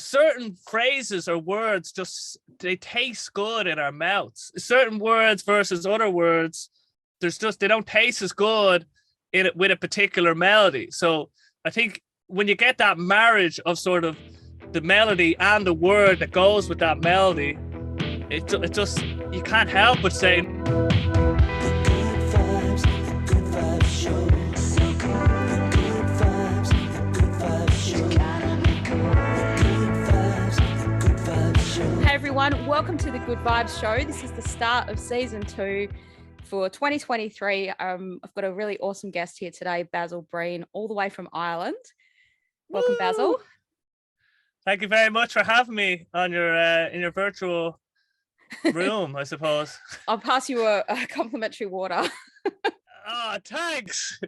certain phrases or words they taste good in our mouths. Certain words versus other words, they don't taste as good in it with a particular melody. So I think when you get that marriage of sort of the melody and the word that goes with that melody, it just, you can't help but saying Hey everyone, welcome to the Good Vibes Show. This is the start of season 2 for 2023. I've got a really awesome guest here today, Basil Breen, all the way from Ireland. Welcome, Basil. Thank you very much for having me on your in your virtual room, I suppose. I'll pass you a complimentary water. Oh, thanks.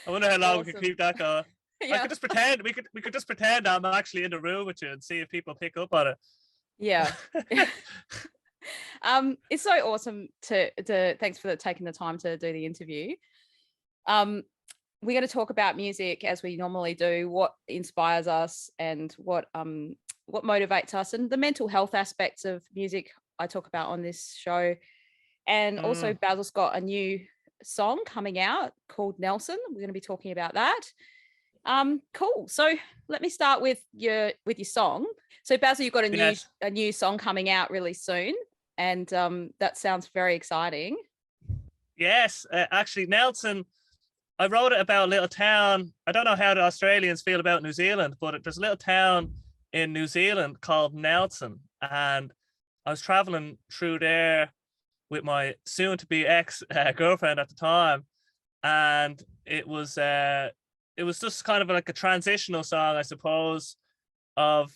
I wonder how long we can keep that going. Yeah. I could just pretend we could just pretend I'm actually in the room with you and see if people pick up on it. Yeah. It's so awesome to thanks for taking the time to do the interview. We're going to talk about music as we normally do, what inspires us and what motivates us, and the mental health aspects of music I talk about on this show. And also Basil's got a new song coming out called Nelson. We're going to be talking about that. Cool. So let me start with your song. So Basil, you've got a new song coming out really soon, and that sounds very exciting. Yes, actually, Nelson. I wrote it about a little town. I don't know how the Australians feel about New Zealand, but there's a little town in New Zealand called Nelson, and I was traveling through there with my soon-to-be ex-girlfriend at the time, and it was just kind of like a transitional song, I suppose, of,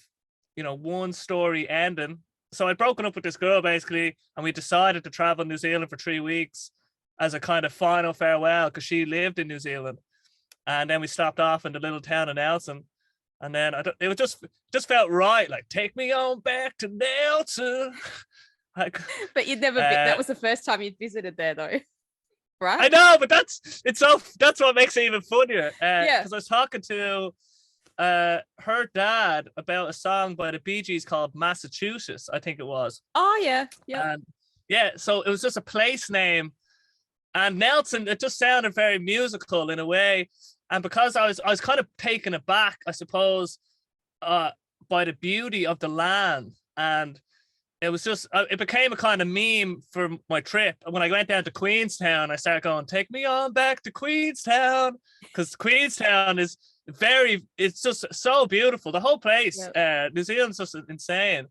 you know, one story ending. So I'd broken up with this girl basically, and we decided to travel New Zealand for 3 weeks as a kind of final farewell because she lived in New Zealand. And then we stopped off in the little town of Nelson. And then it was just felt right, like, take me on back to Nelson. Like, but you'd never been, that was the first time you'd visited there though. Right. I know, but that's what makes it even funnier. Because I was talking to her dad about a song by the Bee Gees called Massachusetts, I think it was. Oh yeah, yeah. And yeah, so it was just a place name, and Nelson, it just sounded very musical in a way. And because I was kind of taken aback, I suppose, by the beauty of the land, and it was just, it became a kind of meme for my trip. And when I went down to Queenstown, I started going, take me on back to Queenstown. Because Queenstown it's just so beautiful. The whole place, New Zealand's just insane.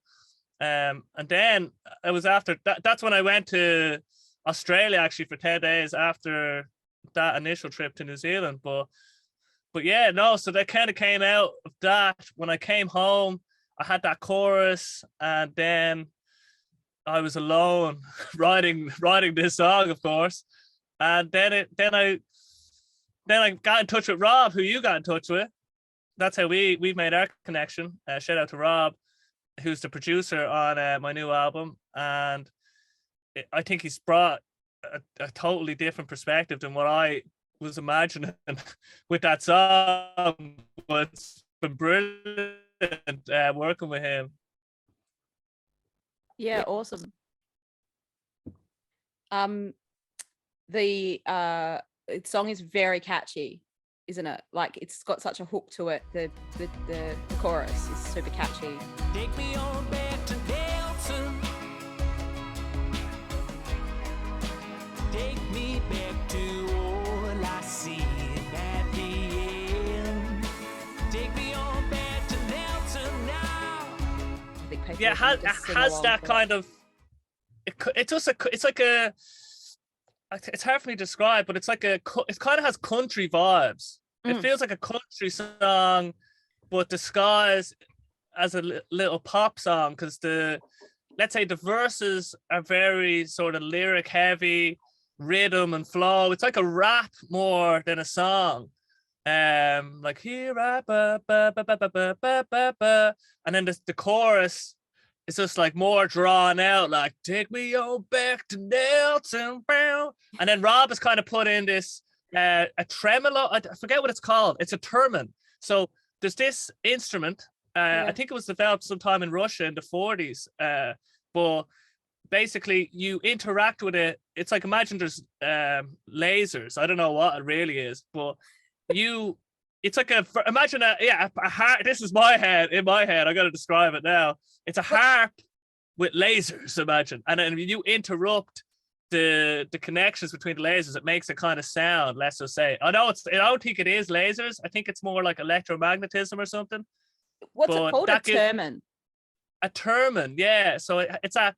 And then it was after that, that's when I went to Australia actually for 10 days after that initial trip to New Zealand. But yeah, no, so that kind of came out of that. When I came home, I had that chorus, and then I was alone writing this song, of course. And then I got in touch with Rob, who you got in touch with. That's how we made our connection. Shout out to Rob, who's the producer on my new album. And I think he's brought a totally different perspective than what I was imagining with that song. But it's been brilliant working with him. Yeah, awesome. The song is very catchy, isn't it? Like, it's got such a hook to it. The chorus is super catchy. Take me on back to Nelson. Take me back to all I see at the end. Take me on back to Nelson now. Yeah, it has that kind of. It's like a. It's hard for me to describe, but it kind of has country vibes. It feels like a country song, but disguised as a little pop song, because let's say the verses are very sort of lyric heavy, rhythm and flow. It's like a rap more than a song. Like here I ba ba ba ba ba ba ba ba ba, and then the chorus is just like more drawn out, like take me on back to Nelson, and then Rob has kind of put in this a tremolo. I forget what it's called. It's a termin. So there's this instrument. Yeah. I think it was developed sometime in Russia in the 40s. But basically, you interact with it. It's like, imagine there's lasers. I don't know what it really is, but it's like imagine a harp. This is in my head. I got to describe it now. It's a harp with lasers, imagine, and then you interrupt the connections between the lasers. It makes a kind of sound. Let's just say, I don't think it is lasers. I think it's more like electromagnetism or something. What's it called? A termin. A termin, yeah. So it's a.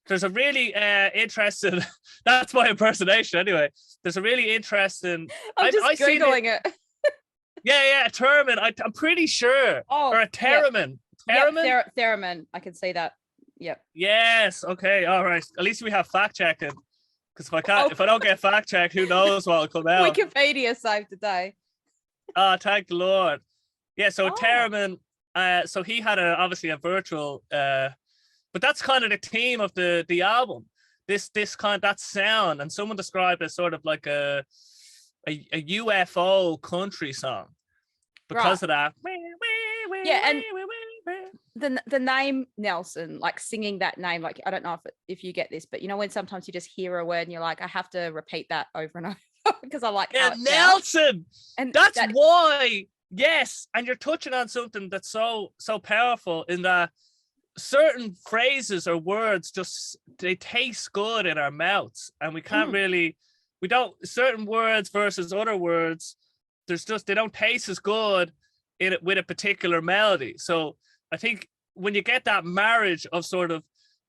There's a really interesting. That's my impersonation, anyway. There's a really interesting. I'm just googling it. Yeah, a termin. I'm pretty sure. Oh, or a theremin. Theremin. Yep, theremin. I can see that. Yep. Yes. Okay. All right. At least we have fact checking. Because if I don't get fact checked, who knows what will come out? Wikipedia saved the day. Oh, thank the Lord. Yeah. So theremin. So he had obviously a virtual. But that's kind of the theme of the album. This kind of that sound, and someone described it as sort of like a UFO country song because of that. Yeah, and the name Nelson, like singing that name, like I don't know if you get this, but you know when sometimes you just hear a word and you're like, I have to repeat that over and over because I like how it Nelson. Sounds. And that's why. Yes, and you're touching on something that's so powerful in that. Certain phrases or words they taste good in our mouths, and we can't really, certain words versus other words, they don't taste as good in it with a particular melody. So I think when you get that marriage of sort of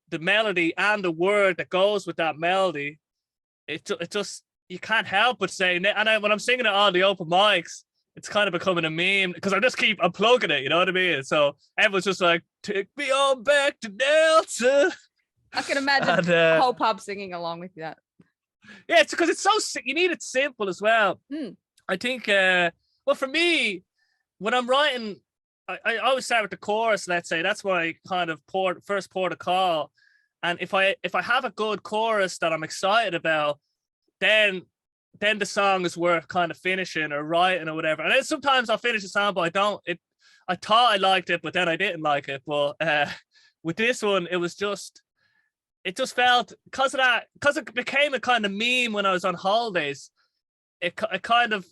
the melody and the word that goes with that melody, it just, you can't help but say, and when I'm singing it on the open mics, it's kind of becoming a meme because I'm plugging it, you know what I mean? So everyone's just like, take me on back to Nelson. I can imagine the whole pub singing along with that. Yeah, it's because it's so, you need it simple as well. I think, well, for me, when I'm writing, I always start with the chorus, let's say. That's my kind of first port of call. And if I have a good chorus that I'm excited about, then the song is worth kind of finishing or writing or whatever. And then sometimes I'll finish a song, but I don't. I thought I liked it, but then I didn't like it. But with this one, it just felt, because it became a kind of meme when I was on holidays. It kind of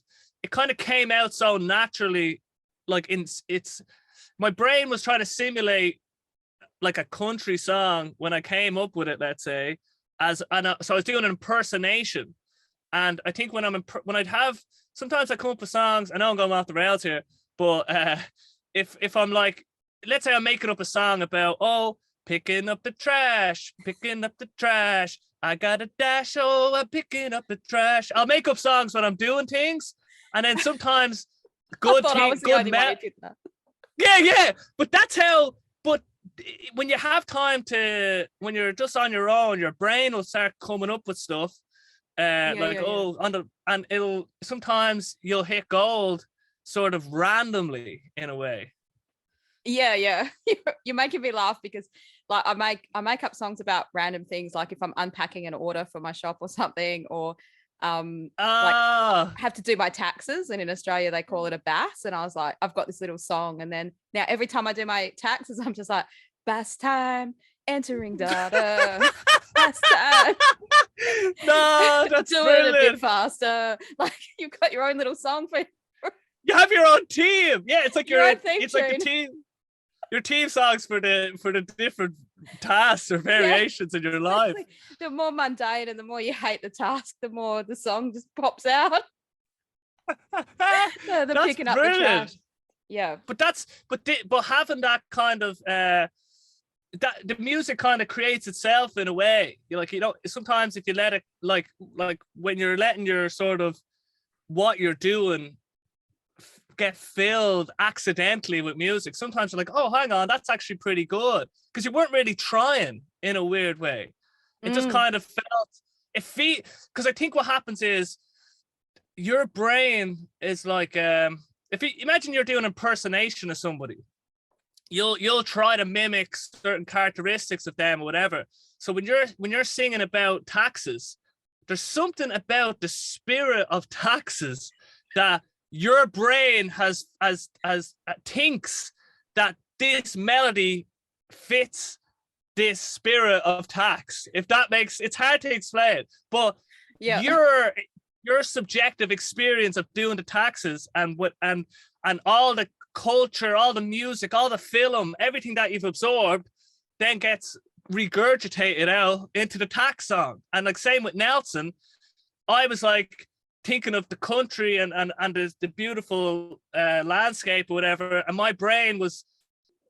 came out so naturally, like my brain was trying to simulate like a country song when I came up with it, let's say, so I was doing an impersonation. And I think when sometimes I come up with songs, I know I'm going off the rails here, but if I'm like, let's say I'm making up a song about, picking up the trash, I got a dash, I'm picking up the trash. I'll make up songs when I'm doing things, and then sometimes good things, good yeah. But that's how. But when you have time when you're just on your own, your brain will start coming up with stuff. And it'll sometimes you'll hit gold sort of randomly in a way. Yeah. You're making me laugh because like I make up songs about random things, like if I'm unpacking an order for my shop or something, or like have to do my taxes, and in Australia they call it a BAS, and I was like, I've got this little song, and then now every time I do my taxes I'm just like, BAS time, entering data. Faster. No, that's do brilliant. it a bit faster. Like you've got your own little song for you have your own team. Yeah, it's like it's tune. Like the team. Your team songs for the different tasks or variations in your life. The more mundane and the more you hate the task, the more the song just pops out. The picking up the trash. Yeah, but having that kind of that the music kind of creates itself in a way. Sometimes if you let it, like when you're letting your sort of what you're doing get filled accidentally with music, sometimes you're like, oh, hang on, that's actually pretty good, because you weren't really trying in a weird way. It just kind of felt because I think what happens is your brain is like, if you imagine you're doing an impersonation of somebody, you'll try to mimic certain characteristics of them or whatever. So when you're singing about taxes, there's something about the spirit of taxes that your brain has thinks that this melody fits this spirit of tax. If that makes, it's hard to explain, but your subjective experience of doing the taxes and all the culture, all the music, all the film, everything that you've absorbed then gets regurgitated out into the tax song. And like same with Nelson, I was like thinking of the country and the beautiful landscape or whatever, and my brain was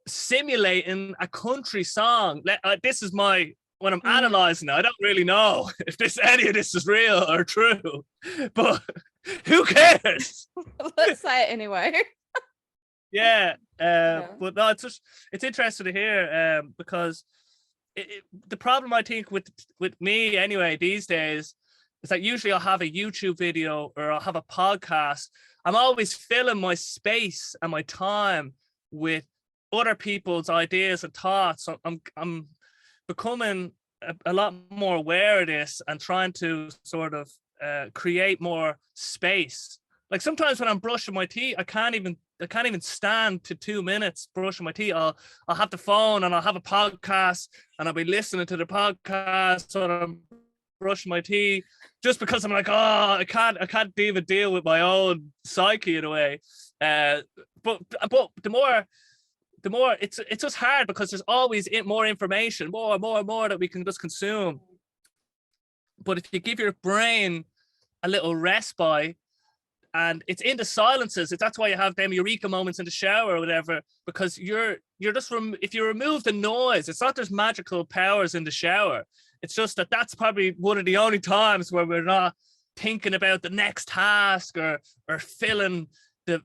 simulating a country song. This is my, when I'm analyzing it, I don't really know if any of this is real or true, but who cares? Let's say it anyway. Yeah. But no, it's interesting to hear, because the problem I think with me anyway these days is that usually I'll have a YouTube video or I'll have a podcast. I'm always filling my space and my time with other people's ideas and thoughts. So I'm becoming a lot more aware of this and trying to sort of create more space. Like sometimes when I'm brushing my teeth, I can't even stand to 2 minutes brushing my teeth. I'll have the phone and I'll have a podcast and I'll be listening to the podcast when I'm brushing my teeth, just because I'm like, oh, I can't even deal with my own psyche in a way. But the more it's just hard because there's always more information, more that we can just consume. But if you give your brain a little respite, and it's in the silences, that's why you have them eureka moments in the shower or whatever, because you're just if you remove the noise, it's not there's magical powers in the shower. It's just that's probably one of the only times where we're not thinking about the next task or filling the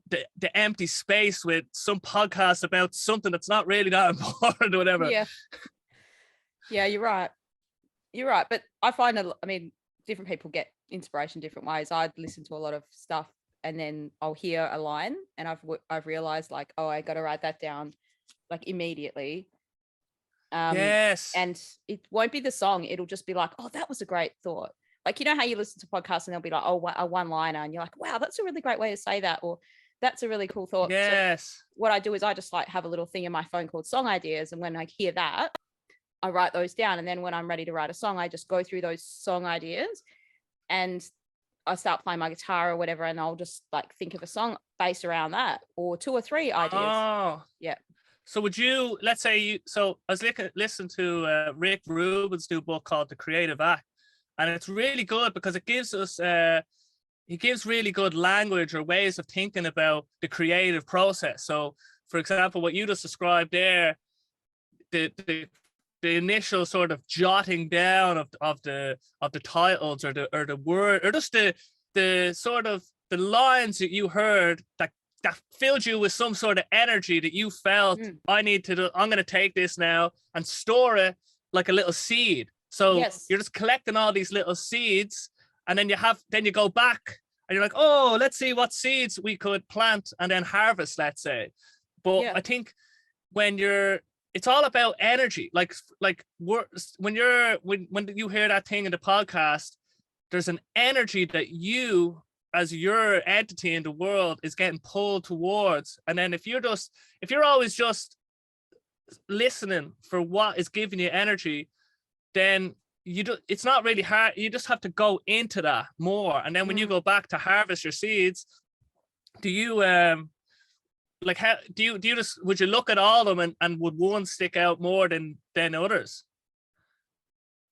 empty space with some podcast about something that's not really that important or whatever. Yeah, you're right. But I find different people get inspiration different ways. I'd listen to a lot of stuff and then I'll hear a line and I've realized like, oh, I got to write that down like immediately. Yes. And it won't be the song. It'll just be like, oh, that was a great thought. Like, you know how you listen to podcasts and they'll be like, oh, a one-liner, and you're like, wow, that's a really great way to say that, or that's a really cool thought. Yes. So what I do is I just like have a little thing in my phone called song ideas, and when I hear that, I write those down, and then when I'm ready to write a song, I just go through those song ideas and I start playing my guitar or whatever, and I'll just like think of a song based around that, or 2 or 3 ideas. Oh, yeah. So would you, let's say so I was listening to Rick Rubin's new book called The Creative Act, and it's really good because it gives us, he gives really good language or ways of thinking about the creative process. So for example, what you just described there, the initial sort of jotting down of the titles or the word, or just the sort of the lines that you heard that filled you with some sort of energy that you felt, I'm going to take this now and store it like a little seed. So you're just collecting all these little seeds, and then you go back and you're like, oh, let's see what seeds we could plant and then harvest, let's say. But I think it's all about energy. Like when you hear that thing in the podcast, there's an energy that you, as your entity in the world, is getting pulled towards. And then if you're always just listening for what is giving you energy, then it's not really hard. You just have to go into that more. And then when you go back to harvest your seeds, do you like how do you just, would you look at all of them and would one stick out more than others?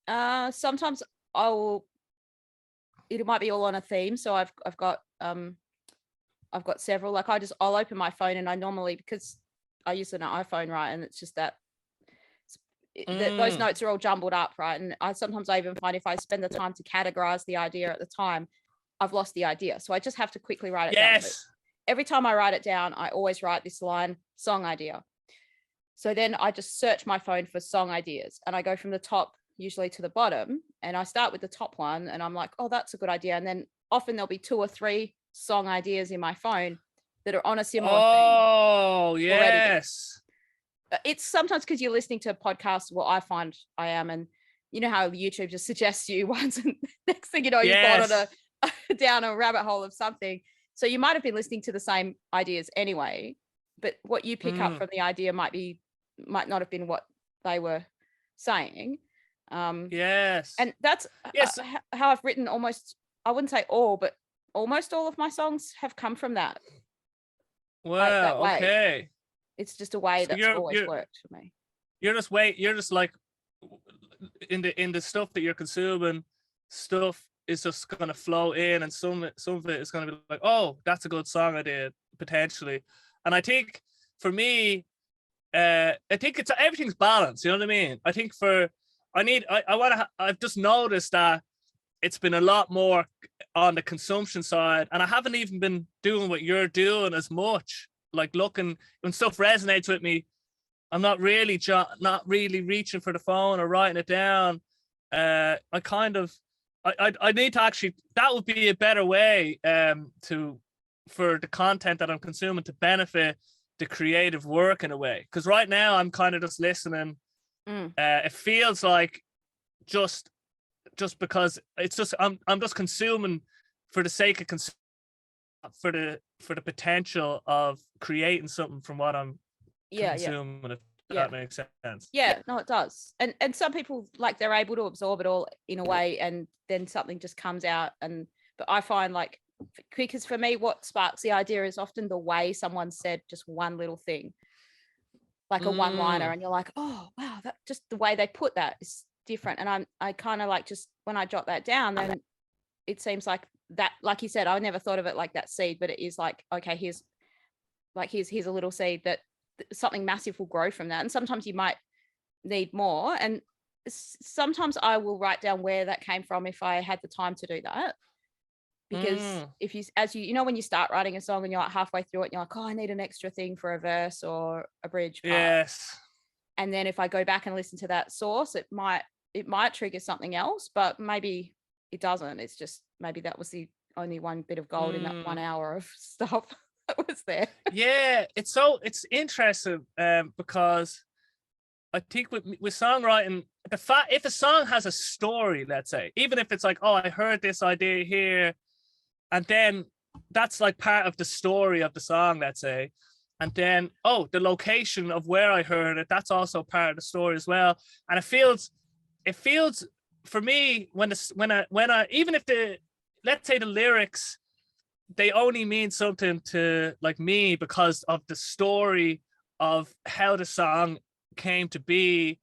Sometimes it might be all on a theme. So I've got several. Like I'll open my phone, and I normally, because I use an iPhone, right, and it's just that those notes are all jumbled up, right? And I even find if I spend the time to categorize the idea at the time, I've lost the idea. So I just have to quickly write it down. But every time I write it down, I always write this line, song idea. So then I just search my phone for song ideas, and I go from the top usually to the bottom, and I start with the top one, and I'm like, oh, that's a good idea. And then often there'll be 2 or 3 song ideas in my phone that are on a similar theme. Oh, yes. It's sometimes because you're listening to a podcast. Well, I find I am, and you know how YouTube just suggests you once, and next thing you know, you've gone on down a rabbit hole of something. So you might have been listening to the same ideas anyway, but what you pick up from the idea might not have been what they were saying. Yes. And that's Yes. how I've written almost, I wouldn't say all, but almost all of my songs have come from that. Wow. That way. Okay. It's just a way So that's always worked for me. You're just like in the stuff that you're consuming, stuff is just gonna flow in, and some of it is gonna be like, oh, that's a good song idea potentially. And I think for me, I think it's everything's balanced. You know what I mean? I think I've just noticed that it's been a lot more on the consumption side, and I haven't even been doing what you're doing as much. Like looking when stuff resonates with me, I'm not really reaching for the phone or writing it down. I need to actually, that would be a better way for the content that I'm consuming to benefit the creative work in a way. Because right now I'm kind of just listening. It feels like just because it's just I'm just consuming for the sake of for the potential of creating something from what I'm consuming. If that makes sense. Yeah, no, it does. And some people, like, they're able to absorb it all in a way, and then something just comes out. But I find, like, because for me, what sparks the idea is often the way someone said just one little thing, like a one-liner, and you're like, oh wow, that just the way they put that is different. And I kind of like, just when I jot that down, then it seems like that, like you said, I never thought of it like that seed, but it is like, okay, here's a little seed that something massive will grow from that. And sometimes you might need more, and sometimes I will write down where that came from if I had the time to do that. Because if you, when you start writing a song and you're like halfway through it and you're like, oh, I need an extra thing for a verse or a bridge part. Yes. And then if I go back and listen to that source, it might trigger something else, but maybe it doesn't. It's just, maybe that was the only one bit of gold in that 1 hour of stuff that was there. Yeah, it's interesting because I think with songwriting, if a song has a story, let's say, even if it's like, oh, I heard this idea here, and then that's like part of the story of the song, let's say, and then, oh, the location of where I heard it, that's also part of the story as well. And it feels for me when I even if let's say the lyrics, they only mean something to like me because of the story of how the song came to be,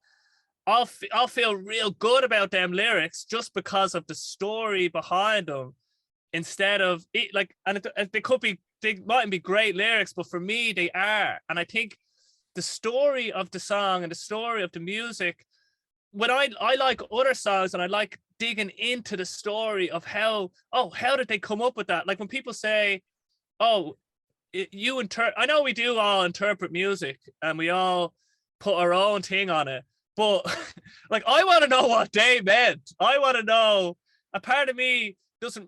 I'll feel real good about them lyrics just because of the story behind them, instead of it, like, and they mightn't be great lyrics, but for me they are. And I think the story of the song and the story of the music, when I like other songs and I like digging into the story of how did they come up with that? Like when people say, oh, I know we do all interpret music and we all put our own thing on it, but like, I want to know what they meant. I want to know, a part of me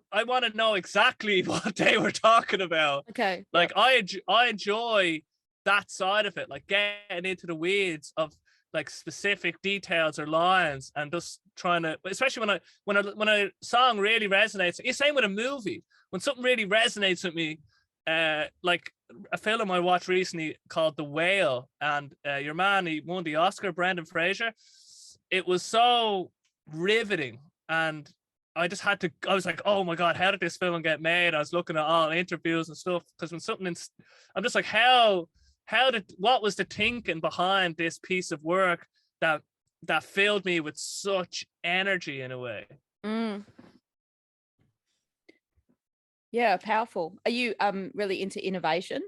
I want to know exactly what they were talking about. Okay. Like, I enjoy that side of it, like getting into the weeds of like specific details or lines, and just trying to, especially when a song really resonates. It's same with a movie. When something really resonates with me, like a film I watched recently called The Whale, and your man, he won the Oscar, Brendan Fraser. It was so riveting, and I was like, oh my God, how did this film get made? I was looking at all interviews and stuff, because when I'm just like, what was the thinking behind this piece of work that filled me with such energy in a way? Yeah, powerful. Are you really into innovation?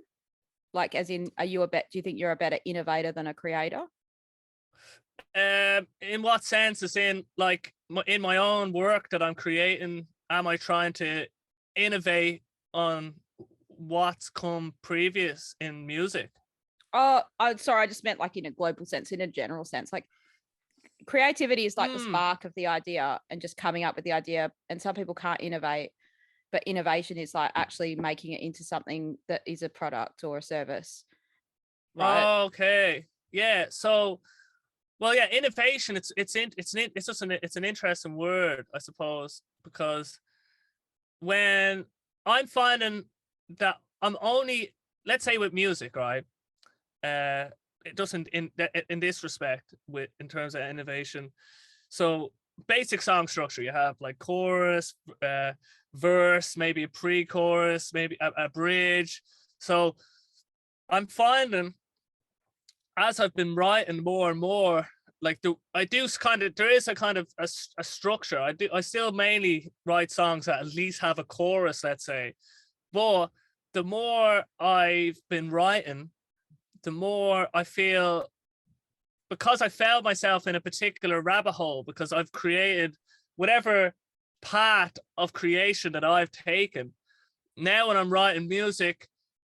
Like, as in, do you think you're a better innovator than a creator? In what sense? As in, like, in my own work that I'm creating, am I trying to innovate on what's come previous in music? Oh, I'm sorry, I just meant like in a global sense, in a general sense. Like, creativity is like the spark of the idea and just coming up with the idea, and some people can't innovate, but innovation is like actually making it into something that is a product or a service, right? Okay, yeah. So, well, yeah, innovation, it's an interesting word, I suppose, because when I'm finding that I'm only, let's say with music, right? It doesn't in this respect with in terms of innovation. So basic song structure, you have like chorus, verse, maybe a pre-chorus, maybe a bridge. So I'm finding as I've been writing more and more, like there is a kind of a structure. I still mainly write songs that at least have a chorus, let's say. But the more I've been writing, the more I feel, because I found myself in a particular rabbit hole, because I've created whatever path of creation that I've taken. Now when I'm writing music,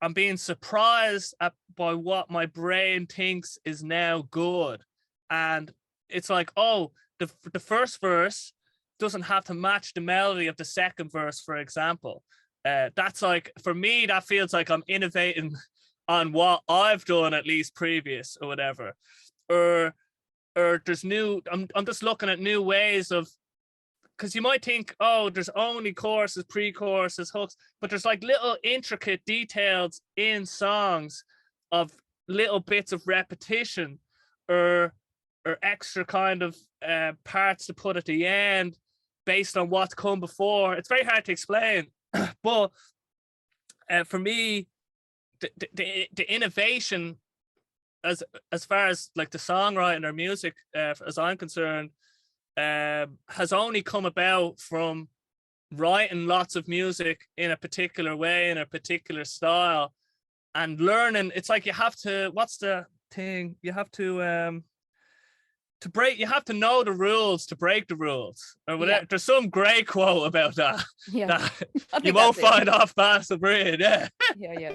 I'm being surprised by what my brain thinks is now good. And it's like, oh, the first verse doesn't have to match the melody of the second verse, for example. That's like, for me, that feels like I'm innovating on what I've done at least previous or whatever. Or there's I'm just looking at new ways of, because you might think, oh, there's only choruses, pre-choruses, hooks, but there's like little intricate details in songs of little bits of repetition or extra kind of parts to put at the end based on what's come before. It's very hard to explain, but for me, the innovation as far as like the songwriting or music, as I'm concerned, has only come about from writing lots of music in a particular way, in a particular style, and learning. It's like you have to, what's the thing? You have to you have to know the rules to break the rules or whatever. Yeah. There's some great quote about that. Yeah. That you won't find off Basil Breen. Yeah. Yeah.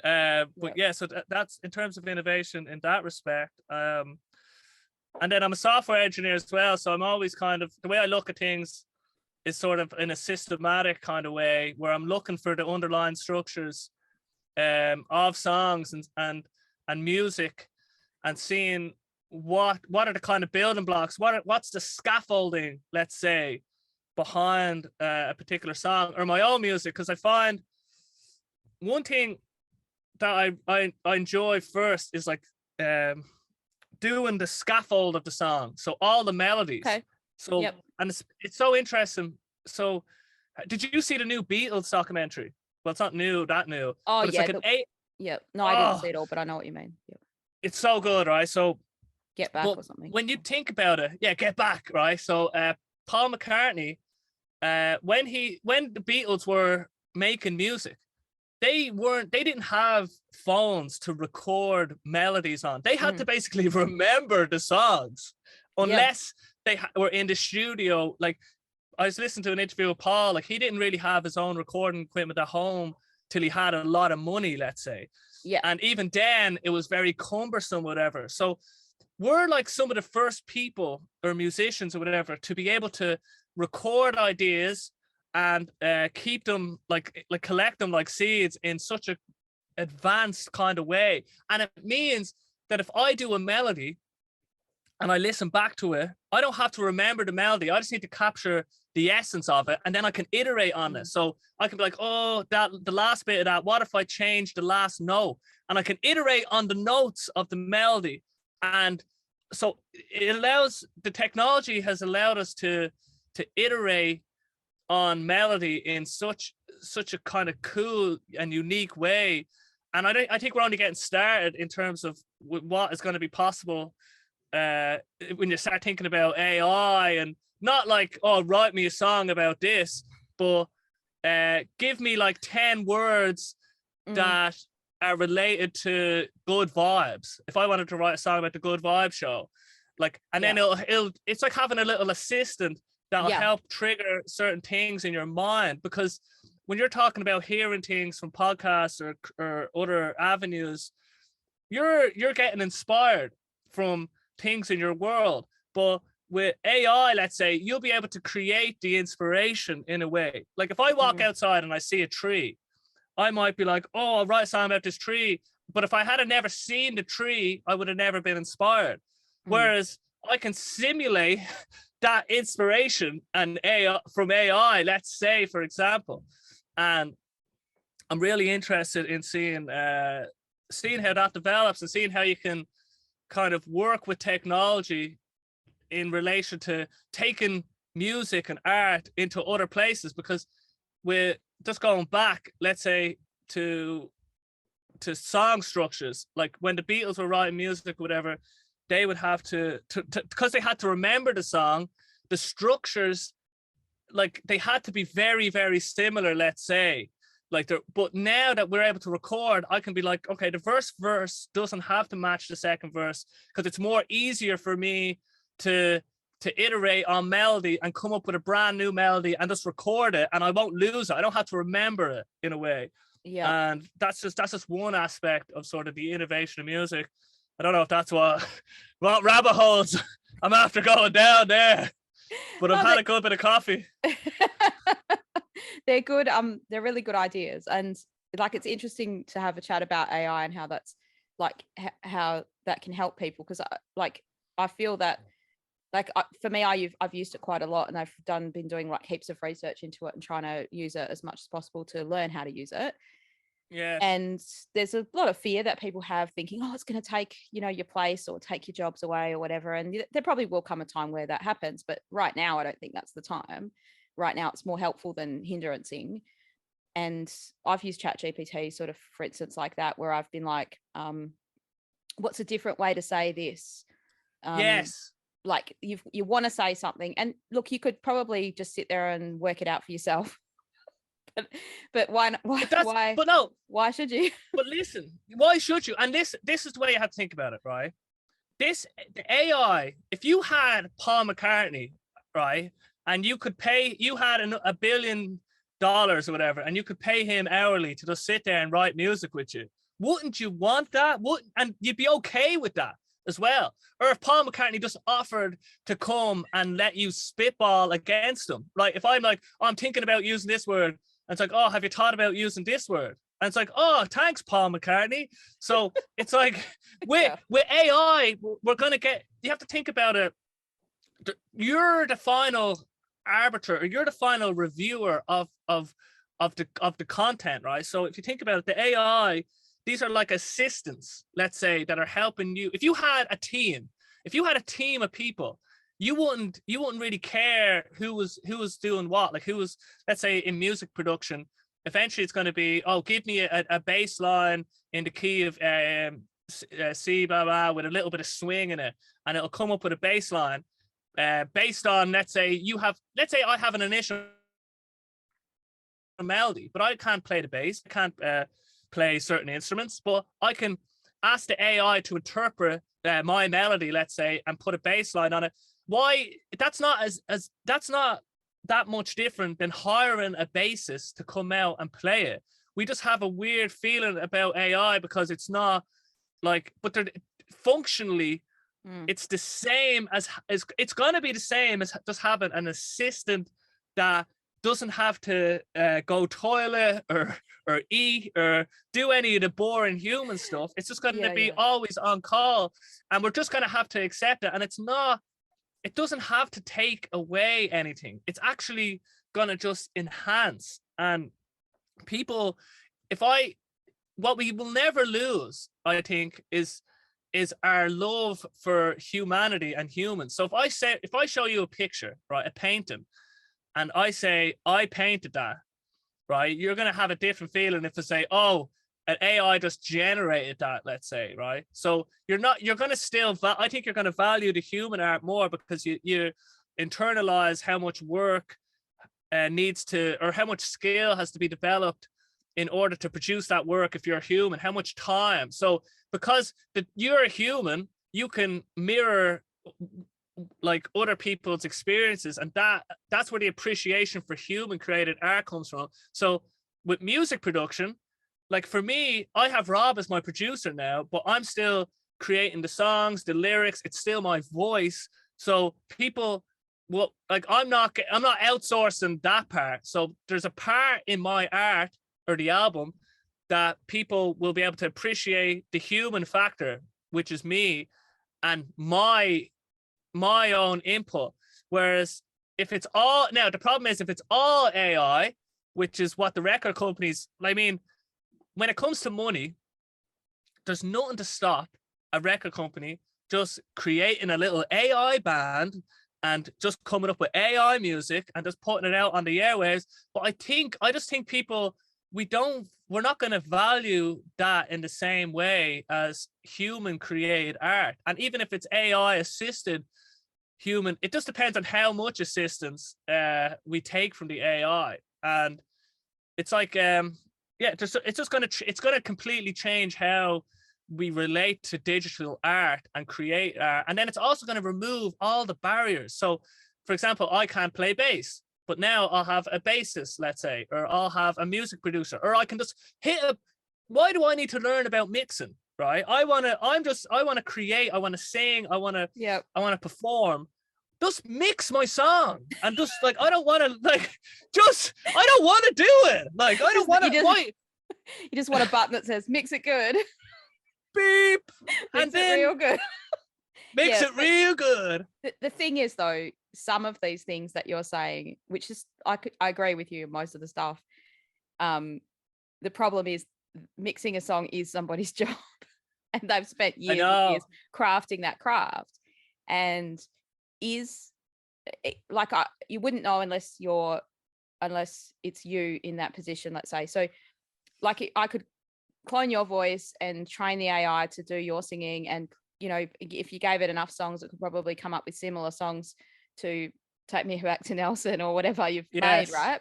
But yeah, so that's in terms of innovation in that respect. And then I'm a software engineer as well. So I'm always kind of, the way I look at things is sort of in a systematic kind of way, where I'm looking for the underlying structures of songs and music, and seeing what are the kind of building blocks, what's the scaffolding, let's say, behind a particular song or my own music. Because I find one thing that I enjoy first is like doing the scaffold of the song, so all the melodies. Okay. So yep. And it's so interesting. So did you see the new Beatles documentary? Well, it's not that new. Oh but it's yeah. like yeah. No, I didn't see it all, but I know what you mean. Yep. It's so good, right? So Get Back or something. When you think about it, yeah, Get Back, right? So Paul McCartney, when the Beatles were making music, they didn't have phones to record melodies on. They had to basically remember the songs, unless they were in the studio. Like, I was listening to an interview with Paul, like he didn't really have his own recording equipment at home till he had a lot of money, let's say. Yeah. And even then it was very cumbersome, whatever. So we're like some of the first people or musicians or whatever to be able to record ideas and keep them like collect them like seeds in such a advanced kind of way. And it means that if I do a melody and I listen back to it, I don't have to remember the melody. I just need to capture the essence of it, and then I can iterate on it. So I can be like, oh, the last bit of that, what if I change the last note? And I can iterate on the notes of the melody. And so the technology has allowed us to iterate on melody in such a kind of cool and unique way. And I think we're only getting started in terms of what is going to be possible when you start thinking about AI, and not like, oh, write me a song about this, but give me like 10 words that are related to good vibes. If I wanted to write a song about the Good Vibe Show, like, and then it's like having a little assistant that'll help trigger certain things in your mind. Because when you're talking about hearing things from podcasts or other avenues, you're getting inspired from things in your world. But with AI, let's say, you'll be able to create the inspiration in a way. Like if I walk outside and I see a tree, I might be like, oh, I'll write a song about this tree. But if I had never seen the tree, I would have never been inspired. Whereas I can simulate that inspiration and AI from AI, let's say, for example, and I'm really interested in seeing how that develops and seeing how you can kind of work with technology in relation to taking music and art into other places. Because we're just going back, let's say, to song structures, like when the Beatles were writing music, whatever, they would have to because they had to remember the song, the structures, like they had to be very, very similar, let's say. Like, but now that we're able to record, I can be like, okay, the verse doesn't have to match the second verse, because it's more easier for me to iterate on melody and come up with a brand new melody and just record it, and I won't lose it. I don't have to remember it in a way. Yeah. And that's just one aspect of sort of the innovation of music. I don't know if that's what rabbit holes I'm after going down there, but I've had a good bit of coffee. They're good. They're really good ideas, and like it's interesting to have a chat about AI and how that's like how that can help people, because I feel that for me, I've used it quite a lot, and I've been doing like heaps of research into it and trying to use it as much as possible to learn how to use it. Yeah. And there's a lot of fear that people have, thinking, oh, it's going to take, your place or take your jobs away or whatever. And there probably will come a time where that happens. But right now, I don't think that's the time. Right now, it's more helpful than hinderancing. And I've used ChatGPT sort of, for instance, like that, where I've been like, what's a different way to say this? Yes. Like you want to say something, and look, you could probably just sit there and work it out for yourself. But why But no, why should you? But listen, why should you? And this is the way you have to think about it, right? The AI, if you had Paul McCartney, right, and you had $1 billion or whatever, and you could pay him hourly to just sit there and write music with you, wouldn't you want that? And you'd be okay with that as well. Or if Paul McCartney just offered to come and let you spitball against him, right? If I'm like, oh, I'm thinking about using this word, and it's like, oh, have you thought about using this word? And it's like, oh, thanks, Paul McCartney. So it's like with AI, you have to think about it. You're the final arbiter, or you're the final reviewer of the content, right? So if you think about it, the AI, these are like assistants, let's say, that are helping you. If you had a team of people, you wouldn't really care who was doing what. Like who was, let's say, in music production, eventually it's going to be, oh, give me a bass line in the key of C, blah, blah, with a little bit of swing in it, and it'll come up with a bass line based on, let's say I have an initial melody, but I can't play the bass, I can't play certain instruments, but I can ask the AI to interpret my melody, let's say, and put a bass line on it. Why? That's not that's not that much different than hiring a bassist to come out and play it. We just have a weird feeling about AI because it's not like, but they're functionally, it's the same as it's going to be the same as just having an assistant that doesn't have to go toilet or eat or do any of the boring human stuff. It's just going to be always on call, and we're just going to have to accept it. And it doesn't have to take away anything. It's actually going to just enhance. And people, what we will never lose, I think, is our love for humanity and humans. So if I show you a picture, right, a painting, and I say, I painted that, right, you're going to have a different feeling if I say, oh, an AI just generated that, let's say, right? So you're going to still, I think you're going to value the human art more, because you internalize how much work or how much skill has to be developed in order to produce that work. If you're a human, how much time. So because you're a human, you can mirror like other people's experiences, and that's where the appreciation for human created art comes from. So with music production, like for me, I have Rob as my producer now, but I'm still creating the songs, the lyrics. It's still my voice. So people, well, like I'm not outsourcing that part. So there's a part in my art or the album that people will be able to appreciate the human factor, which is me and my own input. Whereas if it's all, now the problem is if it's all AI, which is what the record companies, I mean, when it comes to money, there's nothing to stop a record company just creating a little AI band and just coming up with AI music and just putting it out on the airwaves. But I just think people, we're not going to value that in the same way as human created art. And even if it's AI assisted human, it just depends on how much assistance we take from the AI. And it's like, it's going to completely change how we relate to digital art and create art. And then it's also going to remove all the barriers. So for example, I can't play bass, but now I'll have a bassist, let's say, or I'll have a music producer, or I can just why do I need to learn about mixing? Right? I want to create, I want to sing, I want to perform. Just mix my song and just like, I don't want to do it. Like, I don't want to, you just want a button that says, mix it good. Beep. And then real good. Makes it real good. The thing is though, some of these things that you're saying, which is, I agree with you, most of the stuff. The problem is mixing a song is somebody's job and they've spent years and years crafting that craft. And is like, you wouldn't know unless it's you in that position, let's say. So like I could clone your voice and train the AI to do your singing, and you know, if you gave it enough songs, it could probably come up with similar songs to Take Me Back to Nelson or whatever you've played, right?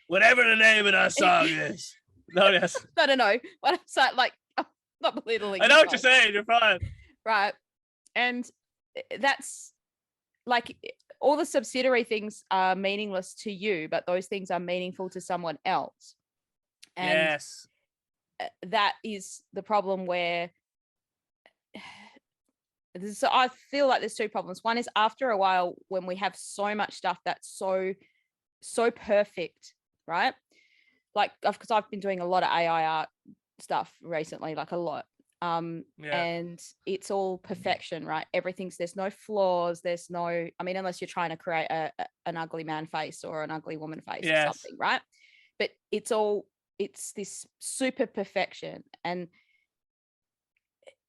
Whatever the name of that song is. No, yes. I don't know. What I'm saying, like, I'm not belittling. I know what you're saying. You're fine. Right. And that's like, all the subsidiary things are meaningless to you, but those things are meaningful to someone else. And yes. That is the problem where so I feel like there's two problems. One is after a while, when we have so much stuff that's so perfect, right? Like, because I've been doing a lot of AI art stuff recently, like a lot. And it's all perfection, right? There's no flaws. There's no, I mean, unless you're trying to create an ugly man face or an ugly woman face or something, right? But it's this super perfection. And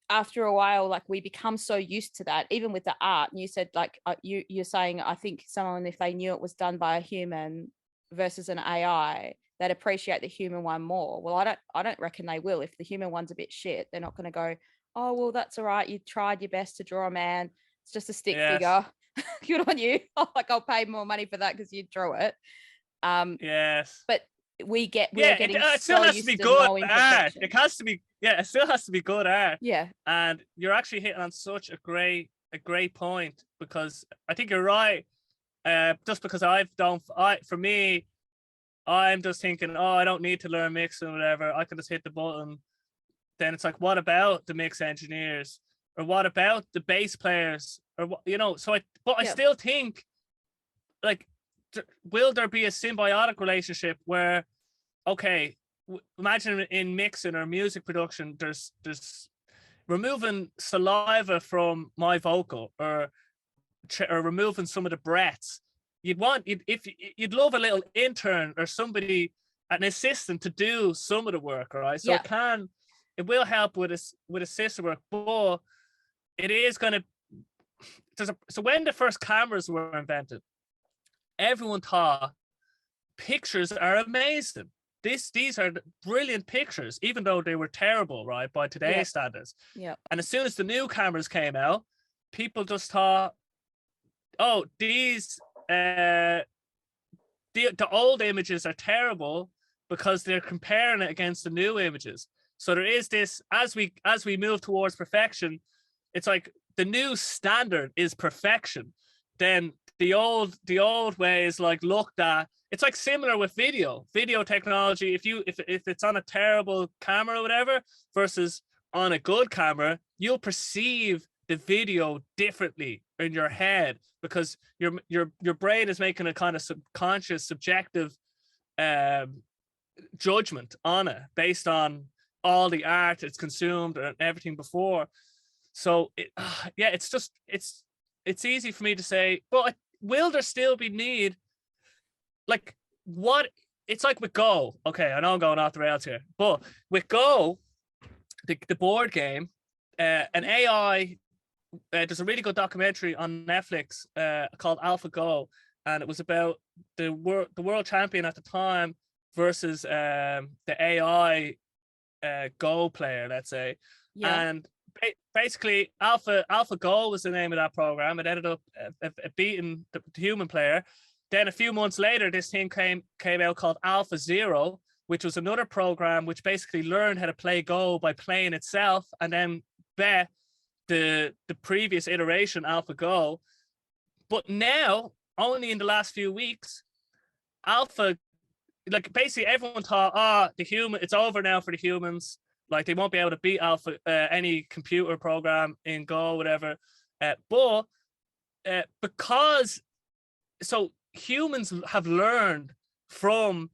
after a while, like, we become so used to that, even with the art. And you said, like, you're saying, I think someone, if they knew it was done by a human versus an AI, they'd appreciate the human one more. Well, I don't reckon they will. If the human one's a bit shit, they're not going to go, oh, well, that's all right, you tried your best to draw a man, it's just a stick figure. Good on you. Like, I'll pay more money for that because you drew it. But we're getting it still has to be good art. It has to be, it still has to be good art. Yeah. And you're actually hitting on such a great point, because I think you're right. Just because for me, I'm just thinking, I don't need to learn mixing or whatever. I can just hit the button. Then it's like, what about the mix engineers? Or what about the bass players? Or what, you know, I still think, like, will there be a symbiotic relationship where, okay, imagine in mixing or music production, there's removing saliva from my vocal, or removing some of the breaths. You'd love a little intern or somebody, an assistant, to do some of the work, right? So it will help with assistant work, but it is going to. So when the first cameras were invented, everyone thought pictures are amazing. These are brilliant pictures, even though they were terrible, right, by today's standards. Yeah. And as soon as the new cameras came out, people just thought, oh, these. The old images are terrible because they're comparing it against the new images. So there is this, as we move towards perfection, it's like the new standard is perfection. Then the old way is like looked at. It's like similar with video technology. If it's on a terrible camera or whatever versus on a good camera, you'll perceive the video differently in your head, because your brain is making a kind of subconscious, subjective judgment on it based on all the art it's consumed and everything before. So it's easy for me to say, but will there still be need? Like, what it's like with Go. Okay, I know I'm going off the rails here, but with Go, the board game, an AI. There's a really good documentary on Netflix called AlphaGo, and it was about the world champion at the time versus the AI Go player, let's say. Yeah. And basically, AlphaGo was the name of that program. It ended up beating the human player. Then a few months later, this thing came out called AlphaZero, which was another program which basically learned how to play Go by playing itself, and then bet the previous iteration, AlphaGo. But now, only in the last few weeks, Alpha, like basically everyone thought, it's over now for the humans. Like they won't be able to beat Alpha, any computer program in Go, whatever. But because, so humans have learned from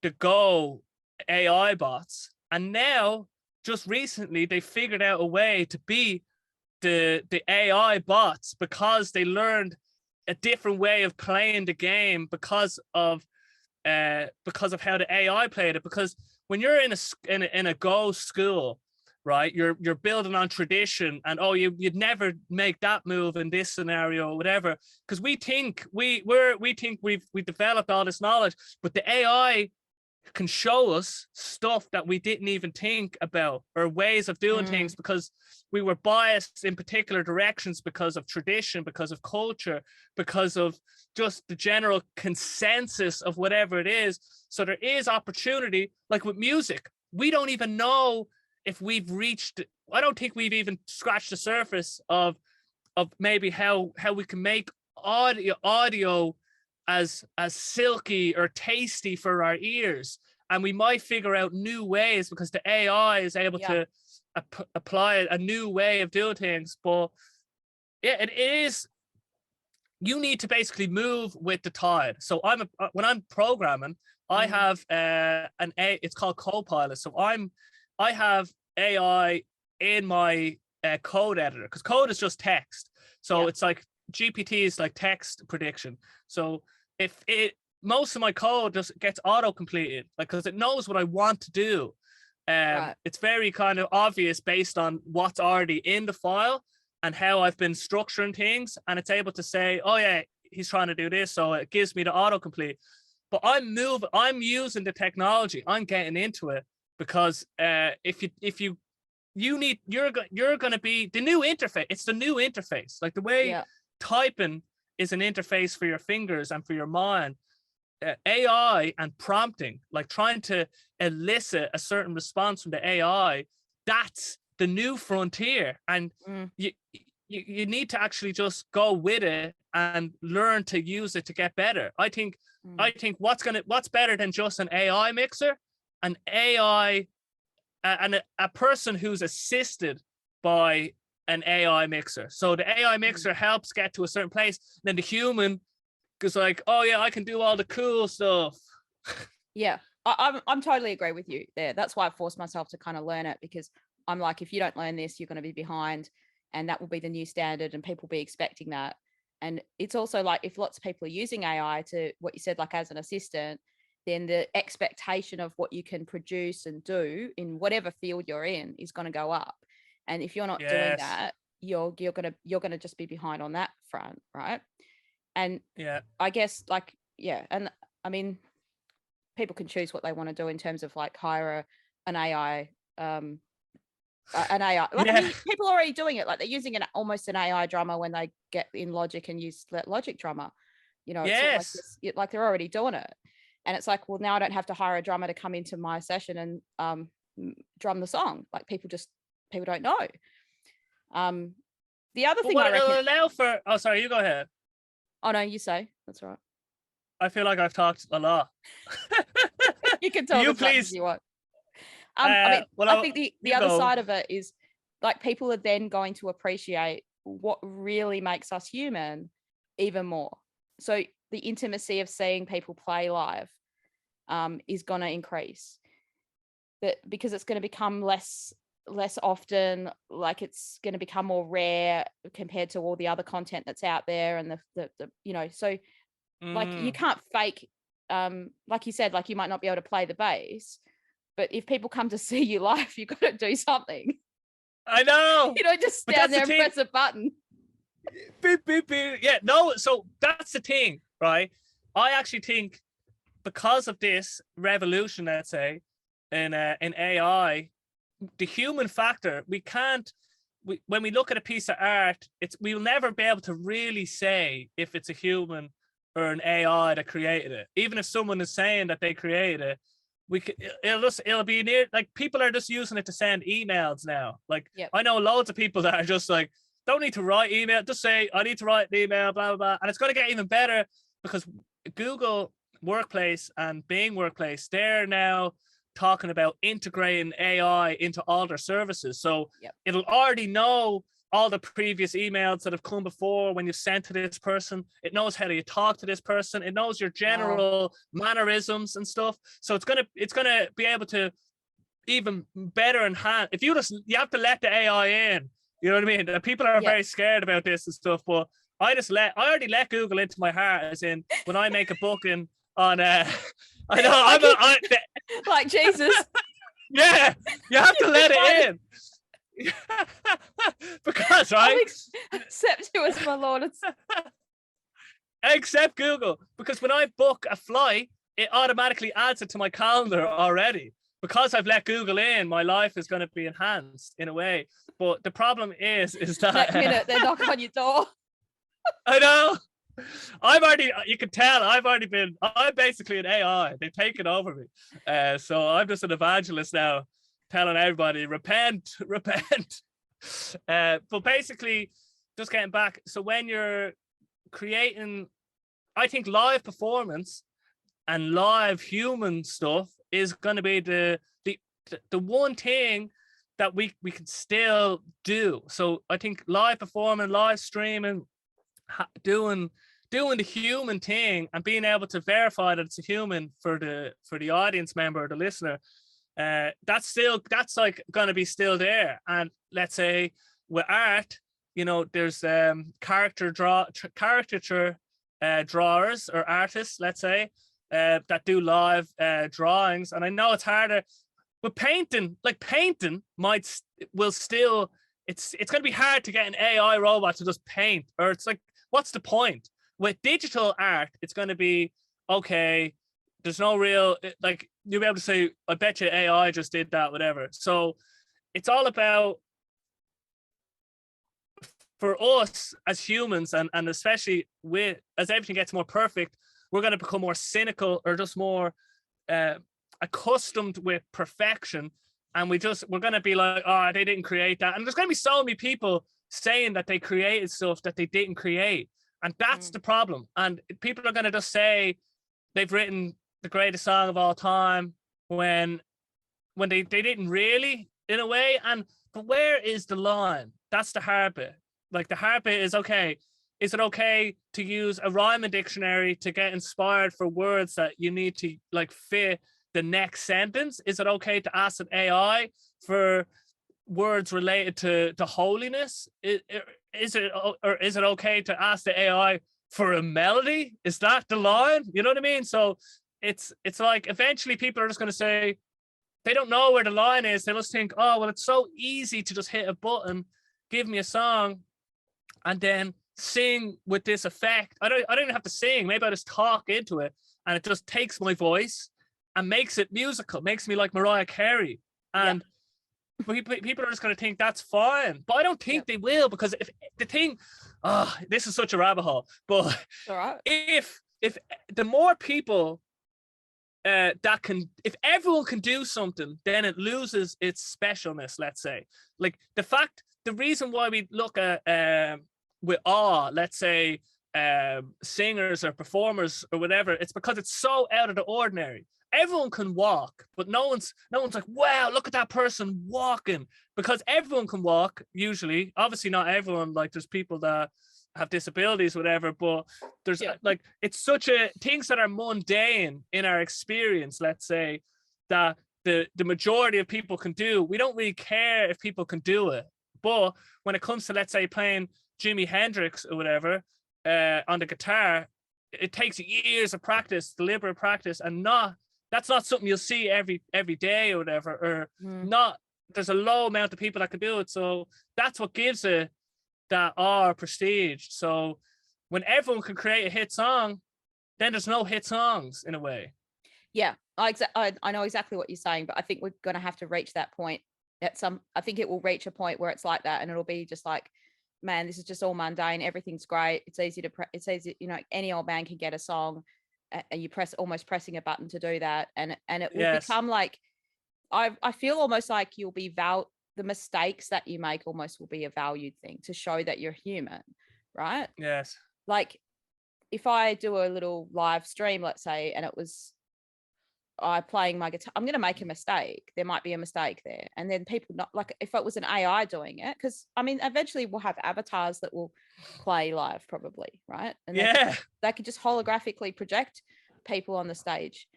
the Go AI bots, and now just recently they figured out a way to beat the AI bots because they learned a different way of playing the game because of how the AI played it. Because when you're in a Go school, right, you're building on tradition, and you'd never make that move in this scenario or whatever, because we think we've developed all this knowledge, but the AI can show us stuff that we didn't even think about, or ways of doing things, because we were biased in particular directions because of tradition, because of culture, because of just the general consensus of whatever it is. So there is opportunity. Like with music, we don't even know if we've reached, I don't think we've even scratched the surface of maybe how we can make audio as silky or tasty for our ears, and we might figure out new ways because the AI is able to apply a new way of doing things. But yeah, it is, you need to basically move with the tide. So when I'm programming, I have it's called Copilot. So I have AI in my code editor, because code is just text. So it's like GPT is like text prediction. So if most of my code just gets auto completed, like, because it knows what I want to do. It's very kind of obvious based on what's already in the file and how I've been structuring things, and it's able to say, oh yeah, he's trying to do this, so it gives me the autocomplete. But I'm using the technology, I'm getting into it, because you're going to be the new interface. It's the new interface, like the way typing is an interface for your fingers and for your mind. AI and prompting, like trying to elicit a certain response from the AI, that's the new frontier. And you need to actually just go with it and learn to use it to get better. I think what's better than just an AI mixer, an AI and a person who's assisted by an AI mixer. So the AI mixer helps get to a certain place, then the human is like, oh yeah, I can do all the cool stuff. Yeah, I'm totally agree with you there. That's why I forced myself to kind of learn it, because I'm like, if you don't learn this, you're going to be behind, and that will be the new standard, and people will be expecting that. And it's also like, if lots of people are using AI to, what you said, like as an assistant, then the expectation of what you can produce and do in whatever field you're in is going to go up. And if you're not doing that, you're gonna just be behind on that front, right? And I guess and I mean, people can choose what they want to do in terms of like hire an AI. Like, I mean, people are already doing it. Like they're using almost an AI drummer when they get in Logic and use that Logic drummer. You know, it's like they're already doing it. And it's like, well, now I don't have to hire a drummer to come into my session and drum the song. Like people don't know. The other thing I reckon, allow for, oh sorry, you go ahead. Oh no, you say. That's right. I feel like I've talked a lot. You can talk as much as you want. I think the other side of it is, like, people are then going to appreciate what really makes us human even more. So the intimacy of seeing people play live is going to increase, because it's going to become less often. Like it's going to become more rare compared to all the other content that's out there, and the you know, so like you can't fake like you said, like you might not be able to play the bass, but if people come to see you live, you've got to do something. I know. You don't just stand there and press a button. Beep, beep, beep. Yeah, no, so that's the thing, right? I actually think because of this revolution, let's say, in AI, the human factor, when we look at a piece of art, we will never be able to really say if it's a human or an AI that created it. Even if someone is saying that they created it, it'll be near, like, people are just using it to send emails now. Like, I know loads of people that are just like, don't need to write email, just say I need to write an email, blah blah blah. And it's going to get even better because Google Workplace and Bing Workplace, they're now talking about integrating AI into all their services. So it'll already know all the previous emails that have come before when you sent to this person. It knows how you talk to this person. It knows your general mannerisms and stuff. So it's gonna be able to even better enhance. If you have to let the AI in. You know what I mean? People are very scared about this and stuff, but I already let Google into my heart, as in when I make a booking on I know like Jesus. Yeah, you have to let it in. Because right, accept you as my Lord. I accept Google because when I book a flight, it automatically adds it to my calendar already. Because I've let Google in, my life is going to be enhanced in a way. But the problem is that minute they knock on your door. I know. You can tell I'm basically an AI. They've taken over me. So I'm just an evangelist now, telling everybody, repent. But basically, just getting back. So when you're creating, I think live performance and live human stuff is going to be the one thing that we can still do. So I think live performing, live streaming, doing the human thing and being able to verify that it's a human for the audience member or the listener, that's like going to be still there. And let's say with art, you know, there's caricature drawers or artists, let's say, that do live drawings. And I know it's harder, but painting will still, it's going to be hard to get an AI robot to just paint, or it's like, what's the point? With digital art, it's going to be, okay, there's no real, like, you'll be able to say, I bet you AI just did that, whatever. So it's all about, for us as humans, and especially as everything gets more perfect, we're going to become more cynical or just more accustomed with perfection. And we're going to be like, oh, they didn't create that. And there's going to be so many people saying that they created stuff that they didn't create. And that's the problem. And people are going to just say they've written the greatest song of all time when they didn't really, in a way. But where is the line? That's the hard bit. Like, the hard bit is, okay, is it okay to use a rhyming dictionary to get inspired for words that you need to, like, fit the next sentence? Is it okay to ask an AI for words related to holiness? Is it okay to ask the AI for a melody? Is that the line? You know what I mean? So it's like, eventually people are just going to say, they don't know where the line is. They just think, oh, well, it's so easy to just hit a button, give me a song, and then sing with this effect. I don't even have to sing. Maybe I just talk into it, and it just takes my voice and makes it musical, makes me like Mariah Carey. And people are just going to think that's fine. But I don't think they will, because if the thing, this is such a rabbit hole, but if the more people if everyone can do something, then it loses its specialness, let's say. Like, the reason why we look at with awe, let's say, singers or performers or whatever, it's because it's so out of the ordinary. Everyone can walk, but no one's like, wow, look at that person walking, because everyone can walk usually. Obviously not everyone, like, there's people that have disabilities, whatever, but there's like, it's such things that are mundane in our experience, let's say, that the majority of people can do. We don't really care if people can do it. But when it comes to, let's say, playing Jimi Hendrix or whatever on the guitar, it takes years of practice, deliberate practice, and that's not something you'll see every day or whatever, or not. There's a low amount of people that can do it, so that's what gives it that prestige. So when everyone can create a hit song, then there's no hit songs in a way. Yeah, I know exactly what you're saying, but I think we're going to have to reach that point I think it will reach a point where it's like that, and it'll be just like, man, this is just all mundane. Everything's great. It's easy, you know, any old band can get a song, and you almost pressing a button to do that. And it will become like, I feel almost like you'll be the mistakes that you make almost will be a valued thing to show that you're human, right? Yes. Like if I do a little live stream, let's say, and it was I playing my guitar, I'm going to make a mistake. There might be a mistake there. And then people not like, if it was an AI doing it, because I mean, eventually we'll have avatars that will play live probably, right? And they could just holographically project people on the stage.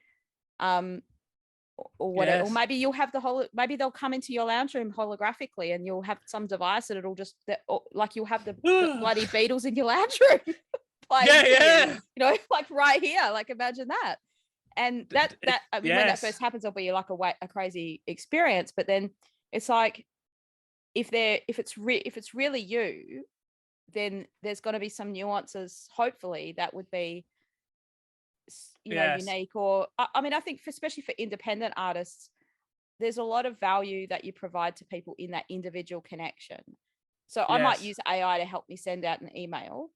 Or whatever, or maybe you'll have maybe they'll come into your lounge room holographically, and you'll have some device that it'll just like you'll have the bloody Beatles in your lounge room playing, you know, like right here. Like imagine that. And that I mean, when that first happens, it'll be like a crazy experience. But then it's like if it's really you, then there's going to be some nuances, hopefully, that would be, you know, unique. Or I mean, I think especially for independent artists, there's a lot of value that you provide to people in that individual connection. So I might use AI to help me send out an email,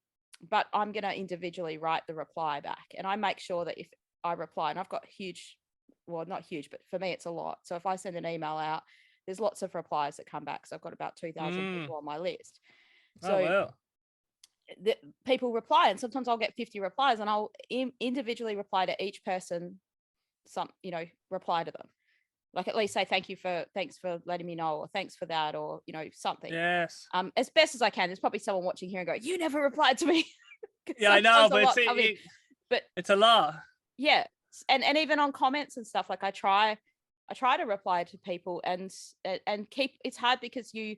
but I'm going to individually write the reply back, and I make sure that if I reply, and I've got not huge, but for me it's a lot. So if I send an email out, there's lots of replies that come back. So I've got about 2,000 people on my list. So the people reply, and sometimes I'll get 50 replies, and I'll individually reply to each person, reply to them. Like at least say thanks for letting me know, or thanks for that, or, you know, something. Yes. As best as I can. There's probably someone watching here and go, you never replied to me. Yeah, I know, but it's a lot. Yeah. And even on comments and stuff, like I try to reply to people and keep, it's hard because you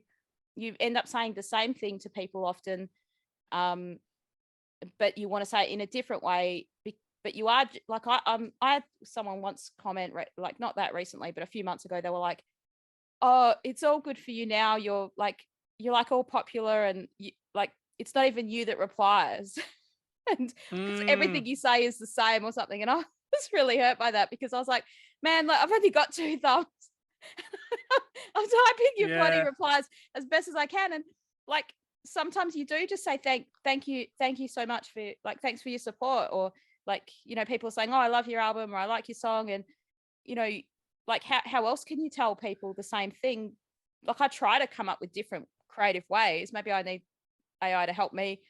end up saying the same thing to people often, but you want to say it in a different way. But you are like, I had someone once comment, like not that recently, but a few months ago, they were like, oh, it's all good for you now. You're like all popular, and you, like, it's not even you that replies. And everything you say is the same or something. And I was really hurt by that, because I was like, man, like, I've only got 2 thumbs. I'm typing your bloody replies as best as I can. And like, sometimes you do just say, thank you so much for, like, thanks for your support. Or like, you know, people are saying, oh, I love your album, or I like your song. And, you know, like how else can you tell people the same thing? Like I try to come up with different creative ways. Maybe I need AI to help me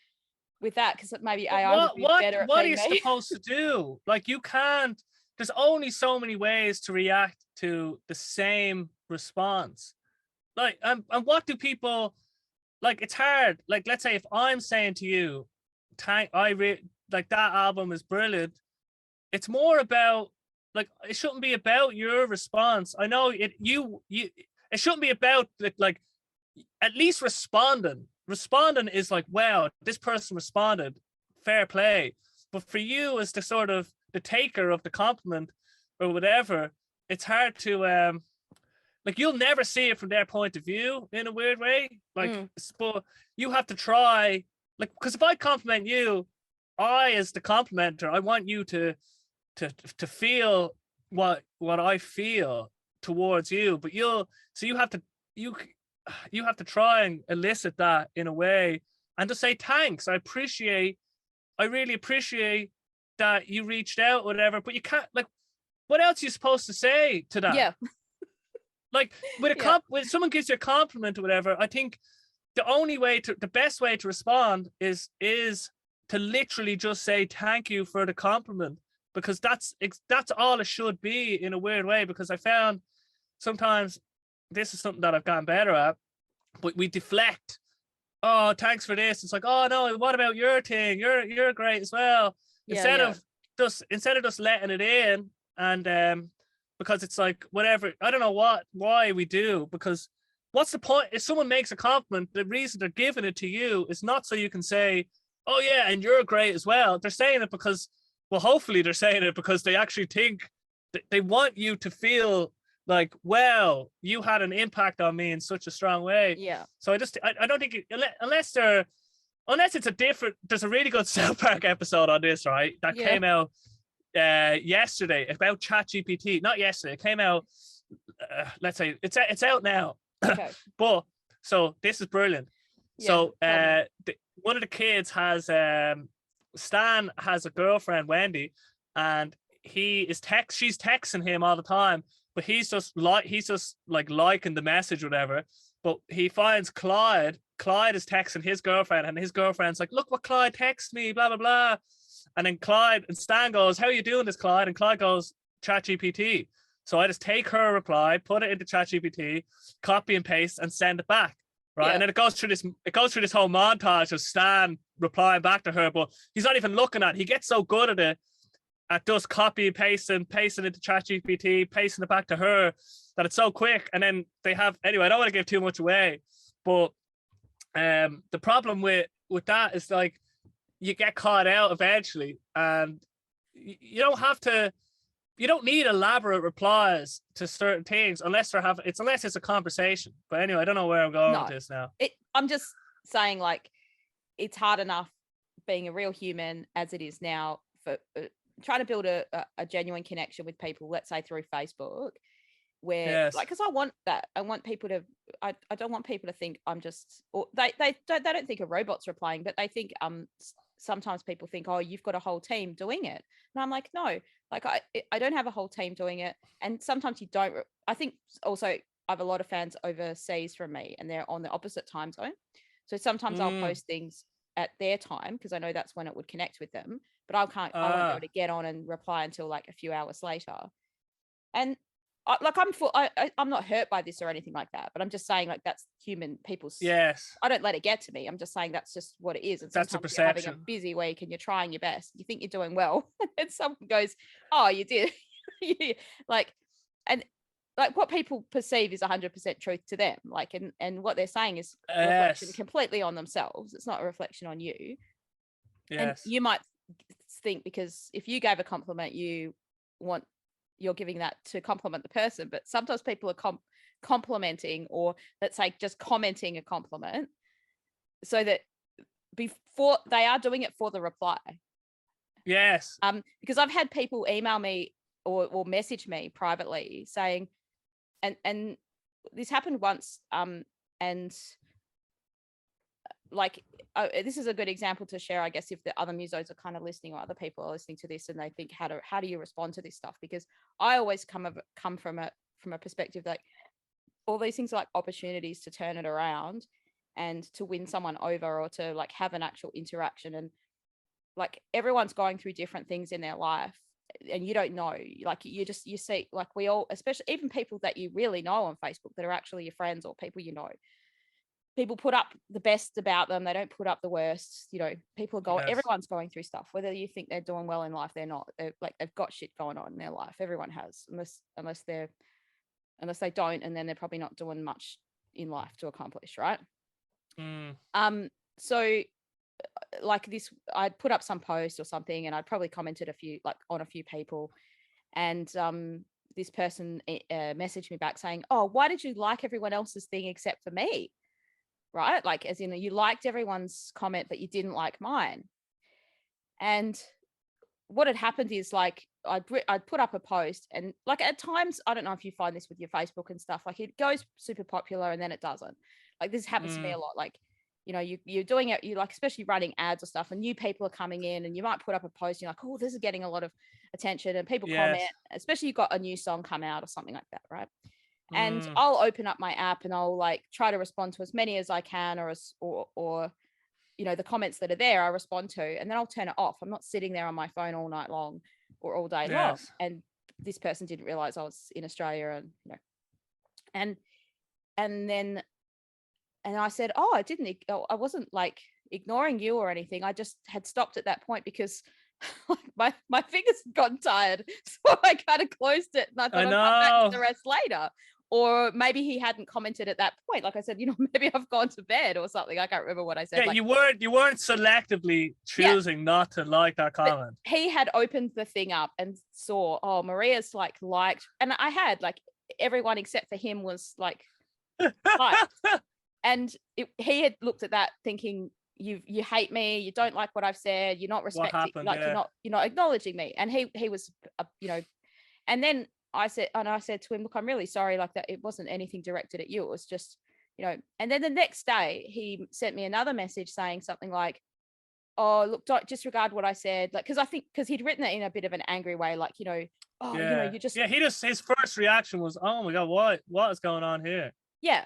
with that, because maybe AI would be better at what are you supposed to do? Like, you can't, there's only so many ways to react to the same response. Like, and what do people, like, it's hard. Like, let's say if I'm saying to you, like, that album is brilliant, it's more about, like, it shouldn't be about your response. I know it shouldn't be about like at least responding is like, wow, this person responded, fair play. But for you as the sort of the taker of the compliment or whatever, it's hard to like, you'll never see it from their point of view in a weird way. Like, but you have to try, like, because if I compliment you, as the complimenter, I want you to feel what I feel towards you. But you have to try and elicit that in a way, and to say thanks. I really appreciate that you reached out, whatever. But you can't, like, what else are you supposed to say to that? Yeah. Like, when someone gives you a compliment or whatever, I think the best way to respond is to literally just say thank you for the compliment, because that's all it should be in a weird way. Because I found sometimes, this is something that I've gotten better at, but we deflect. Oh, thanks for this. It's like, oh no, what about your thing? You're great as well. Instead of just letting it in, and because it's like, whatever, I don't know why we do, because what's the point? If someone makes a compliment, the reason they're giving it to you is not so you can say, oh yeah, and you're great as well. They're saying it because, well, hopefully they're saying it because they actually think they want you to feel like, well, you had an impact on me in such a strong way. Yeah. So I don't think unless it's a different, there's a really good South Park episode on this, right? That came out yesterday about ChatGPT. Not yesterday, it came out, let's say it's out now. Okay. But so this is brilliant. So one of the kids has Stan has a girlfriend, Wendy, and she's texting him all the time, but he's just like liking the message or whatever. But he finds Clyde is texting his girlfriend, and his girlfriend's like, look what Clyde texts me, blah blah blah. And then Clyde and Stan goes, how are you doing this, Clyde? And Clyde goes, ChatGPT. So I just take her reply, put it into ChatGPT, copy and paste, and send it back. Right. Yeah. And then it goes through this whole montage of Stan replying back to her, but he's not even looking at it. He gets so good at it, at just copy and pasting into ChatGPT, pasting it back to her, that it's so quick. And then anyway, I don't want to give too much away, but the problem with that is like you get caught out eventually, and you don't need elaborate replies to certain things unless it's a conversation. But anyway, I don't know where I'm going with this now. I'm just saying, like, it's hard enough being a real human as it is now for trying to build a genuine connection with people, let's say through Facebook, where like, because I want that. I want people to, I don't want people to think I'm just, or they don't think a robot's replying, but they think sometimes people think, oh, you've got a whole team doing it. And I'm like, no, like I don't have a whole team doing it. And sometimes you don't. I think also I have a lot of fans overseas from me, and they're on the opposite time zone. So sometimes I'll post things at their time because I know that's when it would connect with them. But I won't be able to get on and reply until like a few hours later. And I'm not hurt by this or anything like that, but I'm just saying, like, that's human people's. Yes. I don't let it get to me. I'm just saying that's just what it is. And that's sometimes the you're perception. having a busy week and you're trying your best. You think you're doing well, and someone goes, "Oh, you did." Like, and like what people perceive is 100% truth to them. Like, and what they're saying is a reflection completely on themselves. It's not a reflection on you. Yes. And you might think, because if you gave a compliment, you're giving that to compliment the person, but sometimes people are complimenting, or let's say just commenting a compliment, so that before they are doing it for the reply. Yes. Because I've had people email me or message me privately saying, and this happened once, and like, this is a good example to share, I guess, if the other musos are kind of listening, or other people are listening to this and they think, how do you respond to this stuff? Because I always come from a perspective that all these things are like opportunities to turn it around and to win someone over, or to like have an actual interaction. And like, everyone's going through different things in their life, and you don't know, like, you see, like, we all, especially even people that you really know on Facebook that are actually your friends or people you know, people put up the best about them, they don't put up the worst. People are going, everyone's going through stuff, whether you think they're doing well in life, they're not. They've got shit going on in their life. Everyone has, unless they don't, and then they're probably not doing much in life to accomplish, right? So like this, I'd put up some post or something, and I'd probably commented on a few people, and this person messaged me back saying, oh, why did you like everyone else's thing except for me? Right? Like, as in, you liked everyone's comment, but you didn't like mine. And what had happened is, like, I'd put up a post, and like, at times, I don't know if you find this with your Facebook and stuff, like, it goes super popular and then it doesn't. Like, this happens to me a lot. Like, you're doing it, you like, especially running ads or stuff, and new people are coming in, and you might put up a post, and you're like, oh, this is getting a lot of attention, and people comment, especially you've got a new song come out or something like that, right? And I'll open up my app and I'll like try to respond to as many as I can, or the comments that are there I respond to, and then I'll turn it off. I'm not sitting there on my phone all night long or all day long. And this person didn't realize I was in Australia, and then I said, oh, I wasn't like ignoring you or anything. I just had stopped at that point because like my fingers had gotten tired, so I kind of closed it, and I thought I'd come back to the rest later. or maybe he hadn't commented at that point. Like I said, maybe I've gone to bed or something. I can't remember what I said. Yeah, like, you weren't selectively choosing not to like that comment. But he had opened the thing up and saw, oh, Maria's like liked, and I had like everyone except for him was like liked. And he had looked at that thinking, you hate me, you don't like what I've said, you're not respecting, like you're not acknowledging me. And he was and then I said to him, look, I'm really sorry, like that it wasn't anything directed at you, it was just, and then the next day he sent me another message saying something like, oh, look, don't disregard what I said, like, because he'd written it in a bit of an angry way, like, you just his first reaction was, oh my god, what is going on here? Yeah.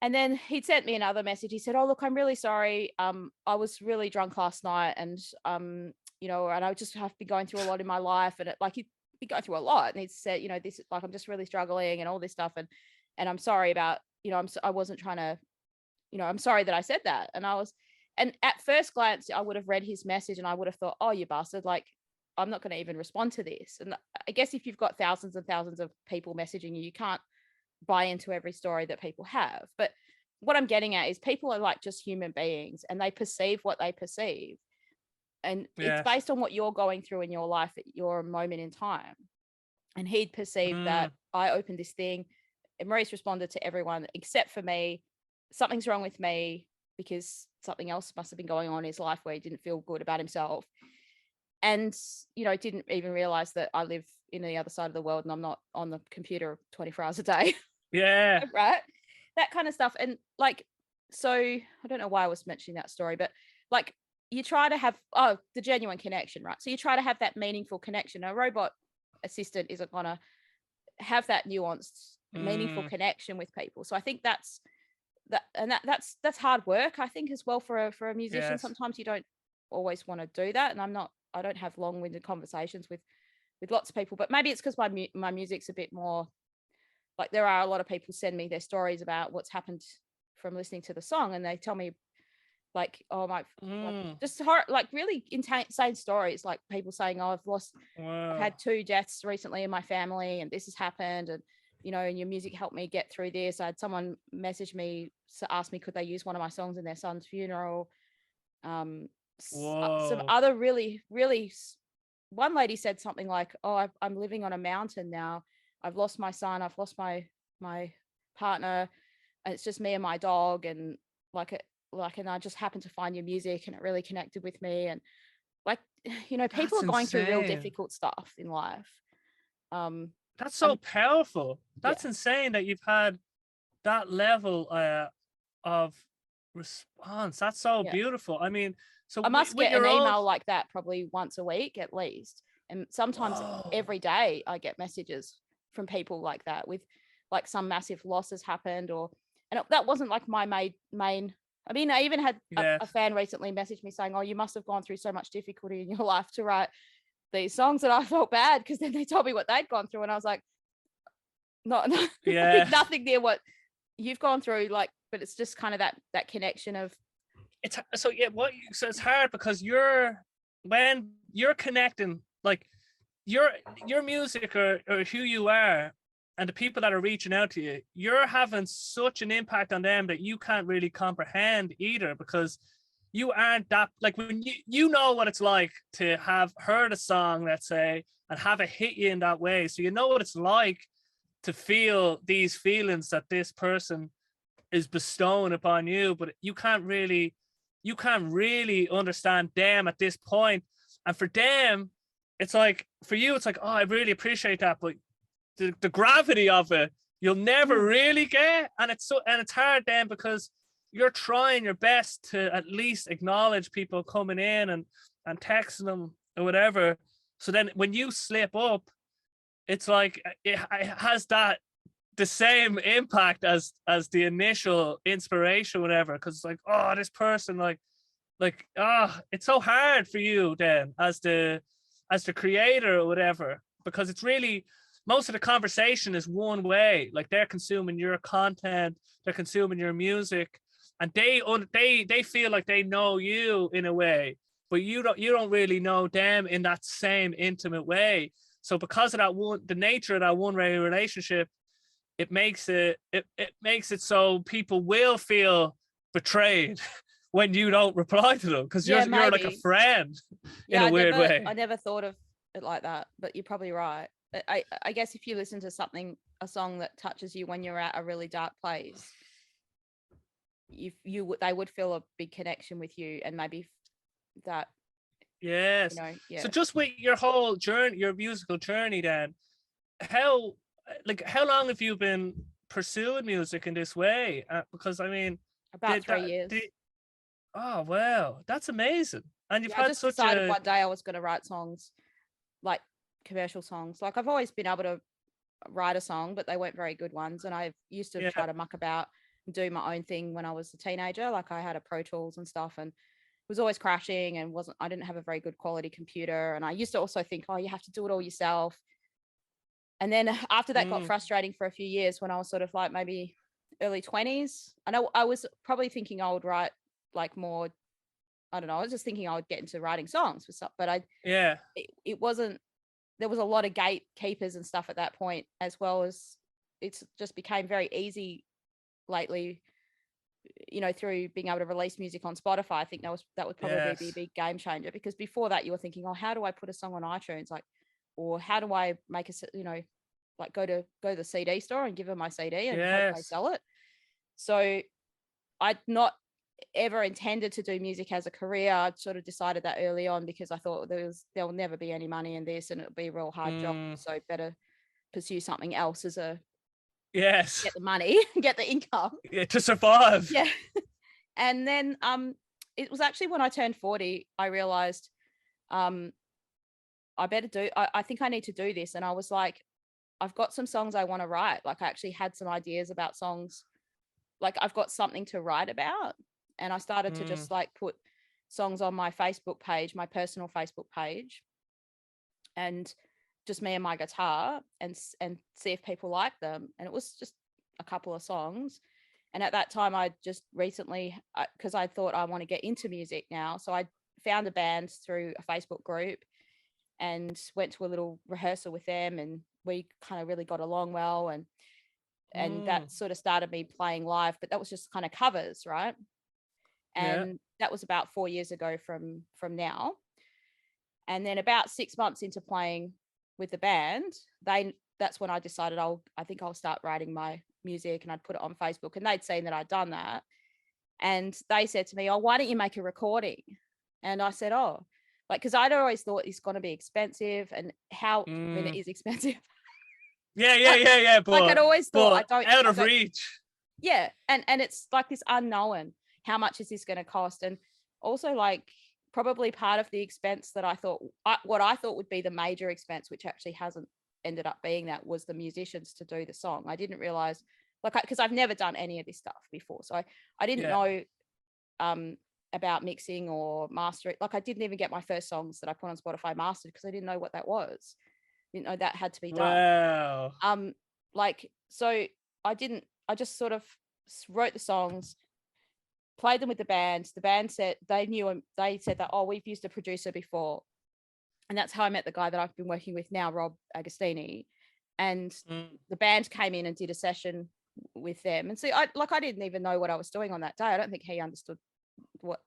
And then he'd sent me another message. He said, oh, look, I'm really sorry. I was really drunk last night, and and I just have been going through a lot in my life, and he'd be going through a lot. And he said, this, like, I'm just really struggling and all this stuff. And I'm sorry about, I wasn't trying to, I'm sorry that I said that. And at first glance, I would have read his message and I would have thought, oh, you bastard, like, I'm not going to even respond to this. And I guess if you've got thousands and thousands of people messaging you, you can't buy into every story that people have. But what I'm getting at is people are like just human beings, and they perceive what they perceive, and it's based on what you're going through in your life at your moment in time. And he'd perceived that I opened this thing, and Maurice responded to everyone except for me, something's wrong with me, because something else must have been going on in his life where he didn't feel good about himself, and didn't even realize that I live in the other side of the world and I'm not on the computer 24 hours a day. Yeah. Right. That kind of stuff. And like, so I don't know why I was mentioning that story, but like, you try to have, the genuine connection, right? So you try to have that meaningful connection. A robot assistant isn't going to have that nuanced, meaningful connection with people. So I think that's hard work, I think, as well for a musician. Yes. Sometimes you don't always want to do that. And I don't have long-winded conversations with lots of people, but maybe it's because my music's a bit more, like, there are a lot of people send me their stories about what's happened from listening to the song, and they tell me like, oh my, like, just like really insane stories, like people saying, oh, I've had 2 deaths recently in my family, and this has happened, and and your music helped me get through this. I had someone message me to ask me could they use one of my songs in their son's funeral. Some other really, really, one lady said something like, oh, I'm living on a mountain now, I've lost my son, I've lost my partner, and it's just me and my dog, and and I just happened to find your music and it really connected with me. And like, people are going through real difficult stuff in life. That's so powerful. That's insane that you've had that level of response. That's so beautiful. I mean, so I must get an email like that probably once a week at least, and sometimes every day I get messages from people like that, with like some massive loss has happened, that wasn't like my main. I mean, I even had a fan recently message me saying, oh, you must have gone through so much difficulty in your life to write these songs. And I felt bad because then they told me what they'd gone through, and I was like, no, nothing near what you've gone through, like, but it's just kind of that connection of so it's hard because when you're connecting, like your music or who you are and the people that are reaching out to you, you're having such an impact on them that you can't really comprehend either, because you aren't that, like, when you know what it's like to have heard a song, let's say, and have it hit you in that way. So you know what it's like to feel these feelings that this person is bestowing upon you, but you can't really understand them at this point. And for them, it's like, for you, it's like, oh, I really appreciate that, but the gravity of it, you'll never really get. And it's hard then, because you're trying your best to at least acknowledge people coming in and texting them or whatever. So then when you slip up, it's like it has the same impact as the initial inspiration, whatever, because it's like, oh, this person, it's so hard for you then as the creator or whatever, because it's really, most of the conversation is one way, like they're consuming your content, they're consuming your music, and they feel like they know you in a way, but you don't really know them in that same intimate way. So because of the nature of that one-way relationship, it makes it so people will feel betrayed when you don't reply to them, because you're like a friend in a weird way. I never thought of it like that, but you're probably right. I guess if you listen to a song that touches you when you're at a really dark place, they would feel a big connection with you, and maybe that. Yes. Yeah. So just with your whole journey, your musical journey, then, how long have you been pursuing music in this way? Because I mean, about 3 years. Oh wow, that's amazing! And you've had I just decided one day I was going to write songs, like commercial songs. Like I've always been able to write a song, but they weren't very good ones. And I used to try to muck about and do my own thing when I was a teenager. Like I had a Pro Tools and stuff, and was always crashing, and I didn't have a very good quality computer. And I used to also think, oh, you have to do it all yourself. And then after that got frustrating for a few years, when I was sort of like maybe early 20s. I know I was probably thinking I would write like more, I don't know, I was just thinking I would get into writing songs for stuff, but it wasn't, there was a lot of gatekeepers and stuff at that point, as well as it's just became very easy lately, you know, through being able to release music on Spotify. I think that would probably be a big game changer, because before that you were thinking, oh, how do I put a song on iTunes? Like, or how do I make a, you know, like go to the CD store and give them my CD and hope they sell it. So I'd not ever intended to do music as a career. I'd sort of decided that early on, because I thought there'll never be any money in this, and it'll be a real hard job. So better pursue something else as a get the money, get the income. Yeah, to survive. Yeah. And then it was actually when I turned 40, I realized I think I need to do this. And I was like, I've got some songs I want to write. Like I actually had some ideas about songs. Like I've got something to write about. And I started to just like put songs on my Facebook page, my personal Facebook page, and just me and my guitar, and see if people like them. And it was just a couple of songs. And at that time, I just recently, because I thought I want to get into music now. So I found a band through a Facebook group and went to a little rehearsal with them, and we kind of really got along well. And that sort of started me playing live, but that was just kind of covers, right? And that was about 4 years ago from now. And then about 6 months into playing with the band, that's when I decided I think I'll start writing my music, and I'd put it on Facebook, and they'd seen that I'd done that. And they said to me, oh, why don't you make a recording? And I said, oh, like, because I'd always thought it's going to be expensive, and I mean, it is expensive. Yeah. But, like I'd always thought out of reach. Yeah. And it's like this unknown. How much is this going to cost? And also, like, probably part of the expense that what I thought would be the major expense, which actually hasn't ended up being that, was the musicians to do the song. I didn't realize, like, because I've never done any of this stuff before. So I didn't know about mixing or mastering. Like I didn't even get my first songs that I put on Spotify mastered, because I didn't know what that was. Didn't know that had to be done. Wow. Like, so I just sort of wrote the songs, played them with the band. The band said they said that, oh, we've used a producer before. And that's how I met the guy that I've been working with now, Rob Agostini. And the band came in and did a session with them. And so I didn't even know what I was doing on that day. I don't think he understood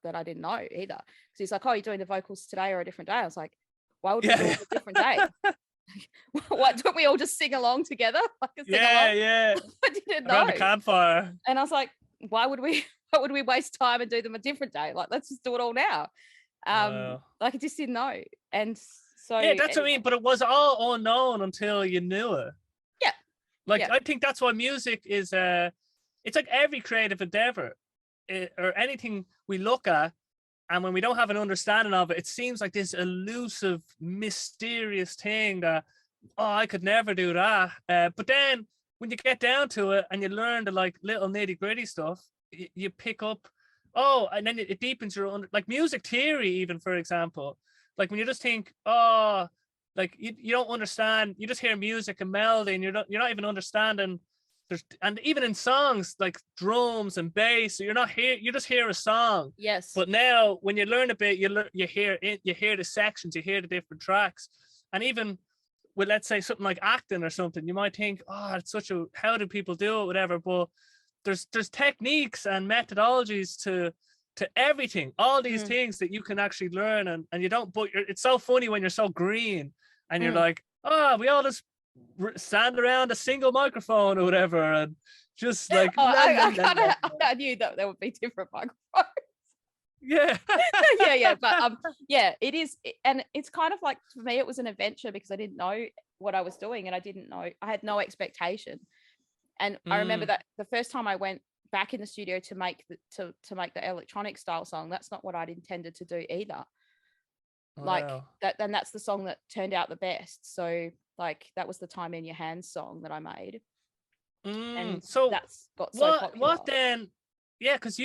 that I didn't know either. Because he's like, oh, you're doing the vocals today or a different day? I was like, why would we do it a different day? What, don't we all just sing along together? Like a sing-along? Yeah. I didn't know. Around the campfire. And I was like, why would we waste time and do them a different day? Like, let's just do it all now. Like I just didn't know. And so that's what I mean. But it was all unknown until you knew it. Yeah. Like I think that's why music is it's like every creative endeavor or anything we look at, and when we don't have an understanding of it, it seems like this elusive, mysterious thing that, oh, I could never do that. But then when you get down to it and you learn the like little nitty gritty stuff, you pick up, and then it deepens your like music theory, even, for example. Like when you just think, oh, like you don't understand, you just hear music and melody, and you're not even understanding. And even in songs like drums and bass, so you just hear a song. Yes. But now when you learn a bit, you hear the sections, you hear the different tracks. And even with, let's say, something like acting or something, you might think, oh, it's such a, how do people do it, whatever. But there's techniques and methodologies to everything, all these things that you can actually learn, and you don't, but it's so funny when you're so green and you're like, oh, we all just stand around a single microphone or whatever, and just like, I knew that there would be different microphones. Yeah. yeah, but yeah, it is, and it's kind of like, for me it was an adventure because I didn't know what I was doing, and I had no expectation. And I remember that the first time I went back in the studio to make the electronic style song, that's not what I'd intended to do either. Like that, and that's the song that turned out the best. So like that was the Time in Your Hands song that I made. And so that's got so popular. What then? Yeah, because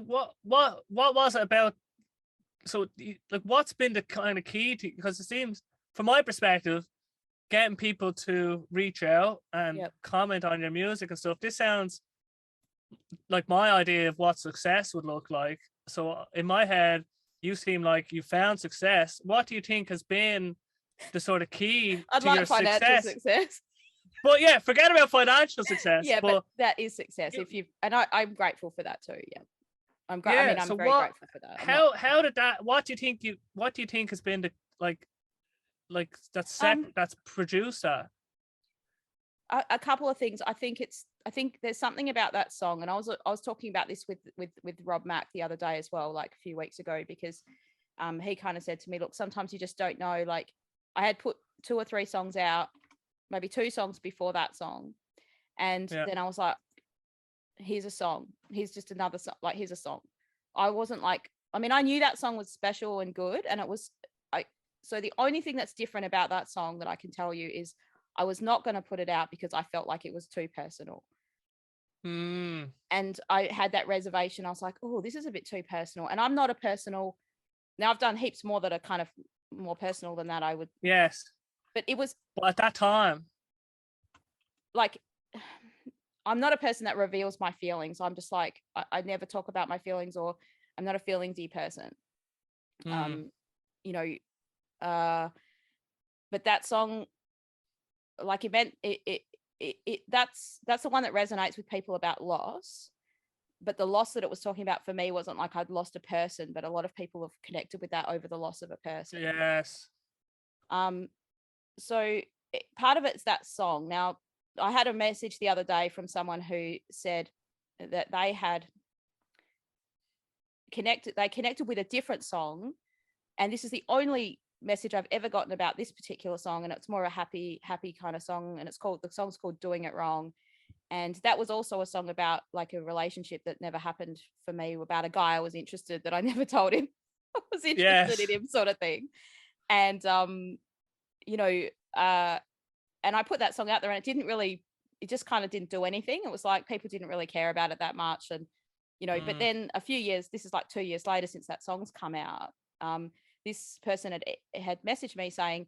what was it about? So like, what's been the kind of key to, because it seems, from my perspective, getting people to reach out and comment on your music and stuff, this sounds like my idea of what success would look like. So in my head, you seem like you found success. What do you think has been the sort of key I'd to like your financial success? But yeah, forget about financial success. Yeah, but that is success. If you, and I'm grateful for that too. Yeah, I'm great. I mean, I'm very grateful for that. How did that? What do you think has been the like that's that's produced that? A couple of things. I think there's something about that song, and I was talking about this with Rob Mack the other day as well, like a few weeks ago, because he kind of said to me, look, sometimes you just don't know. Like, I had put 2 or 3 songs out, maybe 2 songs before that song, and then I was like, here's a song, here's just another song, like, here's a song. I wasn't like, I mean, I knew that song was special and good, and it was, so the only thing that's different about that song that I can tell you is I was not going to put it out because I felt like it was too personal. And I had that reservation. I was like, oh, this is a bit too personal. And I'm not a personal, now I've done heaps more that are kind of more personal than that, I would. Yes. But it was. But at that time. Like, I'm not a person that reveals my feelings. I'm just like, I never talk about my feelings, or I'm not a feelingsy person. You know, but that song, like, it meant that's the one that resonates with people about loss. But the loss that it was talking about for me wasn't like I'd lost a person, but a lot of people have connected with that over the loss of a person. Yes. So part of it's that song. Now, I had a message the other day from someone who said that they had connected with a different song, and this is the only message I've ever gotten about this particular song, and it's more a happy kind of song, and the song's called Doing It Wrong. And that was also a song about like a relationship that never happened for me, about a guy I was interested, that I never told him I was interested in him, sort of thing. And you know, and I put that song out there, and it just kind of didn't do anything. It was like people didn't really care about it that much. And, you know, but then a few years, this is like 2 years later since that song's come out, this person had messaged me saying,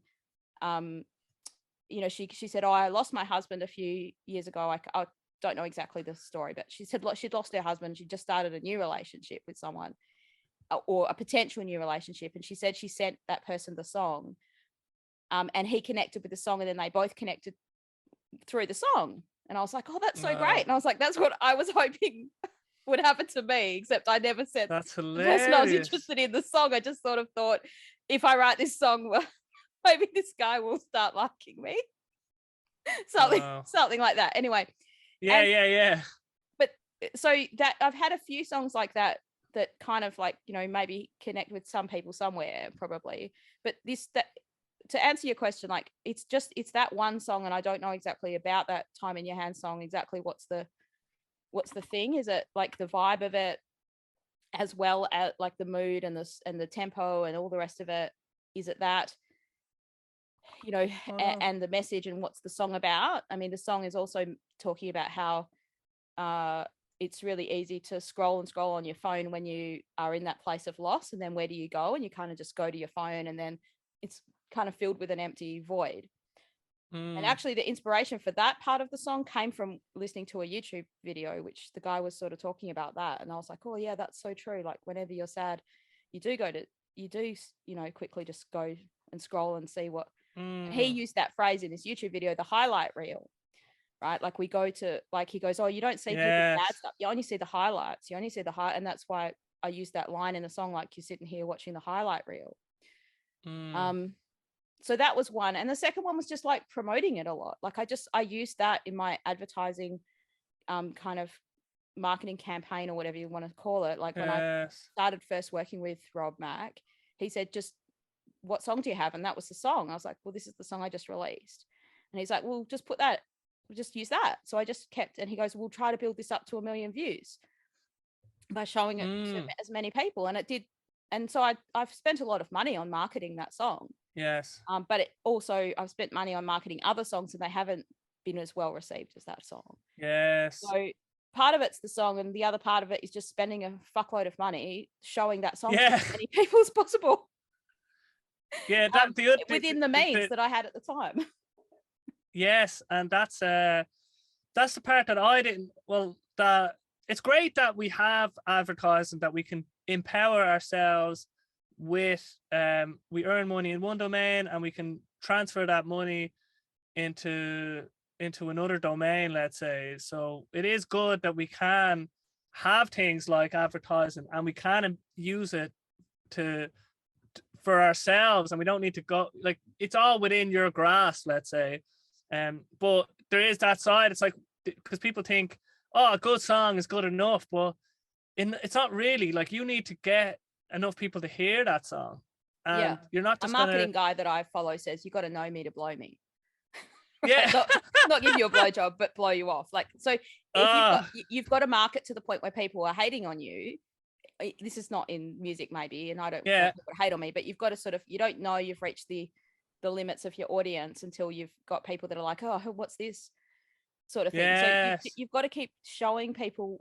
you know, she said, oh, I lost my husband a few years ago. I don't know exactly the story, but she said she'd lost her husband. She just started a new relationship with someone, or a potential new relationship. And she said she sent that person the song, and he connected with the song, and then they both connected through the song. And I was like, oh, that's so great. And I was like, that's what I was hoping would happen to me, except I never said that's hilarious. The person I was interested in the song. I just sort of thought, if I write this song, well, maybe this guy will start liking me. Something like that. Anyway. Yeah. But so that I've had a few songs like that kind of like, you know, maybe connect with some people somewhere, probably. But to answer your question, like, it's that one song, and I don't know exactly about that Time in Your Hand song, exactly what's the thing. Is it like the vibe of it, as well as like the mood and the tempo and all the rest of it? Is it that, you know, and the message, and what's the song about? I mean, the song is also talking about how it's really easy to scroll on your phone when you are in that place of loss, and then where do you go? And you kind of just go to your phone, and then it's kind of filled with an empty void. And actually the inspiration for that part of the song came from listening to a YouTube video, which the guy was sort of talking about that, and I was like, oh yeah, that's so true. Like, whenever you're sad, you do, you know, quickly just go and scroll and see what He used that phrase in his YouTube video, the highlight reel, right? Like we go to, like he goes, oh, you don't see people's bad stuff. You only see the highlights. You only see the and that's why I use that line in the song, like you're sitting here watching the highlight reel. So that was one. And the second one was just like promoting it a lot. Like I used that in my advertising kind of marketing campaign or whatever you want to call it. Like when I started first working with Rob Mack, he said, just what song do you have? And that was the song. I was like, well, this is the song I just released. And he's like, well, just put that, just use that. So I just kept, and he goes, we'll try to build this up to 1 million views by showing it to as many people. And it did. And so I've spent a lot of money on marketing that song. Yes. But it also, I've spent money on marketing other songs and they haven't been as well received as that song. Yes. So part of it's the song and the other part of it is just spending a fuckload of money showing that song to as many people as possible. Yeah, within the means that I had at the time. Yes, and that's the part that I didn't. Well, it's great that we have advertising, that we can empower ourselves with. We earn money in one domain and we can transfer that money into another domain, let's say. So it is good that we can have things like advertising and we can use it for ourselves, and we don't need to go, like, it's all within your grasp, let's say. But there is that side. It's like, because people think, oh, a good song is good enough, but it's not really. Like, you need to get enough people to hear that song, and you're not just a marketing guy that I follow says you got to know me to blow me. Yeah. not give you a blowjob, but blow you off. Like, so if you've got to market to the point where people are hating on you. This is not in music maybe, and I don't want people to hate on me, but you've got to sort of, you don't know you've reached the limits of your audience until you've got people that are like, oh, what's this sort of thing. So you've got to keep showing people,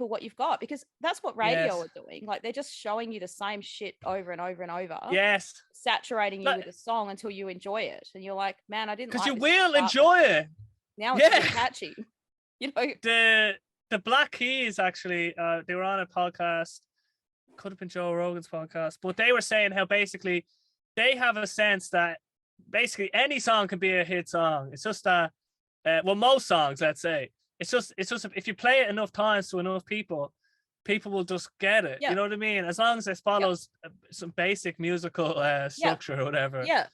what you've got, because that's what radio are doing. Like, they're just showing you the same shit over and over and over. Yes. Saturating you with a song until you enjoy it. And you're like, man, I didn't like this. Because you will enjoy it. Now it's really catchy. You know, the Black Keys, actually, they were on a podcast, could have been Joe Rogan's podcast, but they were saying how basically they have a sense that basically any song can be a hit song. It's just that, well, most songs, let's say, it's just if you play it enough times to enough people will just get it. You know what I mean? As long as it follows some basic musical structure or whatever. Yeah.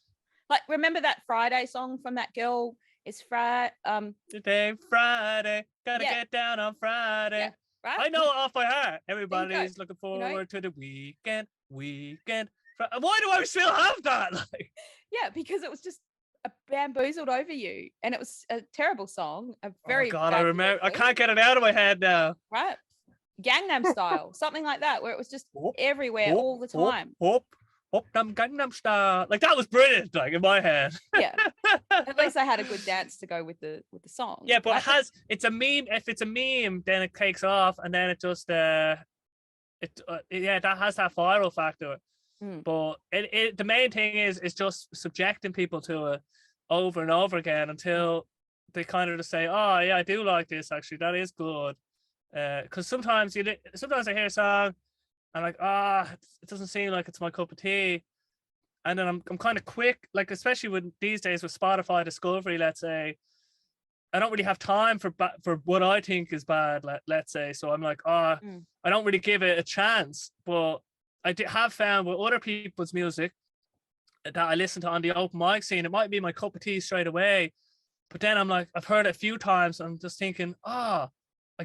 Like, remember that Friday song from that girl? It's Friday. Today, Friday. Gotta get down on Friday. Yeah, right? I know it off by heart. Everybody's looking forward to the weekend. Why do I still have that? Like, yeah, because it was just bamboozled over you, and it was a terrible song. A very I remember. I can't get it out of my head now. Right, Gangnam Style, something like that, where it was just everywhere all the time. Gangnam Style. Like, that was brilliant. Like, in my head. Yeah. At least I had a good dance to go with the song. Yeah, but it's a meme. If it's a meme, then it takes off, and then it just that has that viral factor. But the main thing is just subjecting people to it over and over again until they kind of just say, oh yeah, I do like this, actually, that is good. Because sometimes I hear a song, I'm like, it doesn't seem like it's my cup of tea. And then I'm kind of quick, like, especially with these days with Spotify discovery, let's say, I don't really have time for what I think is bad, let's say. So I'm like, I don't really give it a chance. But I have found with other people's music that I listen to on the open mic scene, it might be my cup of tea straight away. But then I'm like, I've heard it a few times. I'm just thinking, I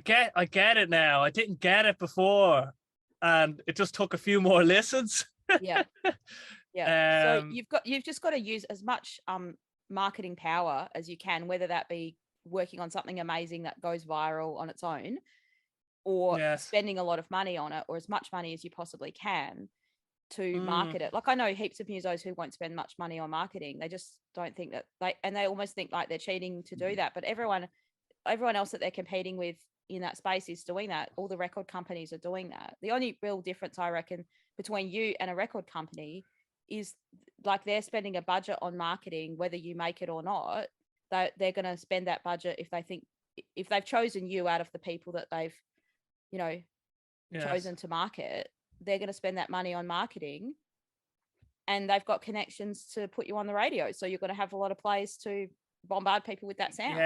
get it now. I didn't get it before. And it just took a few more listens. Yeah. So you've just got to use as much marketing power as you can, whether that be working on something amazing that goes viral on its own, or spending a lot of money on it, or as much money as you possibly can to market it. Like, I know heaps of musos who won't spend much money on marketing. They just don't think that they almost think like they're cheating to do that. But everyone else that they're competing with in that space is doing that. All the record companies are doing that. The only real difference, I reckon, between you and a record company is, like, they're spending a budget on marketing, whether you make it or not. They're going to spend that budget if they've chosen you out of the people that they've, chosen to market. They're going to spend that money on marketing and they've got connections to put you on the radio. So you're going to have a lot of plays to bombard people with that sound.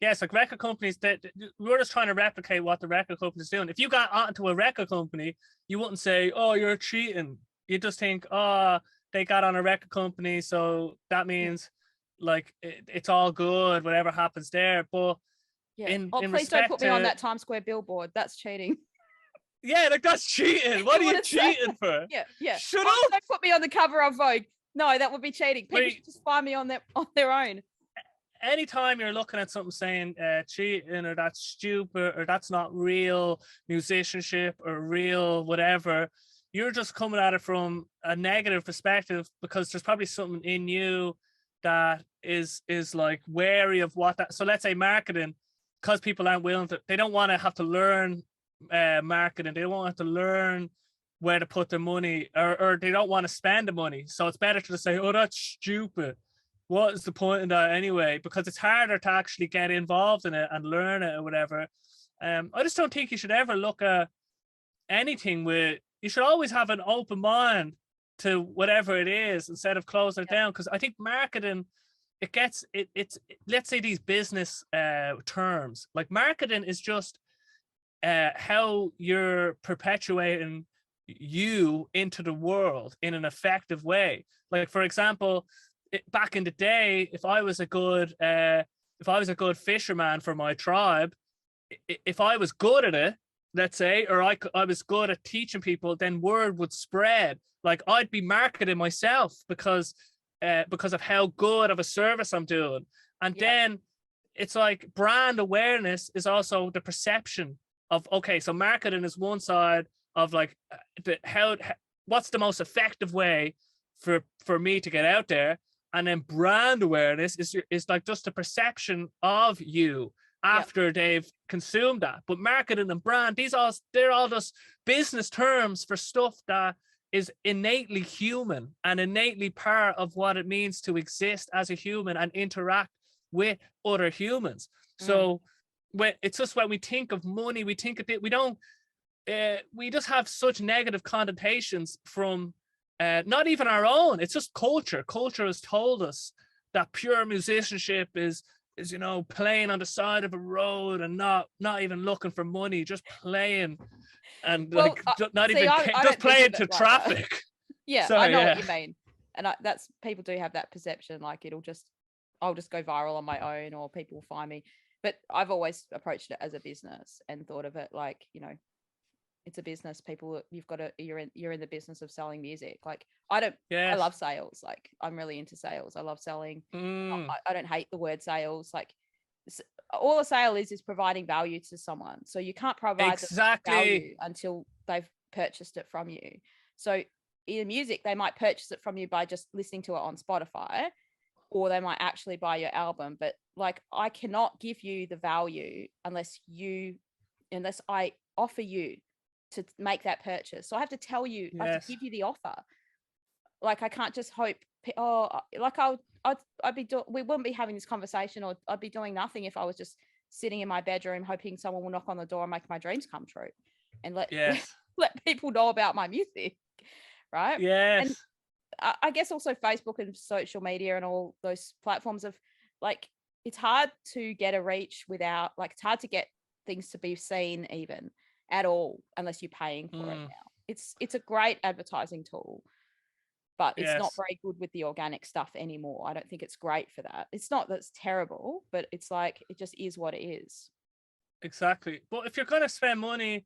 Yes, like record companies, that we're just trying to replicate what the record company's doing. If you got onto a record company, you wouldn't say, "Oh, you're cheating." You just think, "Oh, they got on a record company, so that means like it's all good, whatever happens there." But please don't put me on that Times Square billboard. That's cheating. Yeah, like that's cheating. What are you cheating for? Yeah. Shut up. Don't put me on the cover of Vogue. No, that would be cheating. People should just find me on their own. Anytime you're looking at something saying cheating or that's stupid or that's not real musicianship or real whatever, you're just coming at it from a negative perspective, because there's probably something in you that is like wary of what that. So let's say marketing, because people aren't willing to, they don't want to have to learn marketing, they don't want to learn where to put their money, or they don't want to spend the money. So it's better to just say, "Oh, that's stupid. What is the point in that anyway?" Because it's harder to actually get involved in it and learn it or whatever. I just don't think you should ever look at anything with, you should always have an open mind to whatever it is instead of closing it down. Because I think marketing, it's let's say these business terms, like marketing is just how you're perpetuating you into the world in an effective way. Like, for example, back in the day, if I was a good fisherman for my tribe, if I was good at it, let's say, or I was good at teaching people, then word would spread. Like, I'd be marketing myself because of how good of a service I'm doing. And then it's like brand awareness is also the perception of, okay, so marketing is one side of like what's the most effective way for me to get out there. And then brand awareness is like just the perception of you after they've consumed that. But marketing and brand, they're all just business terms for stuff that is innately human and innately part of what it means to exist as a human and interact with other humans. So when we think of money, we think of it, we just have such negative connotations from not even our own. It's just culture. Culture has told us that pure musicianship is playing on the side of a road and not even looking for money, just playing and just playing to traffic. I know what you mean, and that's, people do have that perception, like I'll just go viral on my own, or people will find me. But I've always approached it as a business and thought of it like, it's a business. People, you're in the business of selling music. Like, I love sales. Like, I'm really into sales. I love selling. I don't hate the word sales. Like, all a sale is providing value to someone. So you can't provide value until they've purchased it from you. So in music, they might purchase it from you by just listening to it on Spotify, or they might actually buy your album. But like, I cannot give you the value unless I offer you to make that purchase. So I have to tell you, I have to give you the offer. Like, I can't just hope, we wouldn't be having this conversation, or I'd be doing nothing if I was just sitting in my bedroom hoping someone will knock on the door and make my dreams come true and let people know about my music, right? And I guess also Facebook and social media and all those platforms of, like, it's hard to get a reach without, like, it's hard to get things to be seen even at all unless you're paying for it now. It's a great advertising tool, but it's not very good with the organic stuff anymore. I don't think it's great for that. It's not that it's terrible, but it's like, it just is what it is. Exactly. But if you're going to spend money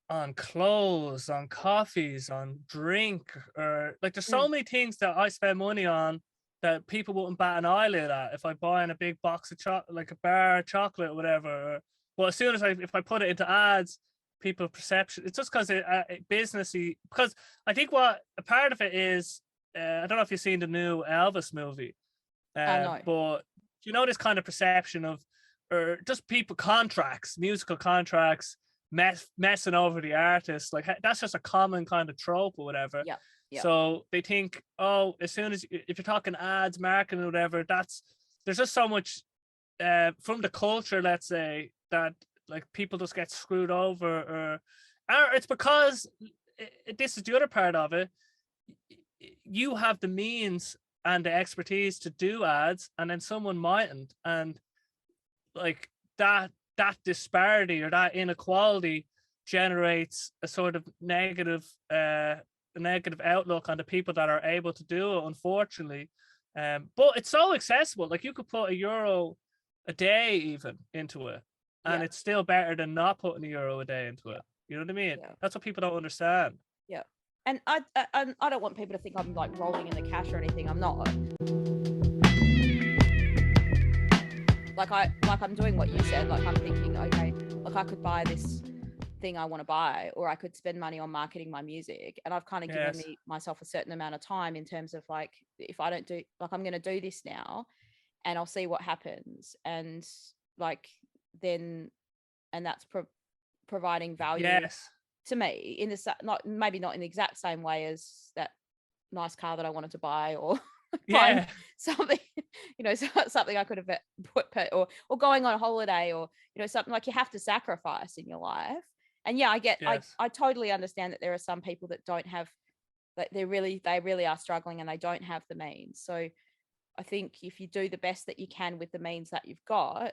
on clothes, on coffees, on drink, or like, there's so many things that I spend money on that people wouldn't bat an eyelid at if I buy in a big box of chocolate, like a bar of chocolate or whatever. Well, as soon as if I put it into ads, people perception, it's just because businessy. Because I think what a part of it is, I don't know if you've seen the new Elvis movie, no. but this kind of perception of, or just people musical contracts, messing over the artist. Like, that's just a common kind of trope or whatever. Yeah. So they think, oh, as soon as, if you're talking ads, marketing or whatever, there's just so much from the culture, let's say, that like people just get screwed over, or it's because this is the other part of it. you have the means and the expertise to do ads, and then someone mightn't, and like that disparity or that inequality generates a sort of negative outlook on the people that are able to do it, unfortunately. But it's so accessible. Like, you could put €1 a day even into it, and it's still better than not putting €1 a day into it. You know what I mean? That's what people don't understand. Yeah. And I don't want people to think I'm like rolling in the cash or anything. I'm not. Like I'm doing what you said. Like, I'm thinking, okay, like I could buy this thing I want to buy, or I could spend money on marketing my music. And I've kind of given myself a certain amount of time in terms of like, if I don't do, like, I'm going to do this now and I'll see what happens. And like, then, and that's providing value to me in this, maybe not in the exact same way as that nice car that I wanted to buy, or something, something I could have put, or going on holiday, or, something like you have to sacrifice in your life. And I totally understand that there are some people that don't have, that they really are struggling and they don't have the means. So I think if you do the best that you can with the means that you've got,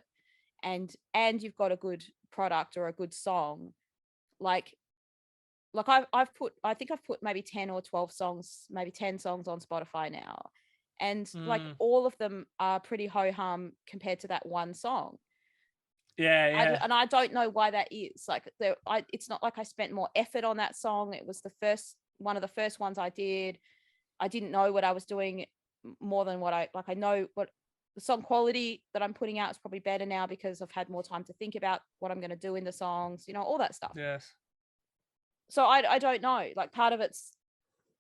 and you've got a good product or a good song, like I've put maybe 10 or 12 songs, maybe 10 songs on Spotify now. And like all of them are pretty ho-hum compared to that one song. And I don't know why that is. Like, it's not like I spent more effort on that song. It was one of the first ones I did. I didn't know what I was doing more than what I know what the song quality that I'm putting out is probably better now because I've had more time to think about what I'm going to do in the songs, all that stuff. Yes. So I don't know. Like, part of it's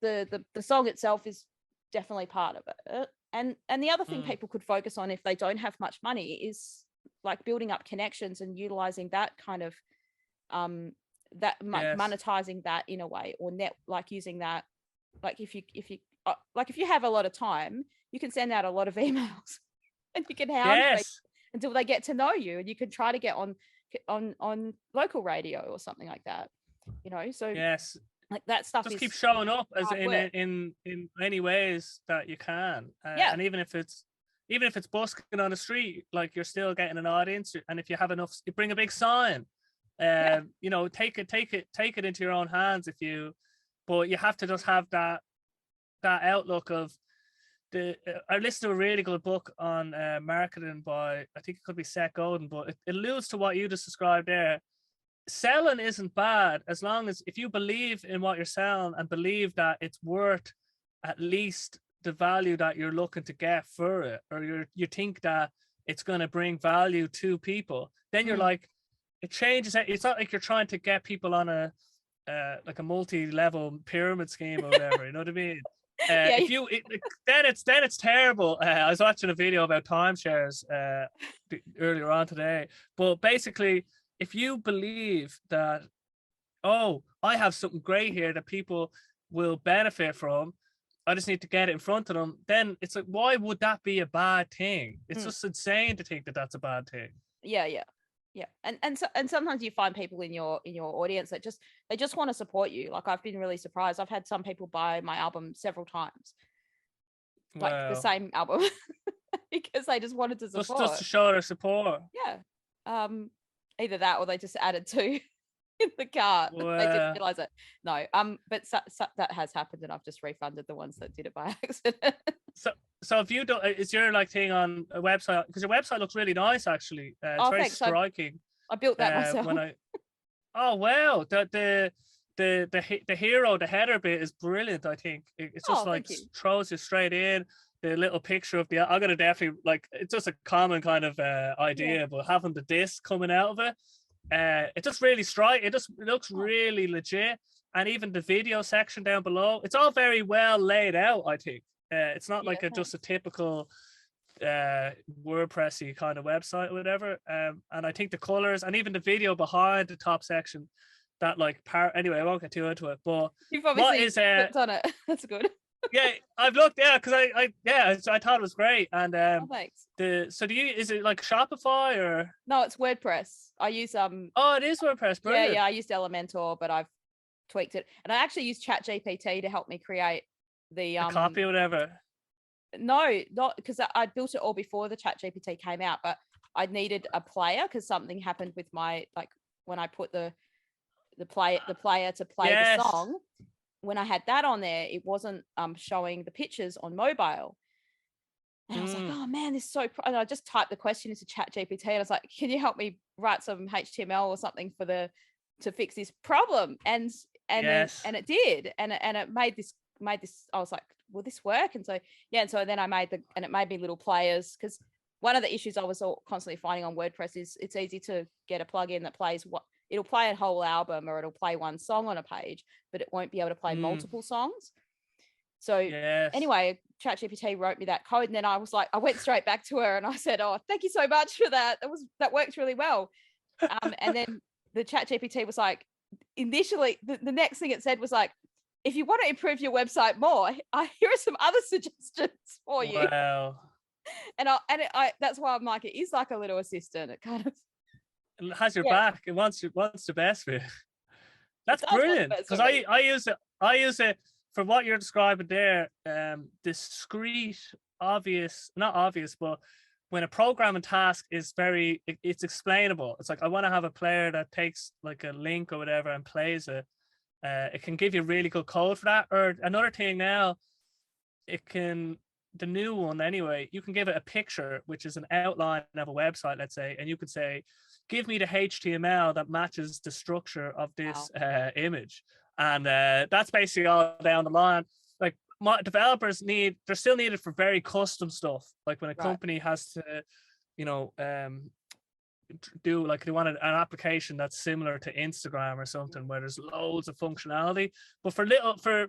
the song itself is definitely part of it. And the other thing people could focus on if they don't have much money is like building up connections and utilizing that kind of monetizing that in a way, or using that, like if you have a lot of time, you can send out a lot of emails and you can hound people until they get to know you, and you can try to get on local radio or something like that, so like that stuff just keep showing up as in any ways that you can, and even if it's busking on the street, like, you're still getting an audience. And if you have enough, you bring a big sign, take it into your own hands but you have to just have that outlook of I listened to a really good book on marketing by, I think it could be Seth Godin, but it alludes to what you just described there. Selling isn't bad as long as if you believe in what you're selling and believe that it's worth at least the value that you're looking to get for it, or you think that it's going to bring value to people, then you're like, it changes. It's not like you're trying to get people on a multi-level pyramid scheme or whatever. You know what I mean? Then it's terrible. I was watching a video about timeshares earlier on today, but basically, if you believe that, I have something great here that people will benefit from, I just need to get it in front of them, then it's like, why would that be a bad thing? It's just insane to think that that's a bad thing. Yeah. And sometimes you find people in your audience that they just want to support you. Like, I've been really surprised. I've had some people buy my album several times, like the same album, because they just wanted to support. Just to show their support. Yeah. Either that, or they just added to in the cart. Wow. They didn't realize it. No. But that has happened, and I've just refunded the ones that did it by accident. So if you don't, is your thing on a website? Because your website looks really nice, actually. It's very striking. I built that myself. Oh wow, the hero, the header bit is brilliant. I think it's just throws you straight in. The little picture of I'm gonna definitely, like, it's just a common kind of idea, but having the disc coming out of it, it just really it looks really legit. And even the video section down below, it's all very well laid out. I think it's not like just a typical WordPressy kind of website or whatever. And I think the colors and even the video behind the top section, that anyway, I won't get too into it. But you've obviously clicked on it. That's good. Yeah, I've looked. Yeah, because I thought it was great. And thanks. Is it like Shopify or? No, it's WordPress. I use Oh, it is WordPress. Brilliant. Yeah. I used Elementor, but I've tweaked it, and I actually used ChatGPT to help me create the A copy or whatever. No, not because I built it all before the Chat GPT came out, but I needed a player because something happened with my, like, when I put the player to play the Yes. song. When I had that on there, it wasn't showing the pictures on mobile. And I was like, oh man, this is so. And I just typed the question into Chat GPT, and I was like, can you help me write some HTML or something to fix this problem? And Yes. then, and it did, and it made this. I was like, will this work? And so then I made and it made me little players, because one of the issues I was constantly finding on WordPress is it's easy to get a plugin that plays it'll play a whole album, or it'll play one song on a page, but it won't be able to play multiple songs. So anyway, ChatGPT wrote me that code, and then I was like, I went straight back to her and I said, oh, thank you so much for that. That worked really well. And then the ChatGPT was like, initially, the next thing it said was like, if you want to improve your website more, here are some other suggestions for you. Wow. And that's why I'm like, it is like a little assistant. It kind of has your back. It wants the best for you. That's brilliant, because I use it for what you're describing there. Discrete, obvious, not obvious, but when a programming task is it's explainable. It's like, I want to have a player that takes like a link or whatever and plays it. It can give you really good code for that. Or another thing now, the new one anyway, you can give it a picture, which is an outline of a website, let's say, and you could say, give me the HTML that matches the structure of this image. And that's basically all down the line. Like, my developers they're still needed for very custom stuff. Like when a company has to, do, like, they want an application that's similar to Instagram or something, where there's loads of functionality. But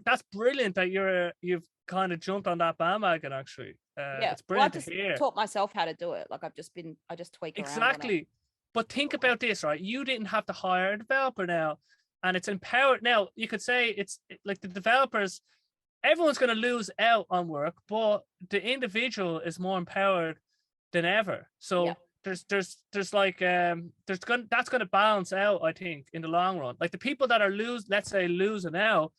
that's brilliant that you've kind of jumped on that bandwagon, actually. It's brilliant to hear. Taught myself how to do it. Like, I just tweak around exactly on it. But think about this, right? You didn't have to hire a developer now, and it's empowered. Now you could say it's like the developers, everyone's going to lose out on work, but the individual is more empowered than ever. So that's going to balance out, I think, in the long run. Like, the people that are losing out,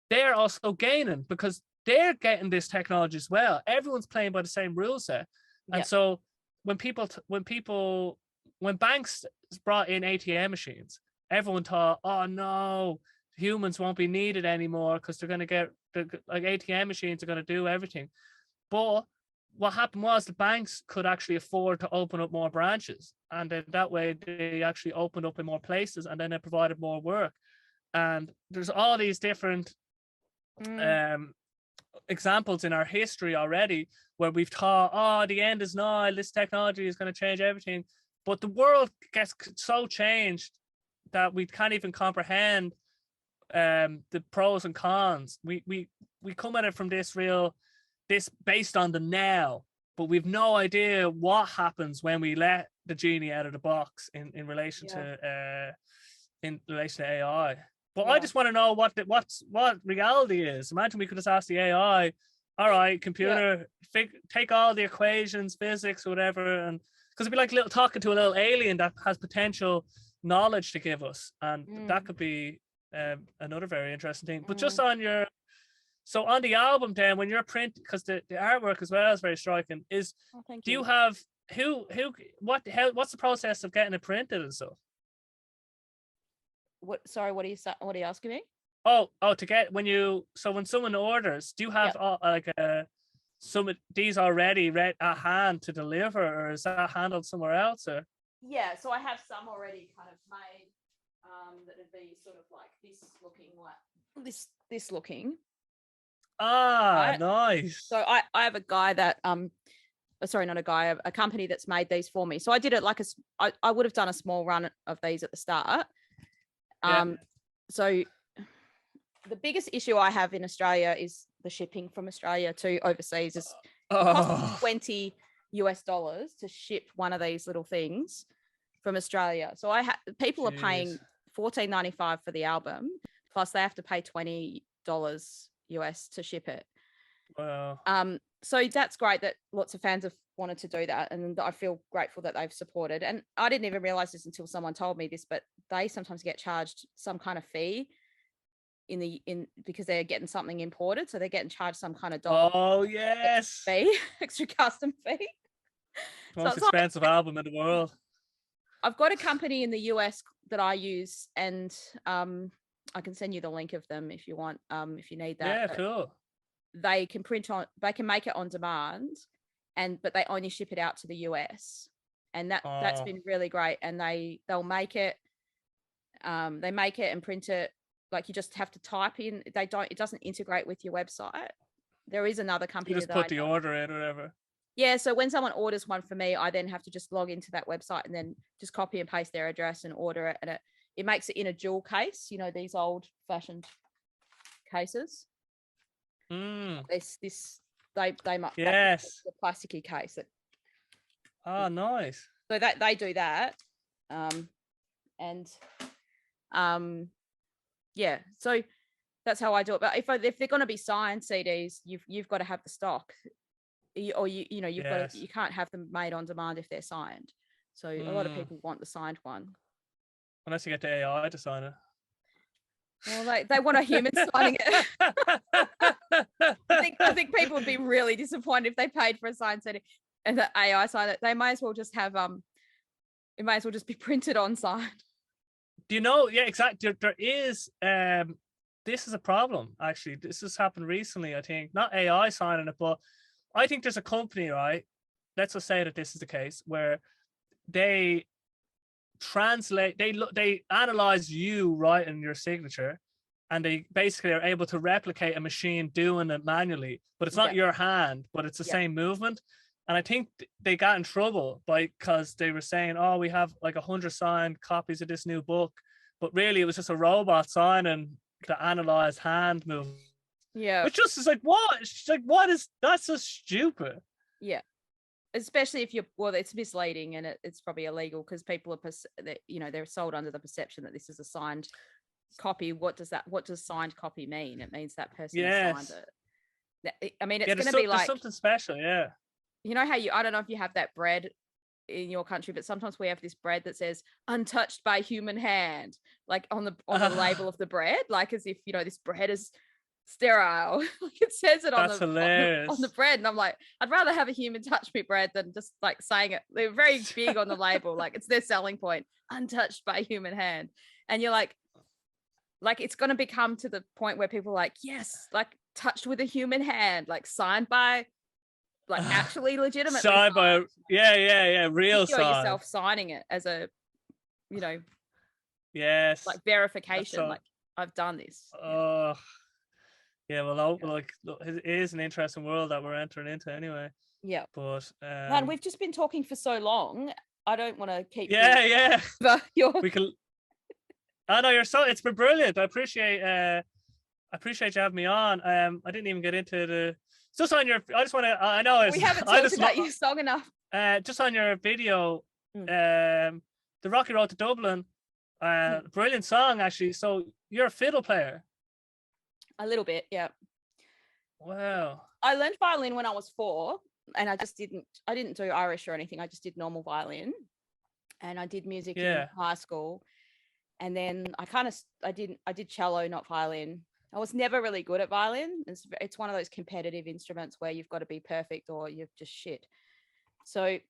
they're also gaining, because they're getting this technology as well. Everyone's playing by the same rule set. And so when banks brought in ATM machines, everyone thought, oh no, humans won't be needed anymore, because they're going to get, like, ATM machines are going to do everything. But what happened was the banks could actually afford to open up more branches, and then that way they actually opened up in more places, and then they provided more work. And there's all these different examples in our history already where we've thought, oh, the end is nigh, this technology is going to change everything. But the world gets so changed that we can't even comprehend the pros and cons. We come at it from this based on the now, but we've no idea what happens when we let the genie out of the box in relation to AI. But I just want to know what reality is. Imagine we could just ask the AI, all right, computer, take all the equations, physics, whatever, and because it'd be like talking to a little alien that has potential knowledge to give us, and that could be another very interesting thing. But just on the album, then, when you're printing, because the artwork as well is very striking, do you have what's the process of getting it printed and stuff? Sorry, what are you asking me? To get when someone orders, do you have some of these already ready at hand to deliver, or is that handled somewhere else? Or so I have some already kind of made that would be sort of like this looking. Right? Nice. So I have a guy that sorry, not a guy, a company that's made these for me. So I did it like I would have done a small run of these at the start. So the biggest issue I have in Australia is the shipping from Australia to overseas. It costs $20 to ship one of these little things from Australia. So people are paying $14.95 for the album, plus they have to pay $20 to ship it. Wow. So that's great that lots of fans have wanted to do that, and I feel grateful that they've supported. And I didn't even realize this until someone told me this, but they sometimes get charged some kind of fee in because they're getting something imported, so they're getting charged some kind of dollar Oh yes, fee, extra custom fee. most it's like, expensive album in the world. I've got a company in the US that I use, and I can send you the link of them if you want, if you need that. Yeah, But cool. they can they can make it on demand, but they only ship it out to the US, and that's been really great. And they'll make it, they make it and print it. Like, you just have to type in. It doesn't integrate with your website. There is another company You just that put the order in, or whatever. Yeah, so when someone orders one for me, I then have to just log into that website and then just copy and paste their address and order it, and it makes it in a jewel case. You know, these old fashioned cases. They might, yes, the plasticky case. Nice. So that they do that, yeah. So that's how I do it. But if they're going to be signed CDs, you've got to have the stock, you've got you can't have them made on demand if they're signed. So a lot of people want the signed one, unless you get the AI to sign it. Well, they want a human signing it. I think people would be really disappointed if they paid for a signed CD and the AI signed it. They might as well just have it might as well just be printed on signed. Do you know? Yeah, exactly. There is this is a problem, actually. This has happened recently, I think. Not AI signing it, but I think there's a company, right? Let's just say that this is the case, where they translate, they analyze you writing your signature, and they basically are able to replicate a machine doing it manually, but it's not your hand, but it's the same movement. And I think they got in trouble because they were saying, oh, we have like 100 signed copies of this new book, but really it was just a robot signing the analyzed hand movement. Yeah, which just is like, what? It's like, that's so stupid. Yeah, especially if it's misleading, and it's probably illegal because people are they're sold under the perception that this is a signed copy. What does signed copy mean? It means that person signed it. I mean, it's going to be like something special. Yeah, you know how I don't know if you have that bread in your country, but sometimes we have this bread that says untouched by human hand, like on the label of the bread, like as if this bread is sterile. Like it says it on the bread, and I'm like, I'd rather have a human touch me bread than just like saying it. They're very big on the label, like it's their selling point, untouched by human hand. And you're like it's going to become to the point where people are like, yes, like touched with a human hand, like signed by, like actually legitimately signed by, real sign. Yourself signing it as a, yes, like verification, like I've done this. Yeah, well, like it is an interesting world that we're entering into anyway. Yeah, but man, we've just been talking for so long. I don't want to keep. But we can. I know it's been brilliant. I appreciate you having me on. I didn't even get into the. Just on your, I just want to. I know we haven't talked about your song enough. Just on your video, the Rocky Road to Dublin, brilliant song actually. So you're a fiddle player. A little bit, yeah. Wow. I learned violin when I was 4, and I didn't do Irish or anything. I just did normal violin, and I did music in high school. And then I did cello, not violin. I was never really good at violin. It's one of those competitive instruments where you've got to be perfect or you're just shit. So I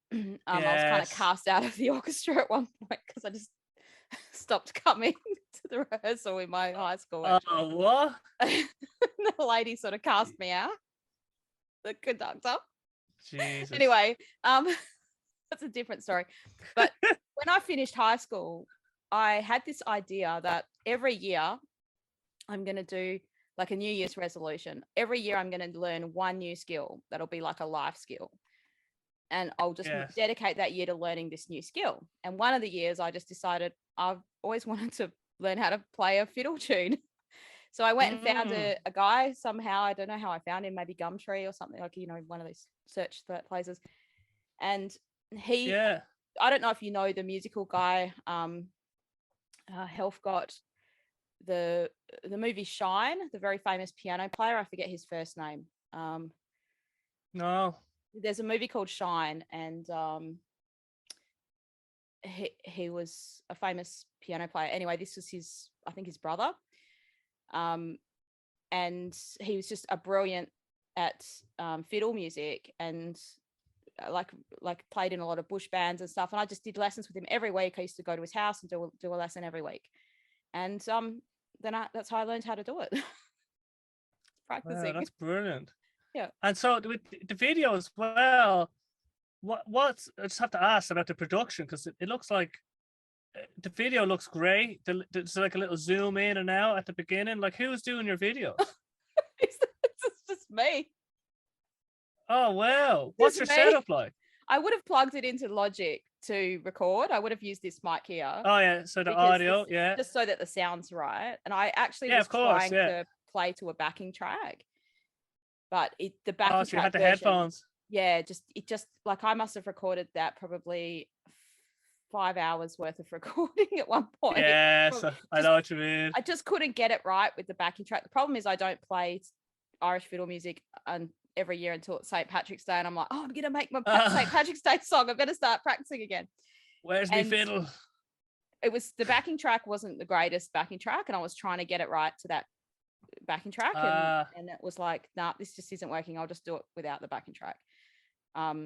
was kind of cast out of the orchestra at one point because I just stopped coming to the rehearsal in my high school. Oh, what? The lady sort of cast me out, the conductor. Jesus. Anyway, that's a different story. But when I finished high school, I had this idea that every year I'm going to do like a New Year's resolution. Every year I'm going to learn one new skill that'll be like a life skill. And I'll just dedicate that year to learning this new skill. And one of the years I just decided I've always wanted to learn how to play a fiddle tune. So I went and found a guy somehow. I don't know how I found him, maybe Gumtree or something, like, one of those search places. And he, I don't know if you know the musical guy, Helfgott, the movie Shine, the very famous piano player. I forget his first name. No. There's a movie called Shine, and he was a famous piano player. Anyway, this was his brother. And he was just a brilliant at fiddle music, and like played in a lot of bush bands and stuff. And I just did lessons with him every week. I used to go to his house and do a lesson every week. And then that's how I learned how to do it. Practicing. Wow, that's brilliant. Yeah. And so with the video as well, what's I just have to ask about the production, because it looks like the video looks great. There's like a little zoom in and out at the beginning. Like, who's doing your videos? It's just me. Oh wow! What's your setup like? I would have plugged it into Logic to record. I would have used this mic here. Oh yeah, so the audio, yeah, just so that the sound's right. And I actually was trying to play to a backing track, but the backing track. So you had the headphones. Yeah, it like I must have recorded that probably 5 hours worth of recording at one point. Yes, I know what you mean. I just couldn't get it right with the backing track. The problem is I don't play Irish fiddle music every year until St. Patrick's Day, and I'm like, oh, I'm gonna make my St. Patrick's Day song. I better start practicing again. Where's my fiddle? It was the backing track wasn't the greatest backing track, and I was trying to get it right to that backing track, and it was like, nah, this just isn't working. I'll just do it without the backing track.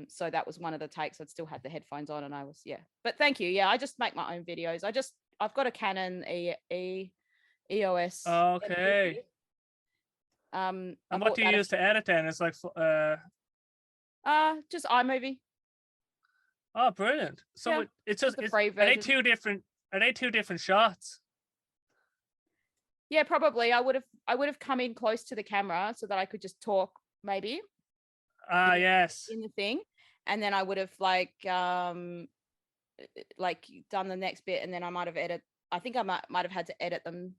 So that was one of the takes. I'd still had the headphones on, and I was But thank you. Yeah, I just make my own videos. I've got a Canon EOS. Okay. And what do you use to edit then? It's like just iMovie. Oh, brilliant! So it's just are they two different shots? Yeah, probably. I would have come in close to the camera so that I could just talk maybe. Yes. In the thing, and then I would have like done the next bit, and then I might have edited. I think I might have had to edit them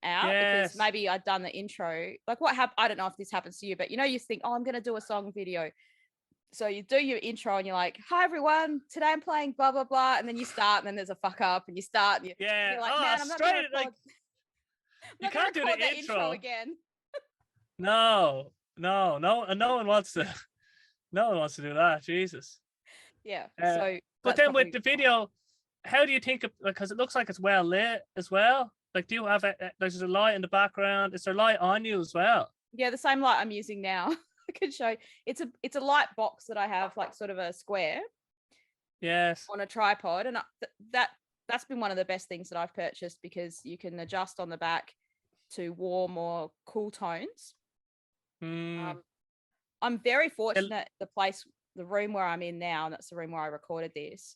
out because maybe I'd done the intro. Like what happened? I don't know if this happens to you, but you think, oh, I'm going to do a song video. So you do your intro and you're like, hi everyone, today I'm playing blah blah blah, and then you start, and then there's a fuck up, and you start. And you're like, man, I'm not going to you can't do the intro again. No, and no one wants to do that. Jesus. Yeah. But then with the video, how do you think of, because it looks like it's well lit as well? Like, do you have there's a light in the background? Is there light on you as well? Yeah, the same light I'm using now. I could show you. It's a light box that I have, like sort of a square. Yes. On a tripod, and that's been one of the best things that I've purchased, because you can adjust on the back to warm or cool tones. I'm very fortunate. The room where I'm in now, and that's the room where I recorded this.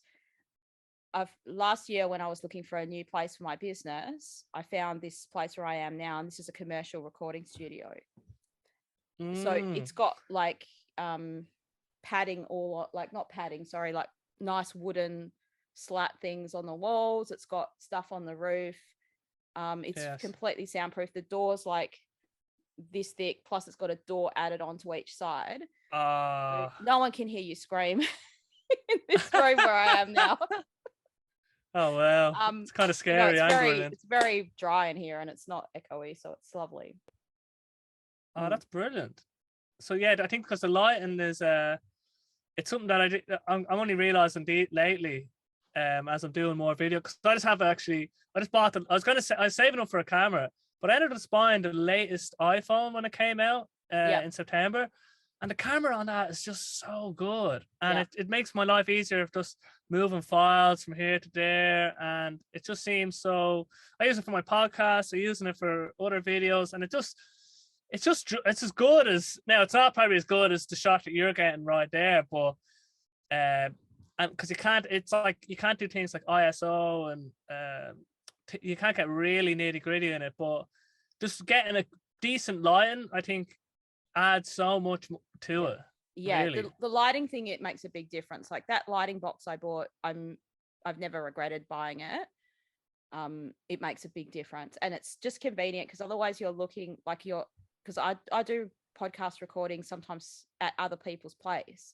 Last year when I was looking for a new place for my business, I found this place where I am now, and this is a commercial recording studio. So it's got like padding, or like not padding, sorry, like nice wooden slat things on the walls. It's got stuff on the roof. It's completely soundproof. The door's like this thick, plus it's got a door added onto each side. So no one can hear you scream in this room where I am now. Oh wow. It's kind of scary. It's very dry in here, and it's not echoey, so it's lovely. Oh, that's brilliant. So yeah, I think because the lighting is it's something that I'm only realizing lately as I'm doing more video, because I just bought I was saving up for a camera, but I ended up buying the latest iPhone when it came out in September, and the camera on that is just so good, and it makes my life easier of just moving files from here to there, and it just seems so. I use it for my podcast, I'm using it for other videos, and it's as good as, now it's not probably as good as the shot that you're getting right there, but and because you can't do things like ISO, and you can't get really nitty gritty in it, but just getting a decent lighting, I think, adds so much to it. Yeah, really. The lighting thing, it makes a big difference. Like that lighting box I bought, I've never regretted buying it. It makes a big difference, and it's just convenient, because otherwise you're looking like because I do podcast recording sometimes at other people's place,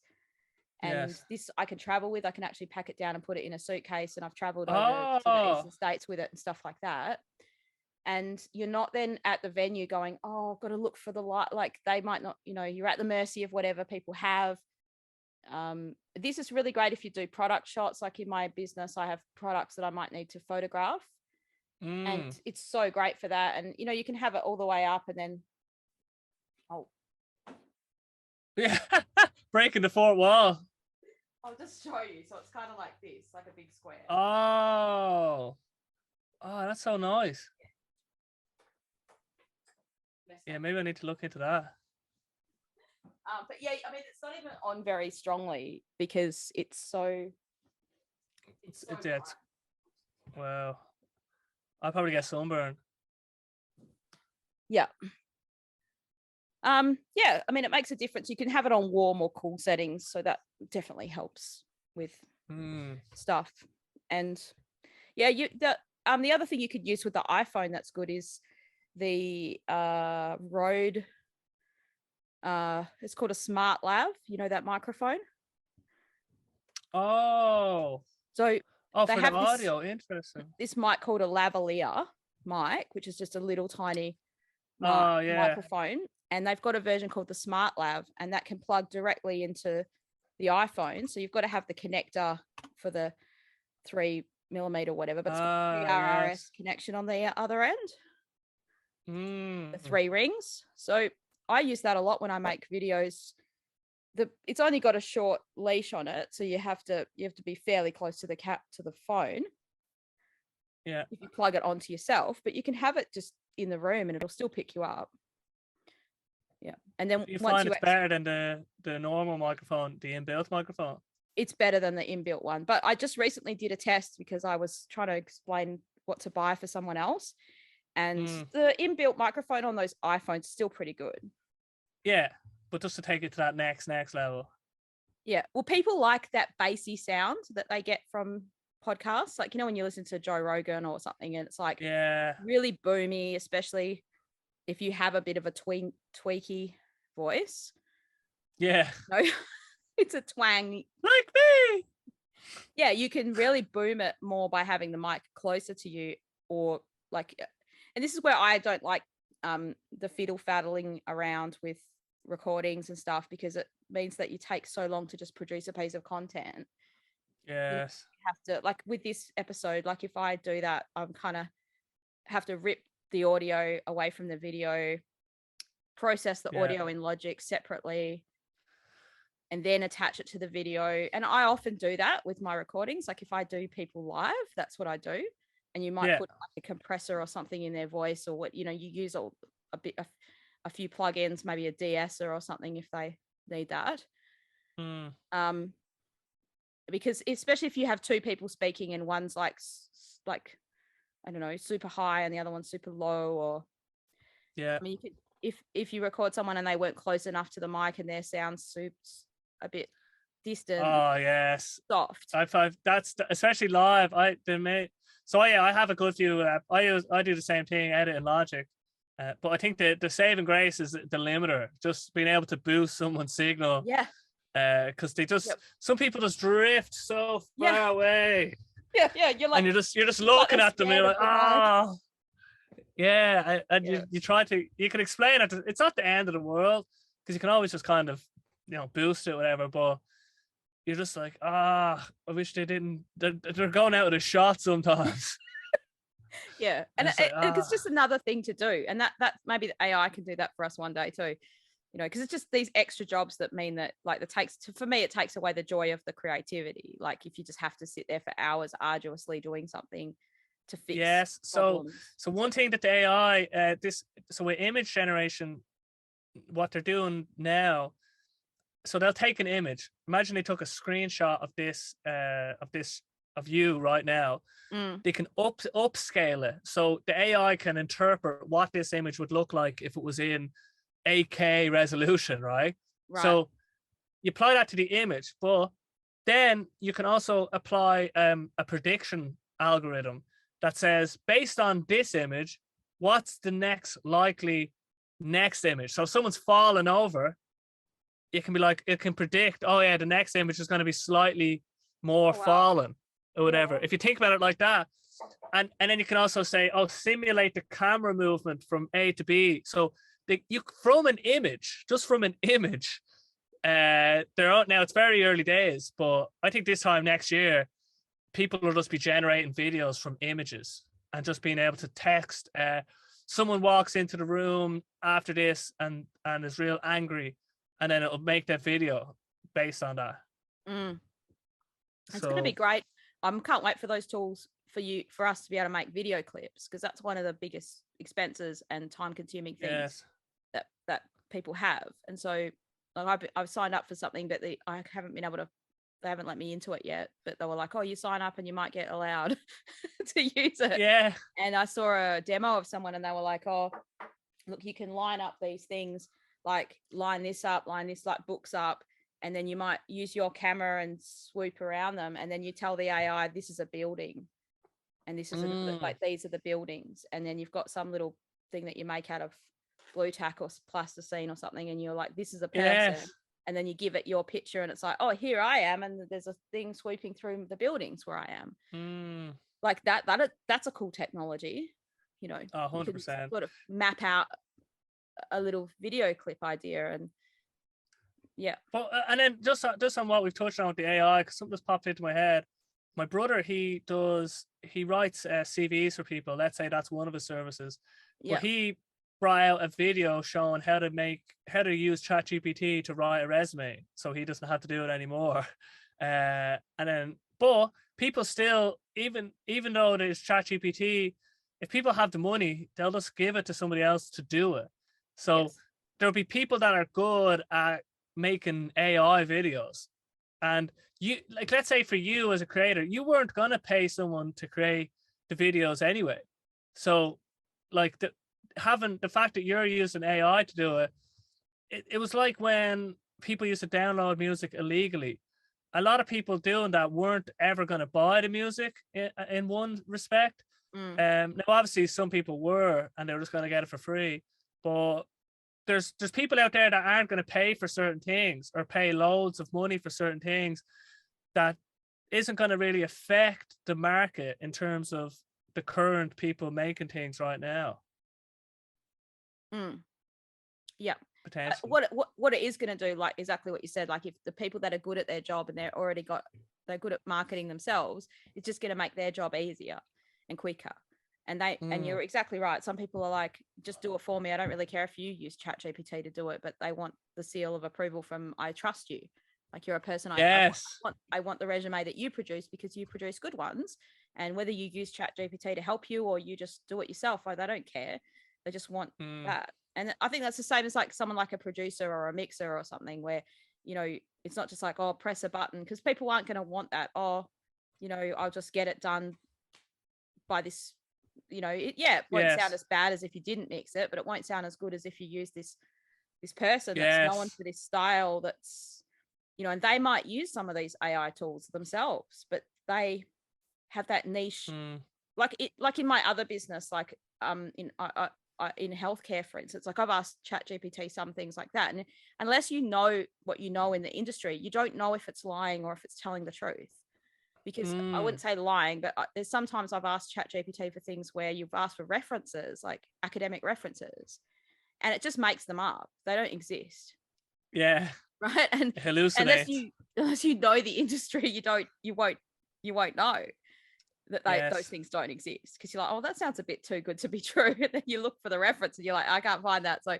and this I can travel with. I can actually pack it down and put it in a suitcase, and I've traveled over to the eastern states with it and stuff like that. And you're not then at the venue going, oh, I've got to look for the light. Like they might not, you're at the mercy of whatever people have. This is really great if you do product shots. Like in my business, I have products that I might need to photograph. and it's so great for that. And you know, you can have it all the way up, and then Yeah, breaking the fourth wall. I'll just show you. So it's kind of like this, like a big square. Oh, that's so nice. Yeah, maybe I need to look into that. But yeah, I mean, it's not even on very strongly because it's so. It's wow. I'll probably get sunburn. Yeah. Yeah, I mean, it makes a difference. You can have it on warm or cool settings, so that definitely helps with stuff. And yeah, the other thing you could use with the iPhone that's good is the Rode. It's called a Smart Lav. You know that microphone? Oh. So for they the have audio, interesting. This mic called a lavalier mic, which is just a little tiny yeah. microphone. And they've got a version called the Smart Lav, and that can plug directly into the iPhone. So you've got to have the connector for the 3mm whatever, but it's got a PRRS connection on the other end. The 3 rings. So I use that a lot when I make videos. It's only got a short leash on it, so you have to be fairly close to the phone. Yeah. If you plug it onto yourself, but you can have it just in the room and it'll still pick you up. Yeah. And then you find it's better than the normal microphone, the inbuilt microphone? It's better than the inbuilt one. But I just recently did a test because I was trying to explain what to buy for someone else. And the inbuilt microphone on those iPhones is still pretty good. Yeah. But just to take it to that next level. Yeah. Well, people like that bassy sound that they get from podcasts. Like, you know, when you listen to Joe Rogan or something and it's like really boomy, especially if you have a bit of a tweaky voice. Yeah. No, it's a twang. Like me. Yeah, you can really boom it more by having the mic closer to you, or like, and this is where I don't like the fiddle faddling around with recordings and stuff, because it means that you take so long to just produce a piece of content. Yes. You have to, like with this episode, like if I do that, I'm kind of have to rip the audio away from the video, process the audio in Logic separately, and then attach it to the video. And I often do that with my recordings. Like if I do people live, that's what I do. And you might put like a compressor or something in their voice, or what, you know, you use a few plugins, maybe a de-esser or something if they need that. Because especially if you have two people speaking and one's like I don't know, super high and the other one's super low, or I mean, you could, if you record someone and they weren't close enough to the mic and their sound soup's a bit distant. Oh yes, soft. I've that's especially live. I have a good few. I do the same thing, edit in Logic, but I think the saving grace is the limiter, just being able to boost someone's signal. Yeah. Because they just some people just drift so far away. Yeah, you're like, and you're just looking at them and you're like, you try to, you can explain it. It's not the end of the world, because you can always just kind of, you know, boost it, whatever. But you're just like, I wish they didn't. They're going out with a shot sometimes. Yeah, and it's just another thing to do, and that maybe the AI can do that for us one day too. You know, because it's just these extra jobs that mean that, like, for me, it takes away the joy of the creativity. Like if you just have to sit there for hours arduously doing something to fix. Yes. problems. So one thing that the AI, so with image generation, what they're doing now, so they'll take an image. Imagine they took a screenshot of you right now. They can upscale it, so the AI can interpret what this image would look like if it was in 8K resolution, right? So you apply that to the image, but then you can also apply a prediction algorithm that says, based on this image, what's the next image? So if someone's fallen over, it can be like, it can predict, oh yeah, the next image is going to be slightly more fallen or whatever. If you think about it like that, and then you can also say, oh, simulate the camera movement from A to B. So from an image, now it's very early days, but I think this time next year, people will just be generating videos from images. and just being able to text. Someone walks into the room after this and is real angry, and then it'll make that video based on that. It's going to be great. I can't wait for those tools for us to be able to make video clips, because that's one of the biggest expenses and time consuming things that people have. And so like I've signed up for something, but I haven't been able to, they haven't let me into it yet, but they were like, oh, you sign up and you might get allowed to use it. Yeah. And I saw a demo of someone and they were like, oh, look, you can line up these things, like line this like books up, and then you might use your camera and swoop around them, and then you tell the AI, this is a building and this is like these are the buildings, and then you've got some little thing that you make out of blue tack or plasticine or something, and you're like, this is a person. Yes. And then you give it your picture and it's like, oh, here I am, and there's a thing swooping through the buildings where I am. Like that's a cool technology, you know. 100%. Sort of map out a little video clip idea. And yeah. But and then just on what we've touched on with the AI, because something just popped into my head. My brother, he writes CVs for people. Let's say that's one of his services. Yeah. But he brought out a video showing how to use ChatGPT to write a resume, so he doesn't have to do it anymore. And then, but people still, even though there's ChatGPT, if people have the money, they'll just give it to somebody else to do it. So there'll be people that are good at making AI videos, and you, like, let's say for you as a creator, you weren't gonna pay someone to create the videos anyway. So like the fact that you're using AI to do it was like when people used to download music illegally. A lot of people doing that weren't ever going to buy the music in one respect. Now, obviously, some people were, and they were just going to get it for free. But there's people out there that aren't going to pay for certain things or pay loads of money for certain things that isn't going to really affect the market in terms of the current people making things right now. Yeah. Potentially. What it is going to do, like exactly what you said, like if the people that are good at their job and they're good at marketing themselves, it's just going to make their job easier and quicker. And and you're exactly right. Some people are like, just do it for me. I don't really care if you use ChatGPT to do it, but they want the seal of approval from, I trust you. Like you're a person. I want the resume that you produce because you produce good ones. And whether you use ChatGPT to help you or you just do it yourself, they don't care. They just want that. And I think that's the same as like someone like a producer or a mixer or something, where, you know, it's not just like, oh, press a button, because people aren't going to want that. Oh, you know, I'll just get it done by this, you know, it won't sound as bad as if you didn't mix it, but it won't sound as good as if you use this person that's known for this style, that's, you know, and they might use some of these AI tools themselves, but they have that niche. Like in my other business, like in healthcare, for instance, like I've asked ChatGPT some things like that, and unless you know what you know in the industry, you don't know if it's lying or if it's telling the truth. Because I wouldn't say lying, but there's sometimes I've asked ChatGPT for things where you've asked for references, like academic references, and it just makes them up. They don't exist. Yeah. Right. And hallucinate. Unless you know the industry, you won't know that those things don't exist, because you're like, oh, that sounds a bit too good to be true. And then you look for the reference and you're like, I can't find that. So,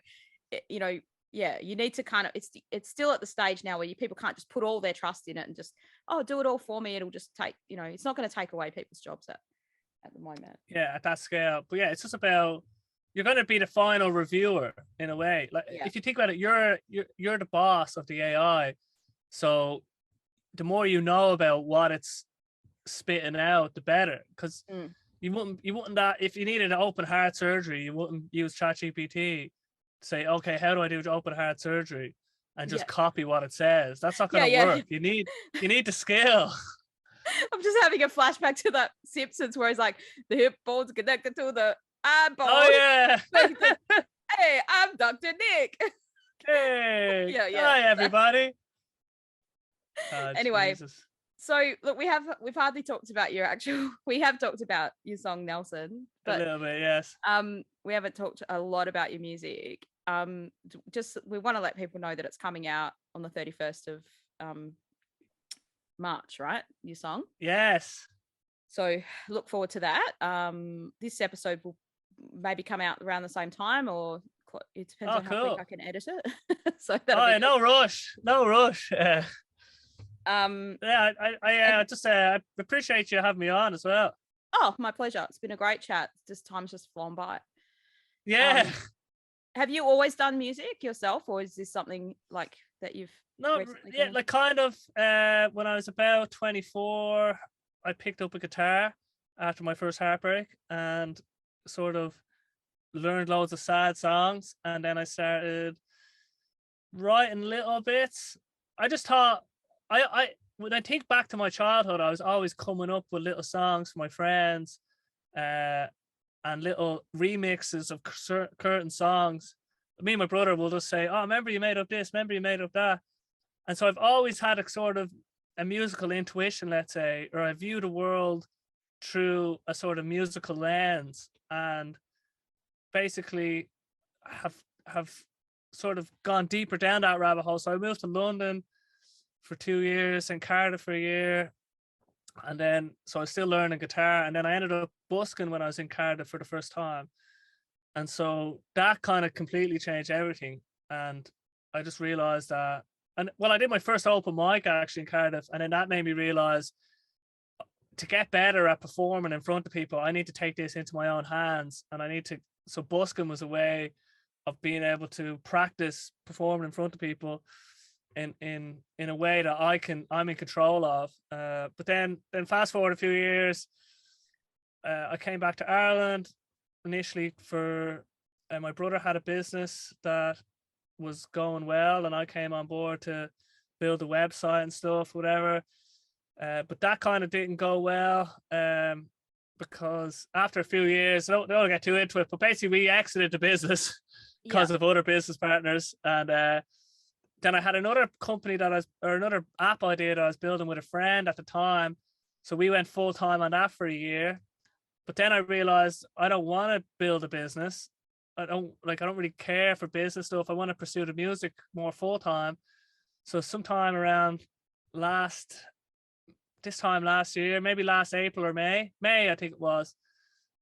you know, you need to kind of, it's still at the stage now where people can't just put all their trust in it and just, oh, do it all for me. It'll just take, you know, it's not going to take away people's jobs at the moment. Yeah, at that scale. But yeah, it's just about, you're going to be the final reviewer in a way. Like if you think about it, you're the boss of the AI. So the more you know about what it's spitting out, the better, because you wouldn't that if you needed an open heart surgery, you wouldn't use ChatGPT to say, okay, how do I do open heart surgery, and just copy what it says. That's not going to work. You need the skill. I'm just having a flashback to that Simpsons where it's like the hip bone's connected to the eye bone. Oh yeah. Hey, I'm Dr. Nick. Hey. Hi everybody. Anyway. Jesus. So look, we've hardly talked about we have talked about your song Nelson, but a little bit, yes. We haven't talked a lot about your music. Just we want to let people know that it's coming out on the 31st of March, right? Your song? Yes. So look forward to that. This episode will maybe come out around the same time, or it depends on how quick I can edit it. So that'll be yeah, no rush, no rush. um I just I appreciate you having me on as well. Oh, my pleasure. It's been a great chat. Just time's just flown by. Yeah. Have you always done music yourself, or is this something like that you've like kind of when I was about 24, I picked up a guitar after my first heartbreak and sort of learned loads of sad songs, and then I started writing little bits. I just thought I when I think back to my childhood, I was always coming up with little songs for my friends and little remixes of certain songs. Me and my brother will just say, oh, remember you made up this, remember you made up that. And so I've always had a sort of a musical intuition, let's say, or I view the world through a sort of musical lens, and basically have sort of gone deeper down that rabbit hole. So I moved to London for 2 years and Cardiff for a year, and then so I was still learning guitar, and then I ended up busking when I was in Cardiff for the first time, and so that kind of completely changed everything. And I just realized that, and well, I did my first open mic actually in Cardiff, and then that made me realize to get better at performing in front of people, I need to take this into my own hands, and I need to. So busking was a way of being able to practice performing in front of people in a way that I'm in control of. But then fast forward a few years, I came back to Ireland initially for my brother had a business that was going well, and I came on board to build a website and stuff, whatever. But that kind of didn't go well. Because after a few years, I don't get too into it, but basically we exited the business because of other business partners. And then I had another company another app idea that I was building with a friend at the time. So we went full time on that for a year. But then I realized I don't want to build a business. I don't really care for business stuff. I want to pursue the music more full time. So sometime around this time last year, maybe last April or May, I think it was,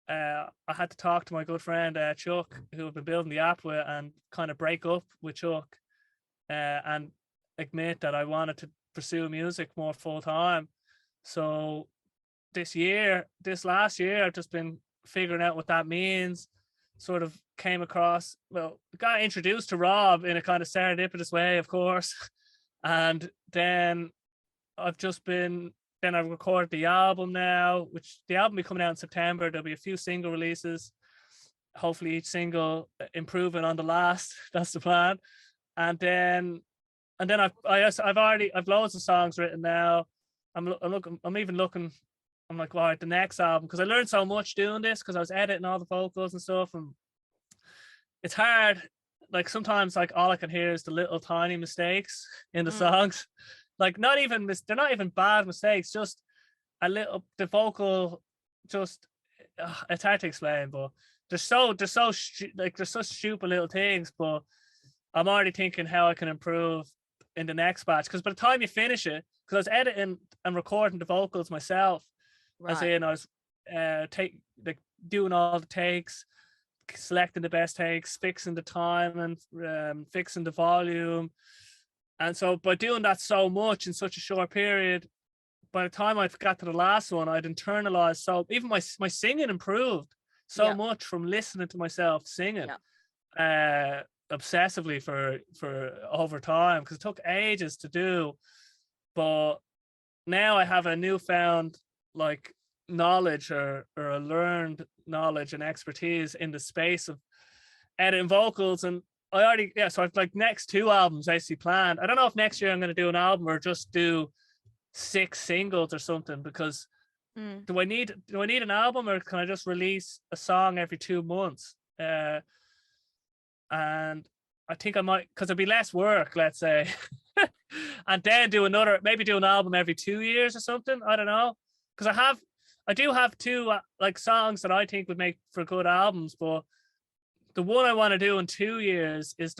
I had to talk to my good friend Chuck, who I've been building the app with, and kind of break up with Chuck and admit that I wanted to pursue music more full time. So this last year, I've just been figuring out what that means. Sort of got introduced to Rob in a kind of serendipitous way, of course. And then I've recorded the album now, which the album will be coming out in September. There'll be a few single releases, hopefully each single improving on the last. That's the plan. And then I've loads of songs written now. I'm like, all right, the next album, because I learned so much doing this, because I was editing all the vocals and stuff, and it's hard. Like sometimes, like all I can hear is the little tiny mistakes in the songs. Like they're not even bad mistakes, just the vocal, just it's hard to explain, but they're such stupid little things. But I'm already thinking how I can improve in the next batch, because by the time you finish it, because I was editing and recording the vocals myself, as in I was doing all the takes, selecting the best takes, fixing the time, and fixing the volume. And so by doing that so much in such a short period, by the time I got to the last one, I'd internalized. So even my singing improved so much from listening to myself singing obsessively for over time, because it took ages to do. But now I have a newfound like knowledge or a learned knowledge and expertise in the space of editing vocals. And so I've like next 2 albums basically planned. I don't know if next year I'm going to do an album or just do 6 singles or something, because do I need an album, or can I just release a song every 2 months? And I think I might, because it'd be less work, let's say, and then do an album every 2 years or something. I don't know, because I do have 2 like songs that I think would make for good albums, but the one I want to do in 2 years is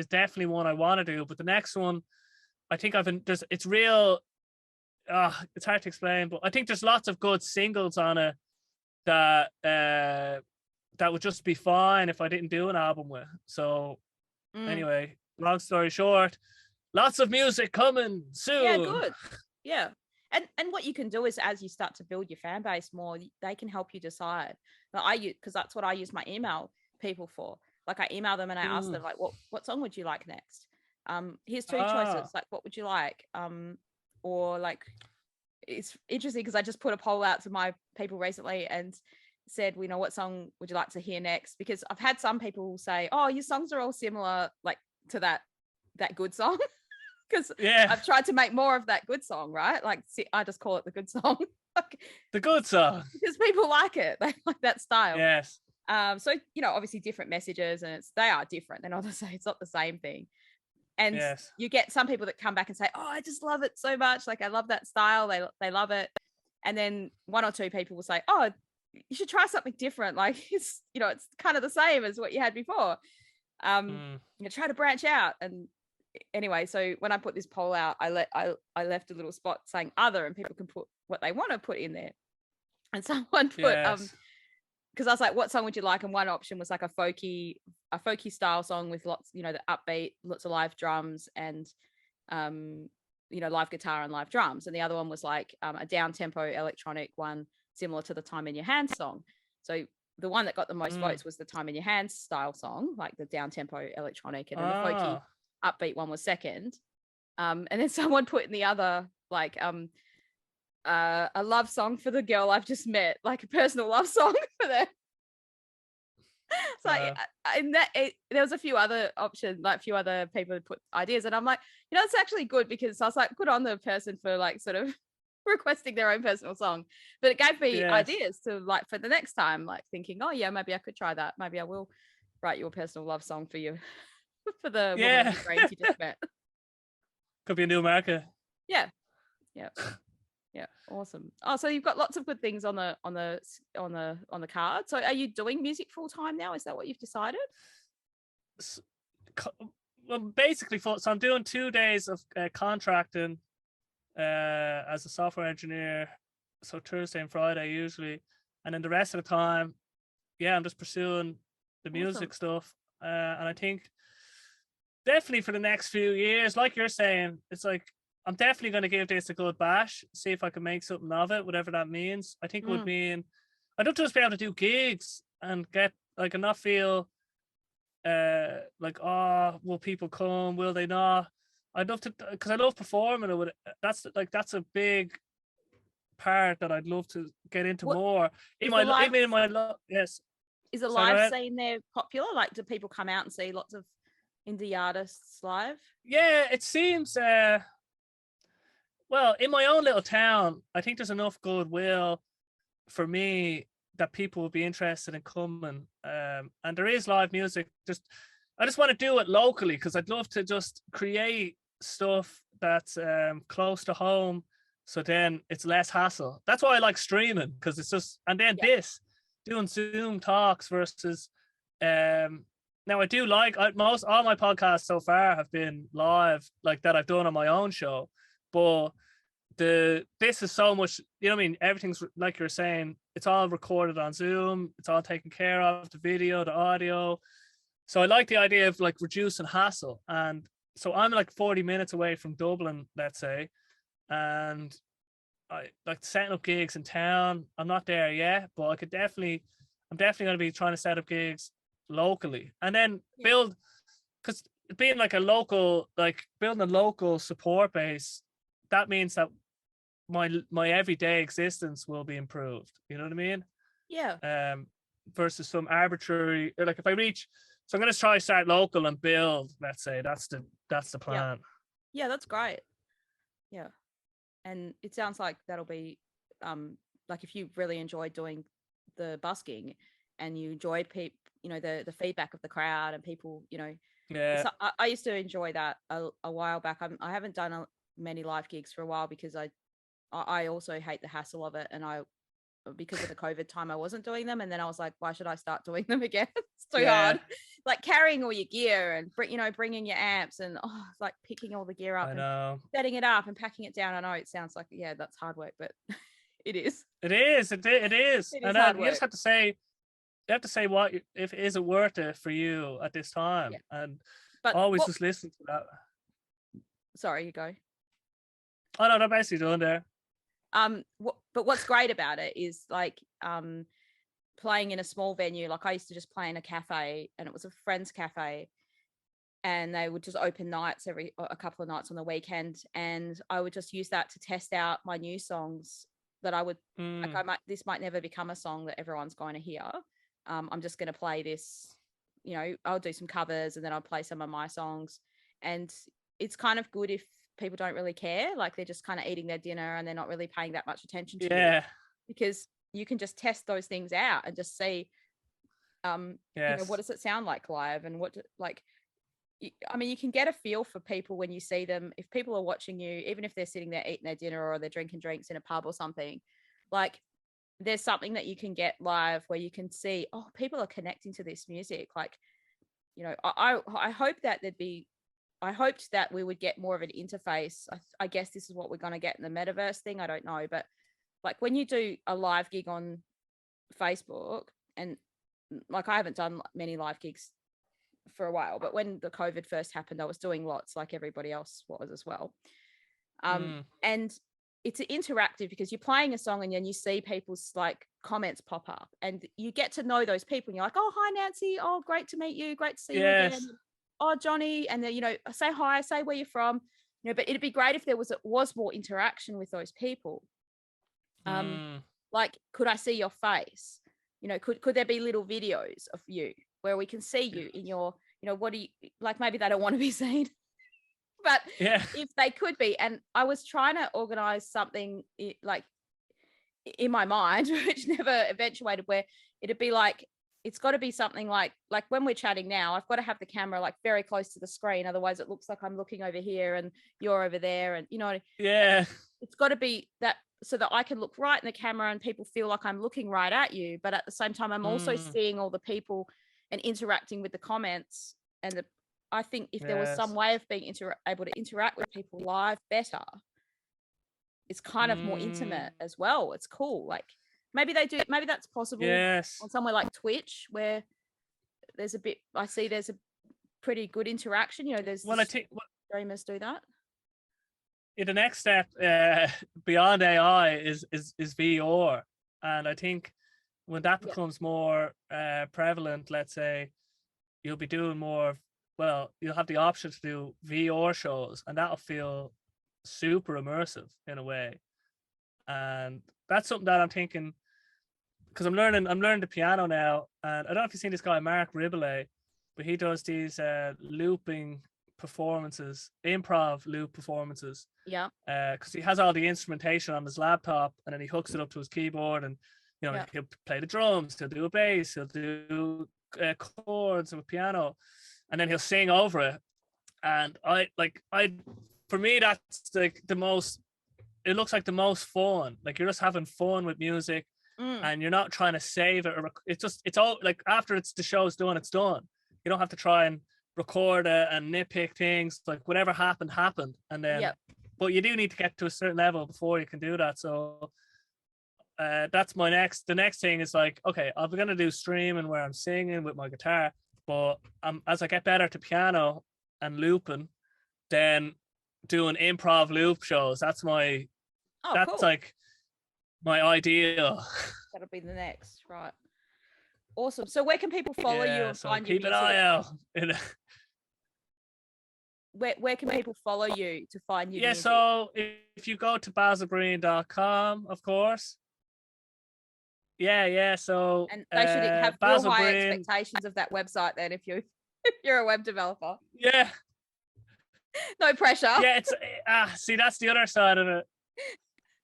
definitely one I want to do. But the next one, I think it's real. it's hard to explain, but I think there's lots of good singles on it that that would just be fine if I didn't do an album with. So anyway, long story short, lots of music coming soon. Yeah, good. Yeah. And what you can do is, as you start to build your fan base more, they can help you decide. Like because that's what I use my email people for. Like I email them and I ask them like, what song would you like next? Here's two choices. Like, what would you like? Or like, it's interesting because I just put a poll out to my people recently and said, you know, what song would you like to hear next? Because I've had some people say, oh, your songs are all similar, like to that good song. Because I've tried to make more of that good song, right? Like, I just call it the good song. The good song. Because people like it. They like that style. Yes. So, you know, obviously different messages and they are different. They're not the same. It's not the same thing. And you get some people that come back and say, oh, I just love it so much. Like, I love that style. They love it. And then one or two people will say, oh, you should try something different. Like, it's, you know, it's kind of the same as what you had before. You know, try to branch out. And anyway, so when I put this poll out, I left a little spot saying other, and people can put what they want to put in there. And someone put because I was like, what song would you like? And one option was like a folky style song with lots, you know, the upbeat, lots of live drums and you know, live guitar and live drums. And the other one was like a down tempo electronic one similar to the Time in Your Hands song. So the one that got the most votes was the Time in Your Hands style song, like the down tempo electronic, and then the folky upbeat one was second. And then someone put in the other like a love song for the girl I've just met, like a personal love song for them. So there was a few other options, like a few other people put ideas, and I'm like, you know, it's actually good because I was like, good on the person for like sort of requesting their own personal song, but it gave me ideas to like for the next time, like thinking, oh yeah, maybe I could try that. Maybe I will write you a personal love song for you for the woman of your dreams you just met. Could be a new market. Yeah. Awesome. Oh, so you've got lots of good things on the card. So are you doing music full time now? Is that what you've decided? Well, basically, so I'm doing 2 days of contracting as a software engineer. So Thursday and Friday usually, and then the rest of the time, I'm just pursuing the music stuff. And I think definitely for the next few years, like you're saying, it's like I'm definitely going to give this a good bash, see if I can make something of it, whatever that means. I think it would mean I'd love to just be able to do gigs and get like and not feel like, oh, will people come? Will they not? I'd love to, because I love performing. That's a big part that I'd love to get into more. Yes. Is the live scene there popular? Like, do people come out and see lots of indie artists live? Yeah, it seems. Well, in my own little town, I think there's enough goodwill for me that people will be interested in coming. And there is live music. I just want to do it locally because I'd love to just create stuff that's close to home. So then it's less hassle. That's why I like streaming, because it's just, and then doing Zoom talks versus now I do like all my podcasts so far have been live, like that I've done on my own show, but this is so much, you know what I mean, everything's like you're saying, it's all recorded on Zoom, it's all taken care of, the video, the audio. So I like the idea of like reducing hassle. And so I'm like 40 minutes away from Dublin, let's say, and I like setting up gigs in town. I'm not there yet, but I'm definitely going to be trying to set up gigs locally and then build, because being like building a local support base, that means that my everyday existence will be improved. You know what I mean? Yeah. Versus some arbitrary, like if I reach, so I'm going to try start local and build, let's say. That's the plan. Yeah, that's great. Yeah. And it sounds like that'll be like if you really enjoy doing the busking and you enjoy you know, the feedback of the crowd and people, you know. Yeah. So I used to enjoy that a while back. I haven't done many live gigs for a while because I also hate the hassle of it, and I because of the COVID time, I wasn't doing them. And then I was like, why should I start doing them again? It's too Yeah. hard. Like carrying all your gear and, bringing your amps and it's like picking all the gear up I and know. setting it up and packing it down. I know it sounds like, yeah, that's hard work, but it is. It is. It is. It is And hard you just work. have to say, if is it worth it for you at this time, Yeah. and But always just listen to that. sorry, you go. Oh no, they're basically done there. But what's great about it is like playing in a small venue. Like I used to just play in a cafe, and it was a friend's cafe, and they would just open nights a couple of nights on the weekend, and I would just use that to test out my new songs that I would like. This might never become a song that everyone's going to hear. I'm just going to play this, I'll do some covers and then I'll play some of my songs, and it's kind of good if people don't really care, like they're just kind of eating their dinner and they're not really paying that much attention to you, because you can just test those things out and just see what does it sound like live, and you can get a feel for people when you see them. If people are watching you, even if they're sitting there eating their dinner or they're drinking drinks in a pub or something, like there's something that you can get live where you can see, oh, people are connecting to this music. Like, I hope that I hoped that we would get more of an interface. I guess this is what we're going to get in the metaverse thing. I don't know. But like when you do a live gig on Facebook, and like I haven't done many live gigs for a while, but when the COVID first happened, I was doing lots like everybody else was as well. And it's interactive because you're playing a song and then you see people's like comments pop up and you get to know those people and you're like, oh, hi, Nancy. Oh, great to meet you. Great to see you again. Oh, Johnny. And then, say hi, say where you're from, but it'd be great if there was more interaction with those people. Like, could I see your face? Could there be little videos of you where we can see you in your, what do you like? Maybe they don't want to be seen, but if they could be. And I was trying to organize something like in my mind, which never eventuated, where it'd be like, it's got to be something like when we're chatting now, I've got to have the camera like very close to the screen. Otherwise it looks like I'm looking over here and you're over there. And, it's got to be that so that I can look right in the camera and people feel like I'm looking right at you. But at the same time, I'm also seeing all the people and interacting with the comments. And I think if there was some way of being able to interact with people live better, it's kind of more intimate as well. It's cool. Like maybe that's possible on somewhere like Twitch, where there's a pretty good interaction. There's streamers do that. The next step beyond AI is VR, and I think when that becomes more prevalent, let's say, you'll be doing more. Well, you'll have the option to do VR shows, and that'll feel super immersive in a way. And that's something that I'm thinking, because I'm learning the piano now, and I don't know if you've seen this guy Mark Ribble, but he does these looping performances, improv loop performances. Yeah. Because he has all the instrumentation on his laptop, and then he hooks it up to his keyboard, and he'll play the drums, he'll do a bass, he'll do chords of a piano, and then he'll sing over it. And for me, that's like the most. It looks like the most fun. Like you're just having fun with music, and you're not trying to save it. Or it's all like after the show's done, it's done. You don't have to try and record it and nitpick things. Like whatever happened, and then. But you do need to get to a certain level before you can do that. So that's the next thing is like, okay, I'm going to do streaming where I'm singing with my guitar, but as I get better to piano and looping, then doing improv loop shows. That's cool. Like my ideal. That'll be the next, right? Awesome. So where can people follow you and find your music? Keep an eye out. Where can people follow you to find your music? So if you go to basilbreen.com, of course. So and they should have real high expectations of that website then if you're a web developer. Yeah. No pressure. Yeah, it's see, that's the other side of it.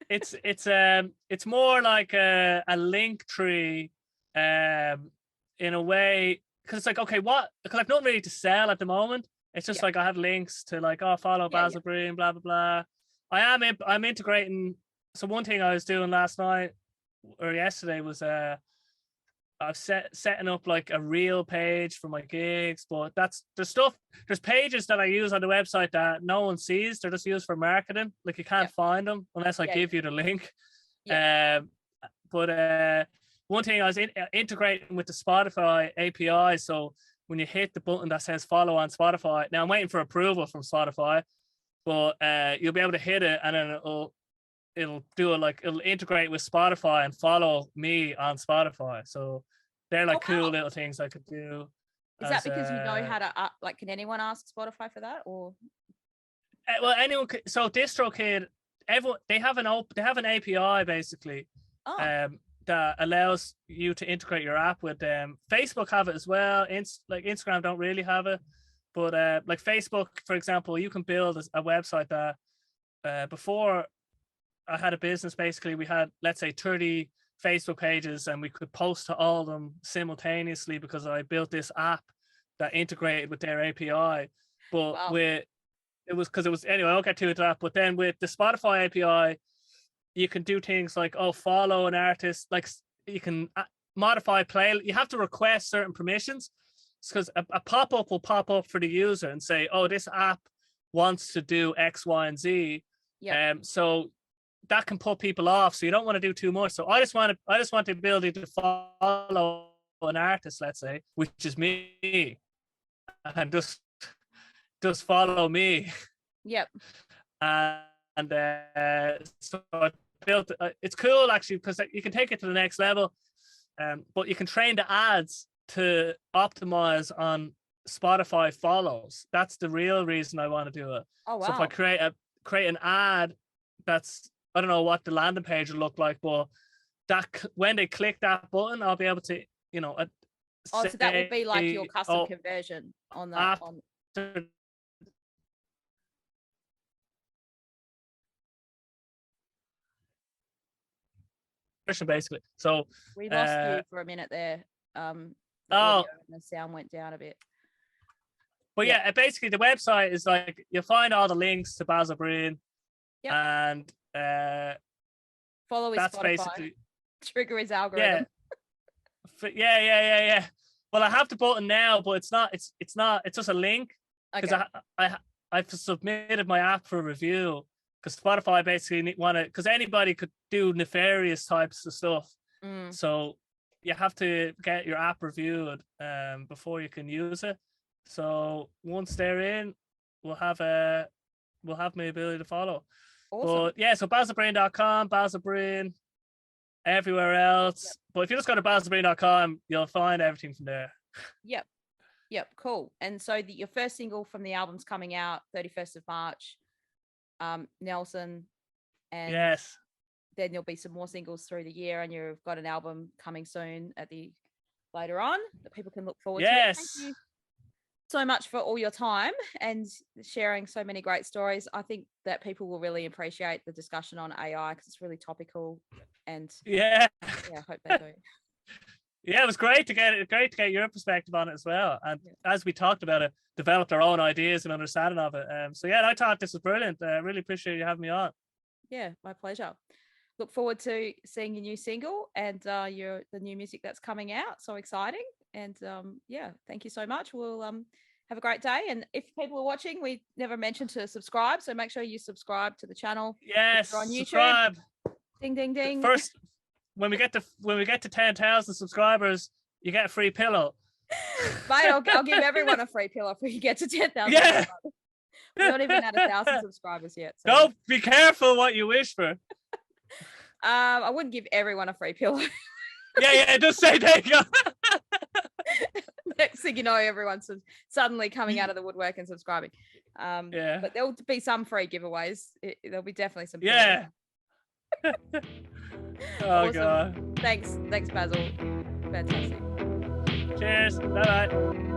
It's more like a link tree in a way, because it's like, okay, because I've nothing really to sell at the moment. It's just like I have links to like, follow Basil Breen, blah blah blah. I'm integrating. So one thing I was doing last night or yesterday was I've setting up like a real page for my gigs, but there's pages that I use on the website that no one sees. They're just used for marketing. Like you can't find them unless I give you the link. Yeah. But one thing I was integrating with the Spotify API. So when you hit the button that says follow on Spotify, now I'm waiting for approval from Spotify, but you'll be able to hit it and then it'll do it, like it'll integrate with Spotify and follow me on Spotify. So they're like cool little things I could do. Is that because you know how to like? Can anyone ask Spotify for that, or? Well, anyone. So DistroKid, everyone they have an API basically. That allows you to integrate your app with them. Facebook have it as well. Like Instagram don't really have it, but like Facebook, for example, you can build a website that before I had a business, basically we had, let's say, 30 Facebook pages and we could post to all of them simultaneously because I built this app that integrated with their API. But anyway, I'll get to that. But then with the Spotify API, you can do things like, follow an artist, like you can modify play. You have to request certain permissions because a pop-up will pop up for the user and say, this app wants to do X, Y, and Z. Yeah. So that can put people off. So you don't want to do too much. So I just want the ability to follow an artist, let's say, which is me, and just follow me. Yep. And so I built. It's cool actually because you can take it to the next level, but you can train the ads to optimize on Spotify follows. That's the real reason I want to do it. Oh wow! So if I create an ad that's, I don't know what the landing page will look like, but that when they click that button, I'll be able to, so that will be like your custom conversion on that. Basically, so we lost you for a minute there. And the sound went down a bit. But yeah, basically the website is like you'll find all the links to Basil Breen, and follow his Spotify. Basically trigger his algorithm. Yeah. Well, I have the button now, but it's not. It's just a link because I've submitted my app for review. Because Spotify basically because anybody could do nefarious types of stuff. So you have to get your app reviewed before you can use it. So once they're in, we'll have my ability to follow. Awesome. But yeah, so basilbreen.com, Basil Breen, everywhere else. Yep. But if you just go to basilbreen.com, you'll find everything from there. Yep, cool. And so your first single from the album's coming out 31st of March. Nelson, and yes, then there'll be some more singles through the year, and you've got an album coming soon later on that people can look forward to. Thank you so much for all your time and sharing so many great stories. I think that people will really appreciate the discussion on AI because it's really topical, and I hope they do. Yeah, it was great to get your perspective on it as well. And as we talked about it, developed our own ideas and understanding of it. I thought this was brilliant. I really appreciate you having me on. Yeah, my pleasure. Look forward to seeing your new single and the new music that's coming out. So exciting. And thank you so much. We'll have a great day. And if people are watching, we never mentioned to subscribe. So make sure you subscribe to the channel. Yes, on YouTube. Subscribe. Ding, ding, ding. First, when we get to 10,000 subscribers, you get a free pillow. Mate, I'll give everyone a free pillow if we get to 10,000. Yeah. We're not even at 1,000 subscribers yet. So. Go, be careful what you wish for. I wouldn't give everyone a free pillow. Just say there you go. Next thing you know, everyone's suddenly coming out of the woodwork and subscribing. But there'll be some free giveaways. There'll be definitely some. Yeah. Awesome. God. Thanks, Basil. Fantastic. Cheers. Bye.